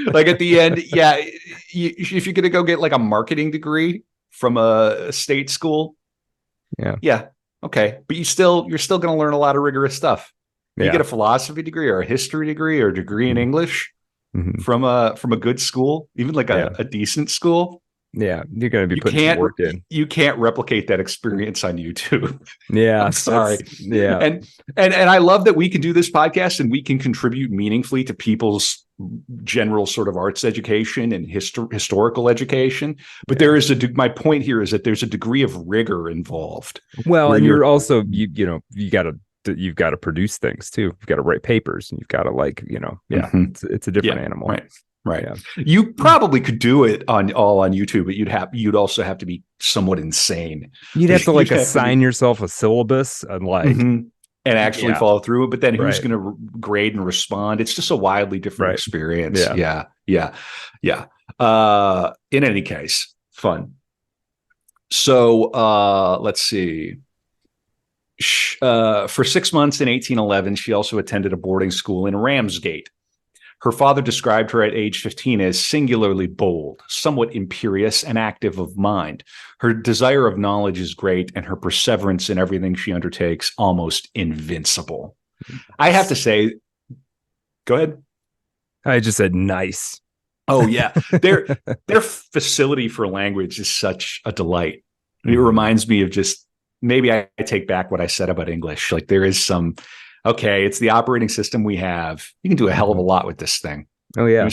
Like at the end, if you're going to go get like a marketing degree from a state school, okay. But you're still going to learn a lot of rigorous stuff. You get a philosophy degree or a history degree or a degree in English from a good school, even like a decent school. Yeah, you're going to be putting some work in. You can't replicate that experience on YouTube. Yeah, I'm sorry. Yeah, and I love that we can do this podcast and we can contribute meaningfully to people's general sort of arts education and historical education. But there is my point here is that there's a degree of rigor involved. Well, and you're also you've got to produce things too. You've got to write papers, and you've got to it's a different animal. Right. Yeah. You probably could do it on YouTube, but you'd also have to be somewhat insane. You'd have to assign yourself a syllabus and and actually follow through it. But then who's going to grade and respond? It's just a wildly different experience. Yeah. In any case, fun. So let's see. For 6 months in 1811, she also attended a boarding school in Ramsgate. Her father described her at age 15 as singularly bold, somewhat imperious, and active of mind. Her desire of knowledge is great, and her perseverance in everything she undertakes almost invincible. I have to say, go ahead. I just said nice. Oh, yeah. Their facility for language is such a delight. It reminds me of just, maybe I take back what I said about English. Like there is some... Okay, it's the operating system we have. You can do a hell of a lot with this thing. Oh, yeah.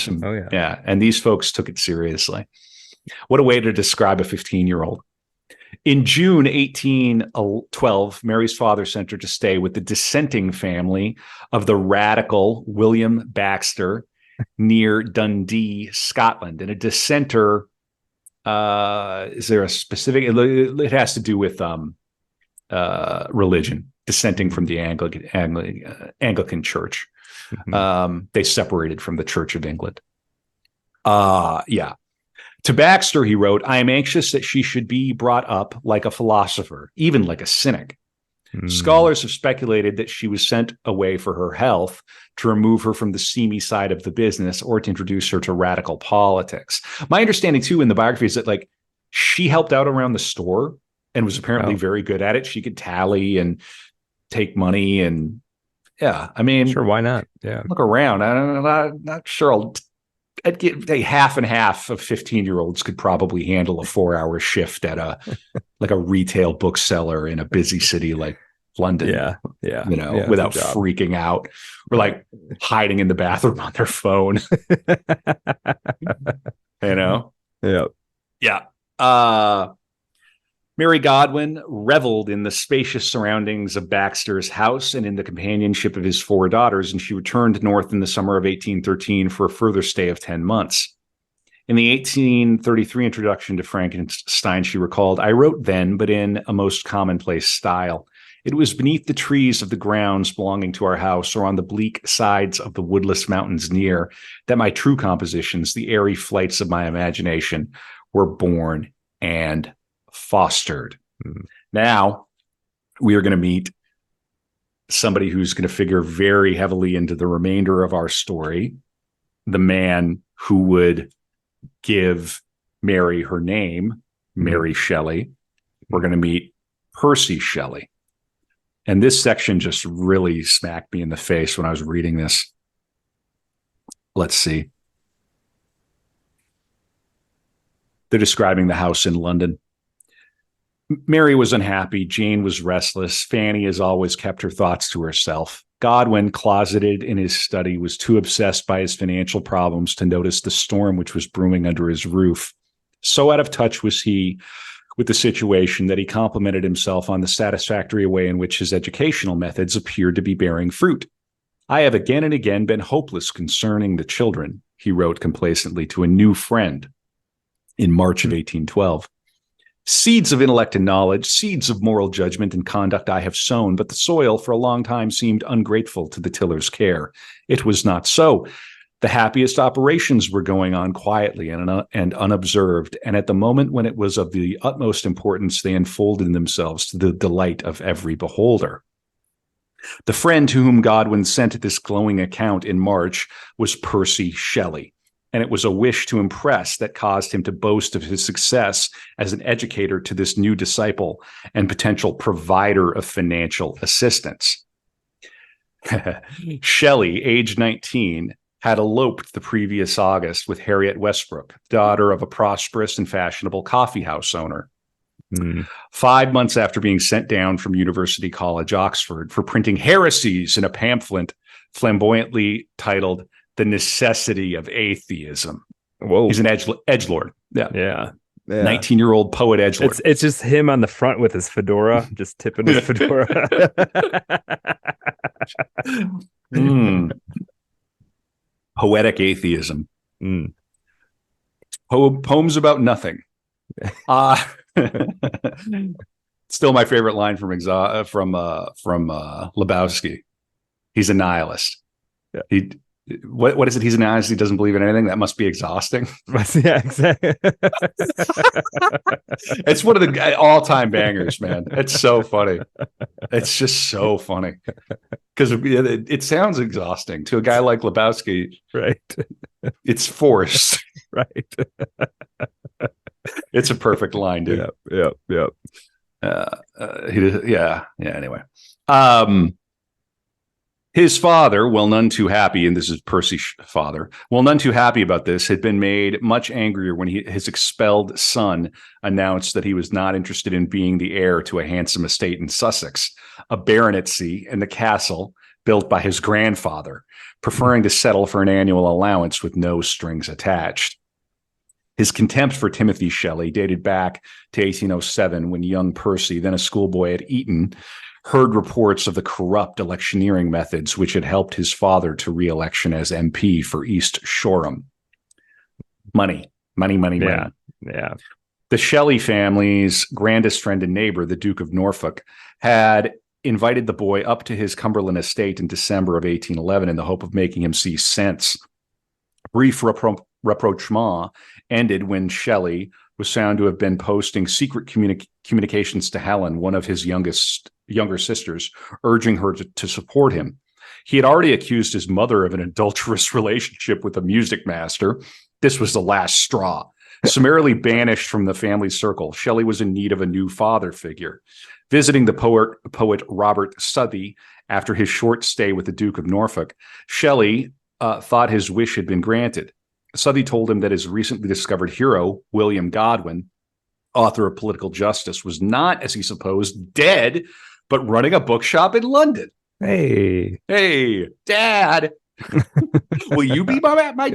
Yeah. And these folks took it seriously. What a way to describe a 15-year-old. In June 1812, Mary's father sent her to stay with the dissenting family of the radical William Baxter near Dundee, Scotland. And a dissenter, is there a specific, it has to do with religion. Dissenting from the Anglican Church. They separated from the Church of England. To Baxter, he wrote, I am anxious that she should be brought up like a philosopher, even like a cynic. Scholars have speculated that she was sent away for her health, to remove her from the seamy side of the business, or to introduce her to radical politics. My understanding, too, in the biography is that she helped out around the store and was apparently very good at it. She could tally and take money and I mean, sure, why not? Yeah, look around. I'm not sure. I'd get a half and half of 15-year-olds could probably handle a 4-hour shift at a retail bookseller in a busy city like London. Without freaking out or hiding in the bathroom on their phone. Mary Godwin reveled in the spacious surroundings of Baxter's house and in the companionship of his 4 daughters, and she returned north in the summer of 1813 for a further stay of 10 months. In the 1833 introduction to Frankenstein, she recalled, I wrote then, but in a most commonplace style. It was beneath the trees of the grounds belonging to our house, or on the bleak sides of the woodless mountains near, that my true compositions, the airy flights of my imagination, were born and fostered. Now we are going to meet somebody who's going to figure very heavily into the remainder of our story, the man who would give Mary her name, Mary Shelley. We're going to meet Percy Shelley. And this section just really smacked me in the face when I was reading this. Let's see. They're describing the house in London. Mary was unhappy. Jane was restless. Fanny, as always, kept her thoughts to herself. Godwin, closeted in his study, was too obsessed by his financial problems to notice the storm which was brewing under his roof. So out of touch was he with the situation that he complimented himself on the satisfactory way in which his educational methods appeared to be bearing fruit. I have again and again been hopeless concerning the children, he wrote complacently to a new friend in March of 1812. Seeds of intellect and knowledge, seeds of moral judgment and conduct I have sown, but the soil for a long time seemed ungrateful to the tiller's care. It was not so. The happiest operations were going on quietly and unobserved, and at the moment when it was of the utmost importance, they unfolded themselves to the delight of every beholder. The friend to whom Godwin sent this glowing account in March was Percy Shelley, and it was a wish to impress that caused him to boast of his success as an educator to this new disciple and potential provider of financial assistance. Shelley, age 19, had eloped the previous August with Harriet Westbrook, daughter of a prosperous and fashionable coffeehouse owner. 5 months after being sent down from University College, Oxford, for printing heresies in a pamphlet flamboyantly titled The Necessity of Atheism. Whoa. He's an edgelord. Yeah. 19-year-old poet edgelord. It's just him on the front with his fedora, just tipping his fedora. Poetic atheism. Poems about nothing. Still my favorite line from Lebowski. He's a nihilist. Yeah. What is it? He's a nihilist. He doesn't believe in anything. That must be exhausting. Yeah, exactly. It's one of the all-time bangers, man. It's so funny. It's just so funny because it sounds exhausting to a guy like Lebowski. Right. It's forced. Right. It's a perfect line, dude. Yep. Anyway, his father, well, none too happy, and this is Percy's father, well, none too happy about this, had been made much angrier when his expelled son announced that he was not interested in being the heir to a handsome estate in Sussex, a baronetcy in the castle built by his grandfather, preferring to settle for an annual allowance with no strings attached. His contempt for Timothy Shelley dated back to 1807 when young Percy, then a schoolboy at Eton, heard reports of the corrupt electioneering methods which had helped his father to re-election as MP for East Shoreham. Money. Yeah. The Shelley family's grandest friend and neighbor, the Duke of Norfolk, had invited the boy up to his Cumberland estate in December of 1811 in the hope of making him see sense. Brief rapprochement ended when Shelley was found to have been posting secret communications to Helen, one of his younger sisters, urging her to support him. He had already accused his mother of an adulterous relationship with a music master. This was the last straw. Summarily banished from the family circle, Shelley was in need of a new father figure. Visiting the poet Robert Southey after his short stay with the Duke of Norfolk, Shelley thought his wish had been granted. Southey told him that his recently discovered hero, William Godwin, author of Political Justice, was not, as he supposed, dead, but running a bookshop in London. Hey, Dad, will you be my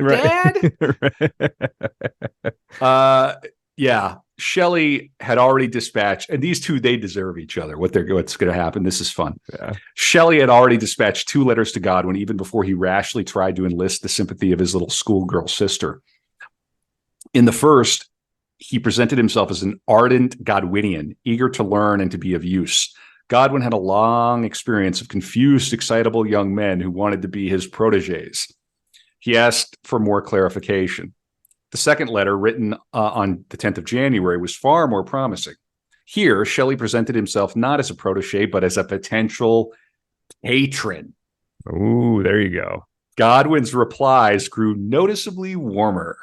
dad? Yeah. Shelley had already dispatched, and these two, they deserve each other. What's going to happen? This is fun. Yeah. Shelley had already dispatched 2 letters to Godwin, even before he rashly tried to enlist the sympathy of his little schoolgirl sister. In the first, he presented himself as an ardent Godwinian, eager to learn and to be of use. Godwin had a long experience of confused, excitable young men who wanted to be his protégés. He asked for more clarification. The second letter, written on the 10th of January, was far more promising. Here, Shelley presented himself not as a protégé, but as a potential patron. Ooh, there you go. Godwin's replies grew noticeably warmer.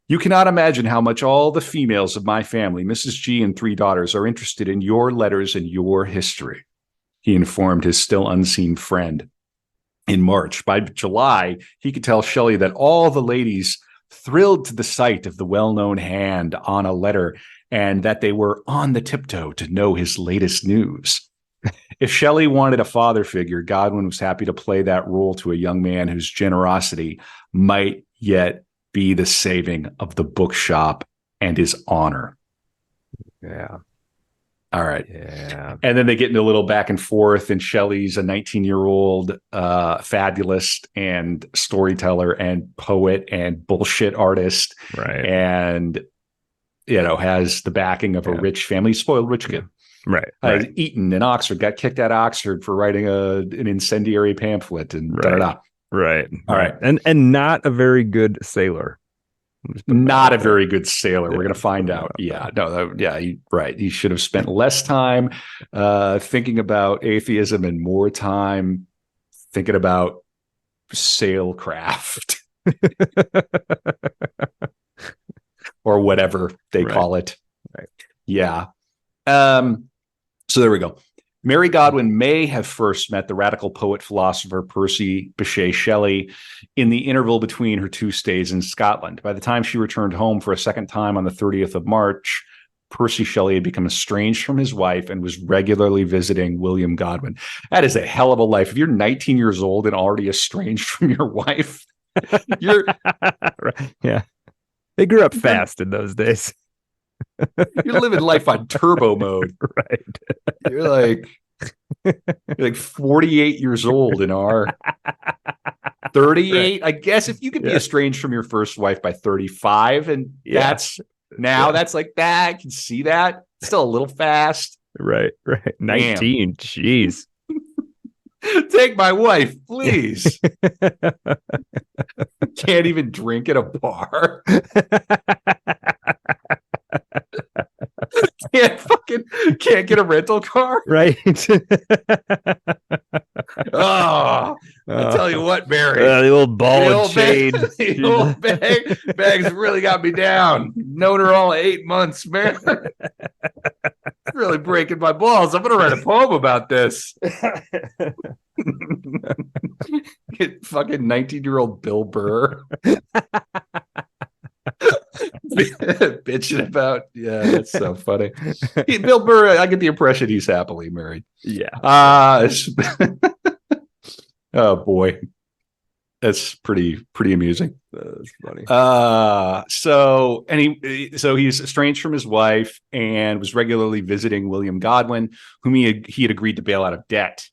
You cannot imagine how much all the females of my family, Mrs. G and 3 daughters, are interested in your letters and your history, he informed his still unseen friend. In March, by July, he could tell Shelley that all the ladies thrilled to the sight of the well-known hand on a letter and that they were on the tiptoe to know his latest news. If Shelley wanted a father figure, Godwin was happy to play that role to a young man whose generosity might yet be the saving of the bookshop and his honor. Yeah. All right. Yeah. And then they get into a little back and forth, and Shelley's a 19-year-old fabulist and storyteller and poet and bullshit artist. Right. And, has the backing of a rich family, spoiled rich kid. Right. Eton and Oxford, got kicked out of Oxford for writing an incendiary pamphlet and da-da-da. Right. All right. And not a very good sailor. Not a very good sailor. We're going to find out. Yeah. No. Right. He should have spent less time thinking about atheism and more time thinking about sailcraft or whatever they call it. Right. Yeah. So there we go. Mary Godwin may have first met the radical poet-philosopher Percy Bysshe Shelley in the interval between her 2 stays in Scotland. By the time she returned home for a second time on the 30th of March, Percy Shelley had become estranged from his wife and was regularly visiting William Godwin. That is a hell of a life. If you're 19 years old and already estranged from your wife, you're yeah. They grew up fast in those days. You're living life on turbo mode. Right. You're like 48 years old in our 38. Right. I guess if you could be estranged from your first wife by 35, and that's like that. I can see that. Still a little fast. Right. 19. Damn. Jeez. Take my wife, please. Can't even drink at a bar. Can't get a rental car. Right. Oh, I tell you what, Barry. The old ball and chain. The old bag's really got me down. Known her all 8 months, man. Really breaking my balls. I'm gonna write a poem about this. Get fucking 19-year-old Bill Burr. Bitching about, that's so funny. Bill Burr, I get the impression he's happily married. Oh boy, that's pretty amusing. That's funny. So he's estranged from his wife and was regularly visiting William Godwin, whom he had agreed to bail out of debt.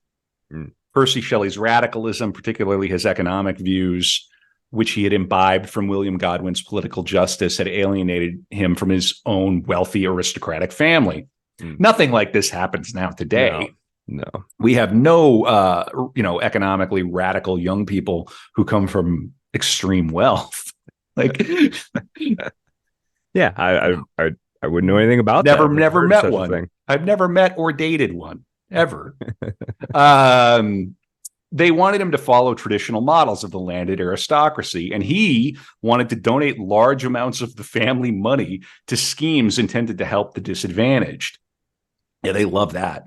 Percy Shelley's radicalism, particularly his economic views, which he had imbibed from William Godwin's political justice, had alienated him from his own wealthy aristocratic family. Nothing like this happens now today. No. We have no, economically radical young people who come from extreme wealth. Like, yeah, I wouldn't know anything about that. Never met one. I've never met or dated one ever. They wanted him to follow traditional models of the landed aristocracy, and he wanted to donate large amounts of the family money to schemes intended to help the disadvantaged. Yeah, they love that.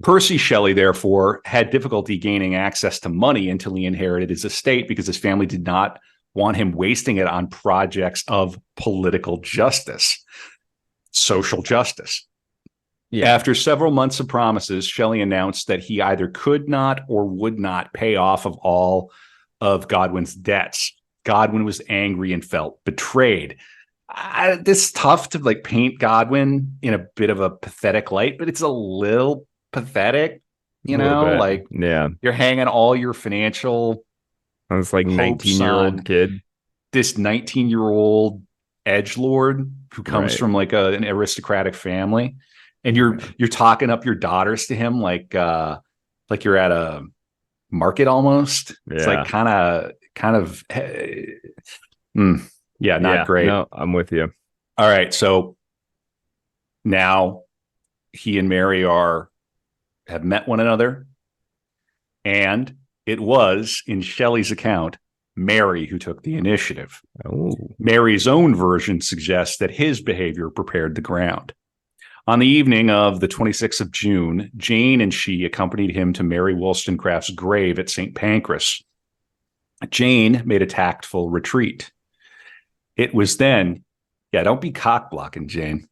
Percy Shelley, therefore, had difficulty gaining access to money until he inherited his estate because his family did not want him wasting it on projects of political justice, social justice. Yeah. After several months of promises, Shelley announced that he either could not or would not pay off of all of Godwin's debts. Godwin was angry and felt betrayed. This is tough to paint Godwin in a bit of a pathetic light, but it's a little pathetic, you're hanging all your financial on this 19-year-old kid, this 19-year-old edgelord who comes from an aristocratic family. And you're talking up your daughters to him like you're at a market almost. Yeah. It's kind of not great. No, I'm with you. All right, so now he and Mary have met one another, and it was, in Shelley's account, Mary who took the initiative. Oh. Mary's own version suggests that his behavior prepared the ground. On the evening of the 26th of June, Jane and she accompanied him to Mary Wollstonecraft's grave at St. Pancras. Jane made a tactful retreat. It was then, don't be cock-blocking, Jane.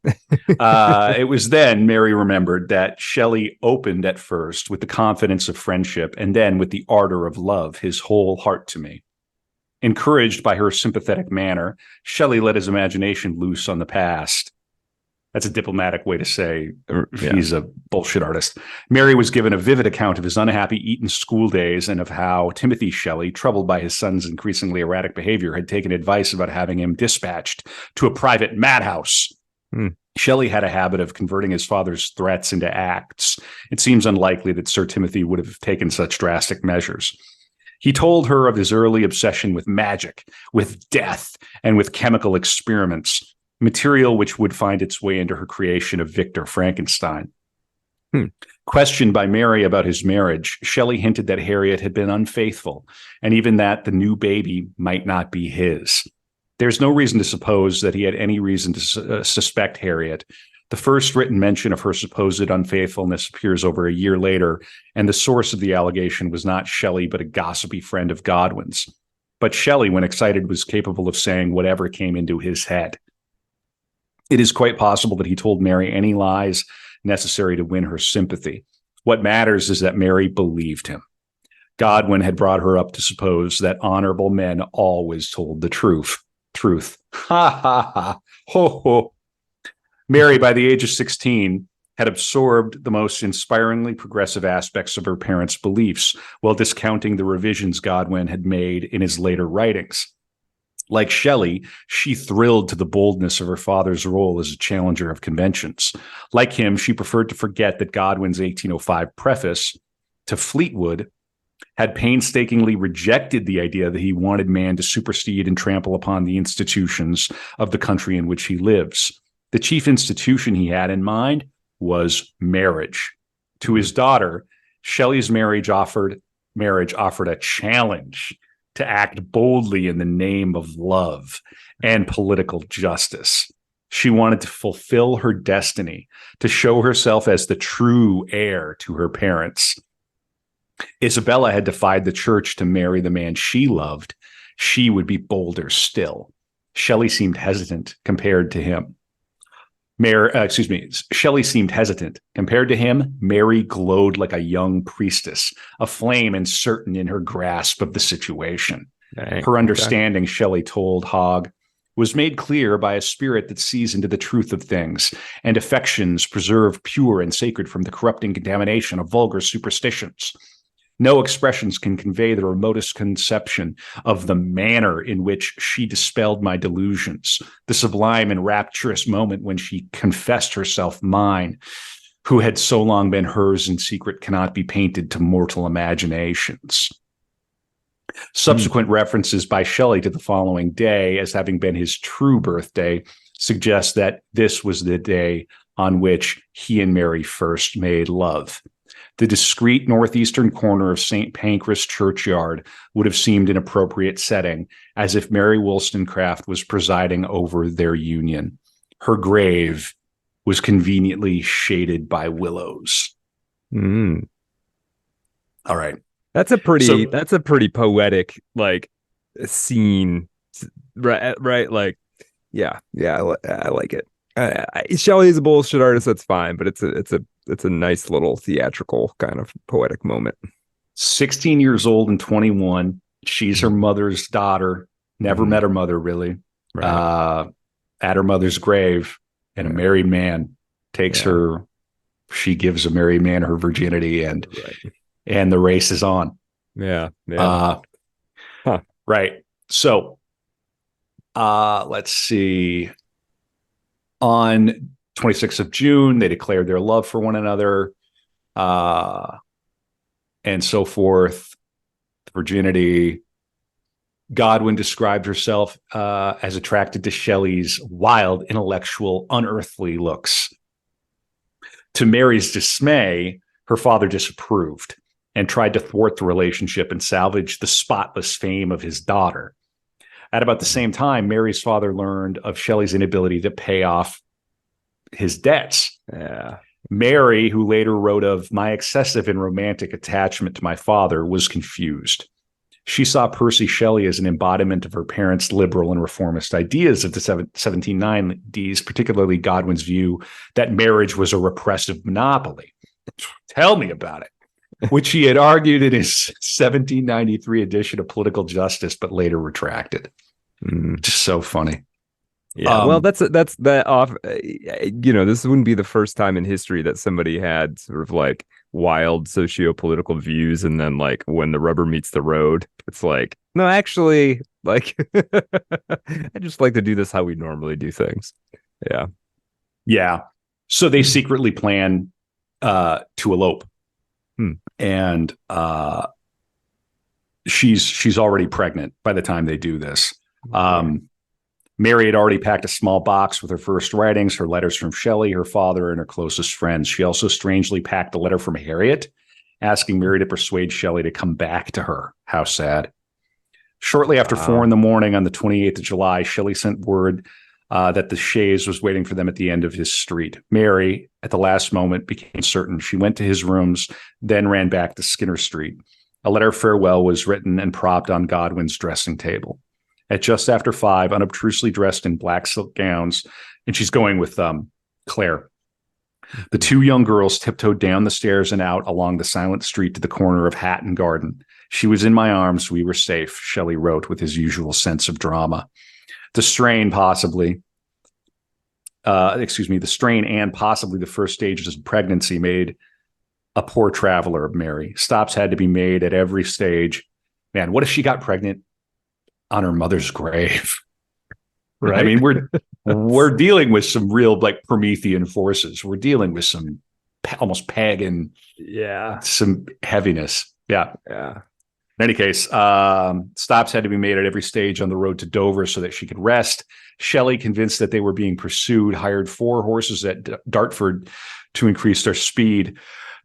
It was then Mary remembered that Shelley opened at first with the confidence of friendship and then with the ardor of love, his whole heart to me. Encouraged by her sympathetic manner, Shelley let his imagination loose on the past. That's a diplomatic way to say he's a bullshit artist. Mary was given a vivid account of his unhappy Eton school days and of how Timothy Shelley, troubled by his son's increasingly erratic behavior, had taken advice about having him dispatched to a private madhouse. Shelley had a habit of converting his father's threats into acts. It seems unlikely that Sir Timothy would have taken such drastic measures. He told her of his early obsession with magic, with death, and with chemical experiments, material which would find its way into her creation of Victor Frankenstein. Questioned by Mary about his marriage, Shelley hinted that Harriet had been unfaithful, and even that the new baby might not be his. There's no reason to suppose that he had any reason to suspect Harriet, The first written mention of her supposed unfaithfulness appears over a year later, and the source of the allegation was not Shelley, but a gossipy friend of Godwin's. But Shelley, when excited, was capable of saying whatever came into his head. It is quite possible that he told Mary any lies necessary to win her sympathy. What matters is that Mary believed him. Godwin had brought her up to suppose that honorable men always told the truth. Ha ha ha. Ho ho. Mary, by the age of 16, had absorbed the most inspiringly progressive aspects of her parents' beliefs, while discounting the revisions Godwin had made in his later writings. Like Shelley, she thrilled to the boldness of her father's role as a challenger of conventions. Like him, she preferred to forget that Godwin's 1805 preface to Fleetwood had painstakingly rejected the idea that he wanted man to supersede and trample upon the institutions of the country in which he lives. The chief institution he had in mind was marriage. To his daughter, Shelley's marriage offered a challenge to act boldly in the name of love and political justice. She wanted to fulfill her destiny, to show herself as the true heir to her parents. Isabella had defied the church to marry the man she loved. She would be bolder still. Shelley seemed hesitant compared to him. Shelley seemed hesitant. Compared to him, Mary glowed like a young priestess, aflame and certain in her grasp of the situation. Dang, her understanding, okay. Shelley told Hogg, was made clear by a spirit that sees into the truth of things, and affections preserved pure and sacred from the corrupting contamination of vulgar superstitions. No expressions can convey the remotest conception of the manner in which she dispelled my delusions, the sublime and rapturous moment when she confessed herself mine, who had so long been hers in secret cannot be painted to mortal imaginations. Subsequent references by Shelley to the following day as having been his true birthday suggest that this was the day on which he and Mary first made love. The discreet northeastern corner of St. Pancras Churchyard would have seemed an appropriate setting, as if Mary Wollstonecraft was presiding over their union. Her grave was conveniently shaded by willows. Mm. All right. That's a pretty poetic, like, scene, right? Like, yeah, I like it. Shelley is a bullshit artist. That's fine, but it's a nice little theatrical kind of poetic moment. 16 years old and 21. She's her mother's daughter. Never met her mother, really. Right. At her mother's grave, and a married man takes her. She gives a married man her virginity, and the race is on. Yeah. Right. So, let's see. On 26th of June, they declared their love for one another, and so forth. Virginity. Godwin described herself as attracted to Shelley's wild, intellectual, unearthly looks. To Mary's dismay, her father disapproved and tried to thwart the relationship and salvage the spotless fame of his daughter. At about the same time, Mary's father learned of Shelley's inability to pay off his debts. Yeah. Mary, who later wrote of my excessive and romantic attachment to my father, was confused. She saw Percy Shelley as an embodiment of her parents' liberal and reformist ideas of the 1790s, particularly Godwin's view that marriage was a repressive monopoly. Tell me about it. Which he had argued in his 1793 edition of Political Justice, but later retracted. Just so funny. Yeah, well, that's that off. This wouldn't be the first time in history that somebody had sort of like wild socio-political views, and then like when the rubber meets the road, it's like, no, actually, like I just like to do this how we normally do things. Yeah. So they secretly plan to elope. And she's already pregnant by the time they do this. Mary had already packed a small box with her first writings, her letters from Shelley, her father, and her closest friends. She also strangely packed a letter from Harriet, asking Mary to persuade Shelley to come back to her. How sad. Shortly after 4 a.m. on the 28th of July, Shelley sent word that the chaise was waiting for them at the end of his street. Mary, at the last moment, became certain. She went to his rooms, then ran back to Skinner Street. A letter of farewell was written and propped on Godwin's dressing table. At just after 5, unobtrusively dressed in black silk gowns, and she's going with Claire. The two young girls tiptoed down the stairs and out along the silent street to the corner of Hatton Garden. She was in my arms. We were safe, Shelley wrote with his usual sense of drama. The strain and possibly the first stages of pregnancy made a poor traveler of Mary. Stops had to be made at every stage. Man, what if she got pregnant on her mother's grave? Right. I mean, we're dealing with some real like Promethean forces. We're dealing with some almost pagan, some heaviness. Yeah. In any case, stops had to be made at every stage on the road to Dover so that she could rest. Shelley, convinced that they were being pursued, hired 4 horses at Dartford to increase their speed.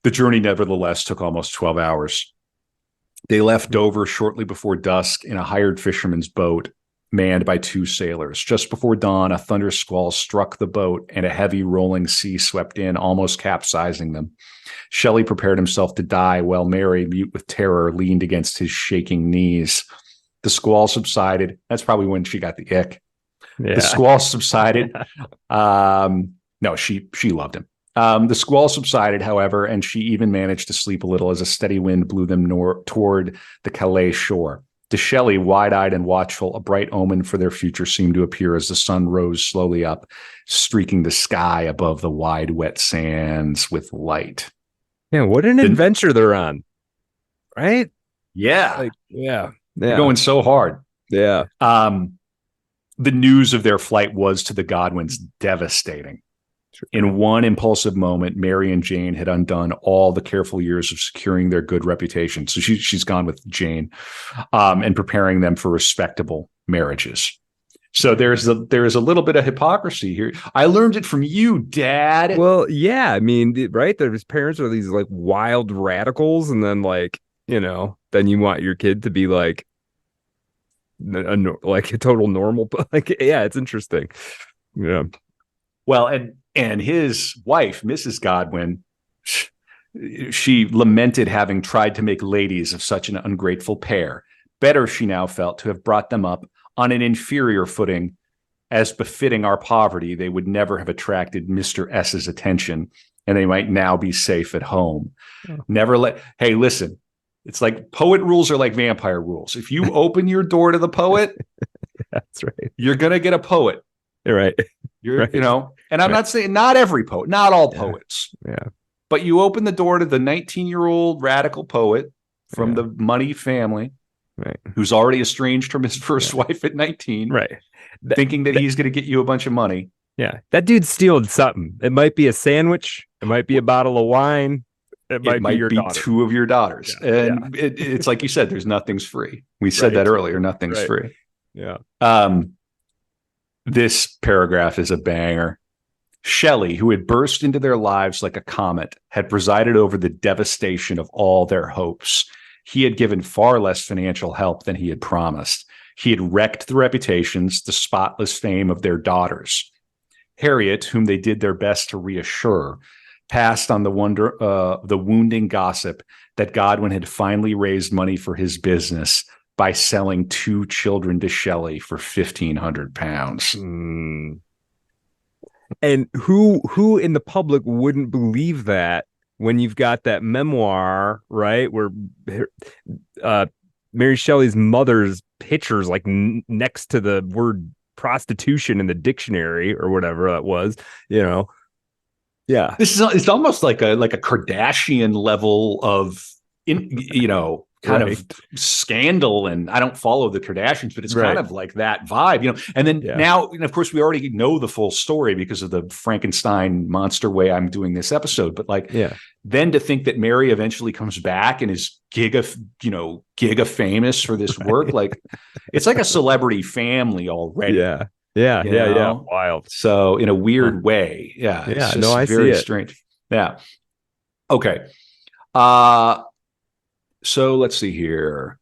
The journey, nevertheless, took almost 12 hours. They left Dover shortly before dusk in a hired fisherman's boat, manned by 2 sailors. Just before dawn, a thunder squall struck the boat, and a heavy rolling sea swept in, almost capsizing them. Shelley prepared himself to die while Mary, mute with terror, leaned against his shaking knees. The squall subsided. That's probably when she got the ick. Yeah. The squall subsided. No, she loved him. The squall subsided, however, and she even managed to sleep a little as a steady wind blew them toward the Calais shore. To Shelley, wide-eyed and watchful, a bright omen for their future seemed to appear as the sun rose slowly up, streaking the sky above the wide, wet sands with light. Man, what an adventure they're on, right? Yeah. They're going so hard. Yeah. The news of their flight was to the Godwins devastating. Sure. In one impulsive moment, Mary and Jane had undone all the careful years of securing their good reputation. So she's gone with Jane and preparing them for respectable marriages. So there's a little bit of hypocrisy here. I learned it from you, Dad. Well, yeah, I mean, right? His parents are these like wild radicals, and then like, then you want your kid to be like a total normal, but like, yeah, it's interesting. Yeah. Well, and his wife, Mrs. Godwin, she lamented having tried to make ladies of such an ungrateful pair. Better, she now felt, to have brought them up on an inferior footing. As befitting our poverty, they would never have attracted Mr. S.'s attention, and they might now be safe at home. Oh. Hey, listen, it's like poet rules are like vampire rules. If you open your door to the poet, that's right, you're going to get a poet. You're right. And I'm not saying not every poet, not all poets. Yeah. But you open the door to the 19-year-old radical poet from the money family, right, who's already estranged from his first wife at 19, right, thinking that he's going to get you a bunch of money. Yeah, that dude's stealing something. It might be a sandwich. It might be a bottle of wine. It might be your daughter. 2 of your daughters. Yeah, and it's like you said, nothing's free. We said that earlier. Nothing's free. Yeah. This paragraph is a banger. Shelley, who had burst into their lives like a comet, had presided over the devastation of all their hopes. He had given far less financial help than he had promised. He had wrecked the reputations, the spotless fame of their daughters. Harriet, whom they did their best to reassure, passed on the wounding gossip that Godwin had finally raised money for his business by selling 2 children to Shelley for £1,500. And who in the public wouldn't believe that when you've got that memoir, right, where Mary Shelley's mother's picture's like next to the word prostitution in the dictionary or whatever that was, Yeah. It's almost like a Kardashian level of of scandal, and I don't follow the Kardashians, but it's kind of like that vibe, and then now, and of course we already know the full story because of the Frankenstein monster way I'm doing this episode, but then to think that Mary eventually comes back and is giga famous for this work, like it's like a celebrity family already. Yeah. Wild. So in a weird way. Yeah. It's just I very see it. Strange. Yeah. Okay. So let's see here.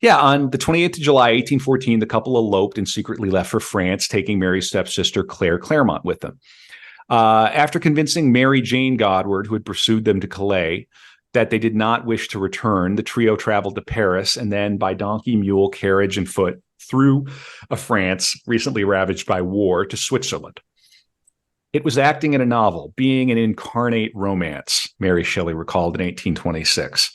Yeah, on the 28th of July, 1814, the couple eloped and secretly left for France, taking Mary's stepsister, Claire Claremont, with them. After convincing Mary Jane Godward, who had pursued them to Calais, that they did not wish to return, the trio traveled to Paris and then by donkey, mule, carriage, and foot through a France recently ravaged by war to Switzerland. It was acting in a novel, being an incarnate romance, Mary Shelley recalled in 1826.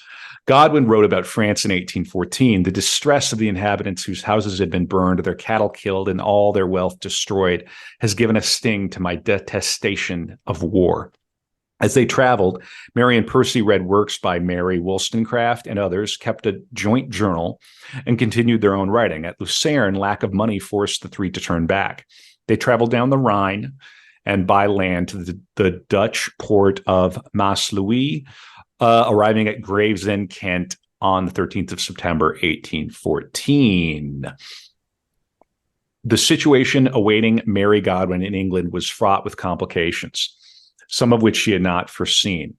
Godwin wrote about France in 1814, the distress of the inhabitants whose houses had been burned, their cattle killed, and all their wealth destroyed has given a sting to my detestation of war. As they traveled, Mary and Percy read works by Mary Wollstonecraft and others, kept a joint journal, and continued their own writing. At Lucerne, lack of money forced the three to turn back. They traveled down the Rhine and by land to the Dutch port of Maasluis, arriving at Gravesend, Kent on the 13th of September, 1814. The situation awaiting Mary Godwin in England was fraught with complications, some of which she had not foreseen.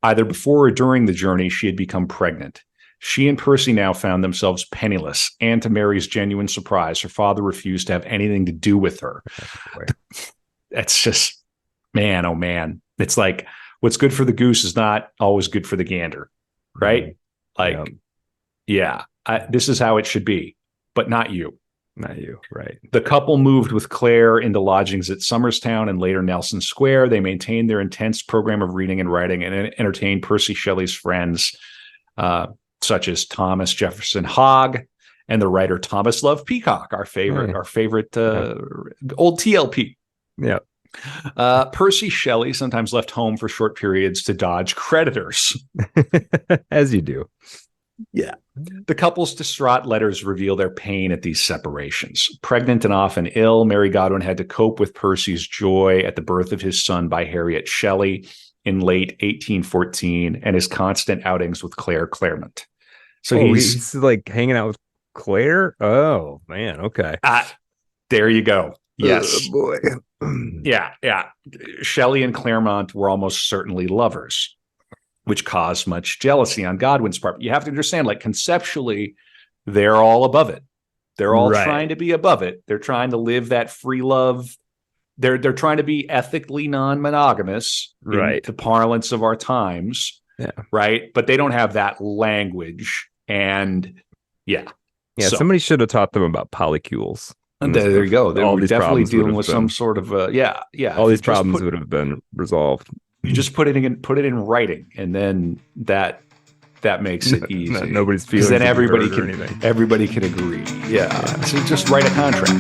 Either before or during the journey, she had become pregnant. She and Percy now found themselves penniless, and to Mary's genuine surprise, her father refused to have anything to do with her. That's just, man, oh man. It's like, what's good for the goose is not always good for the gander, right? This is how it should be, but not you. Not you, right. The couple moved with Claire into lodgings at Somerstown and later Nelson Square. They maintained their intense program of reading and writing and entertained Percy Shelley's friends, such as Thomas Jefferson Hogg and the writer Thomas Love Peacock, our favorite old TLP. Yeah. Percy Shelley sometimes left home for short periods to dodge creditors. As you do. Yeah. The couple's distraught letters reveal their pain at these separations. Pregnant and often ill, Mary Godwin had to cope with Percy's joy at the birth of his son by Harriet Shelley in late 1814 and his constant outings with Claire Claremont. So he's like hanging out with Claire? Oh, man. Okay. There you go. Yes. Oh, boy. Yeah. Shelley and Claremont were almost certainly lovers, which caused much jealousy on Godwin's part. But you have to understand, like, conceptually, they're all above it. They're all trying to be above it. They're trying to live that free love. They're trying to be ethically non-monogamous, in the parlance of our times. Yeah. Right. But they don't have that language. And somebody should have taught them about polycules. There you go. They all were these definitely dealing with been, some sort of all these problems would have been resolved. You just put it in writing, and then that makes it easy. Nobody's feeling. Then everybody can agree. Yeah. So just write a contract.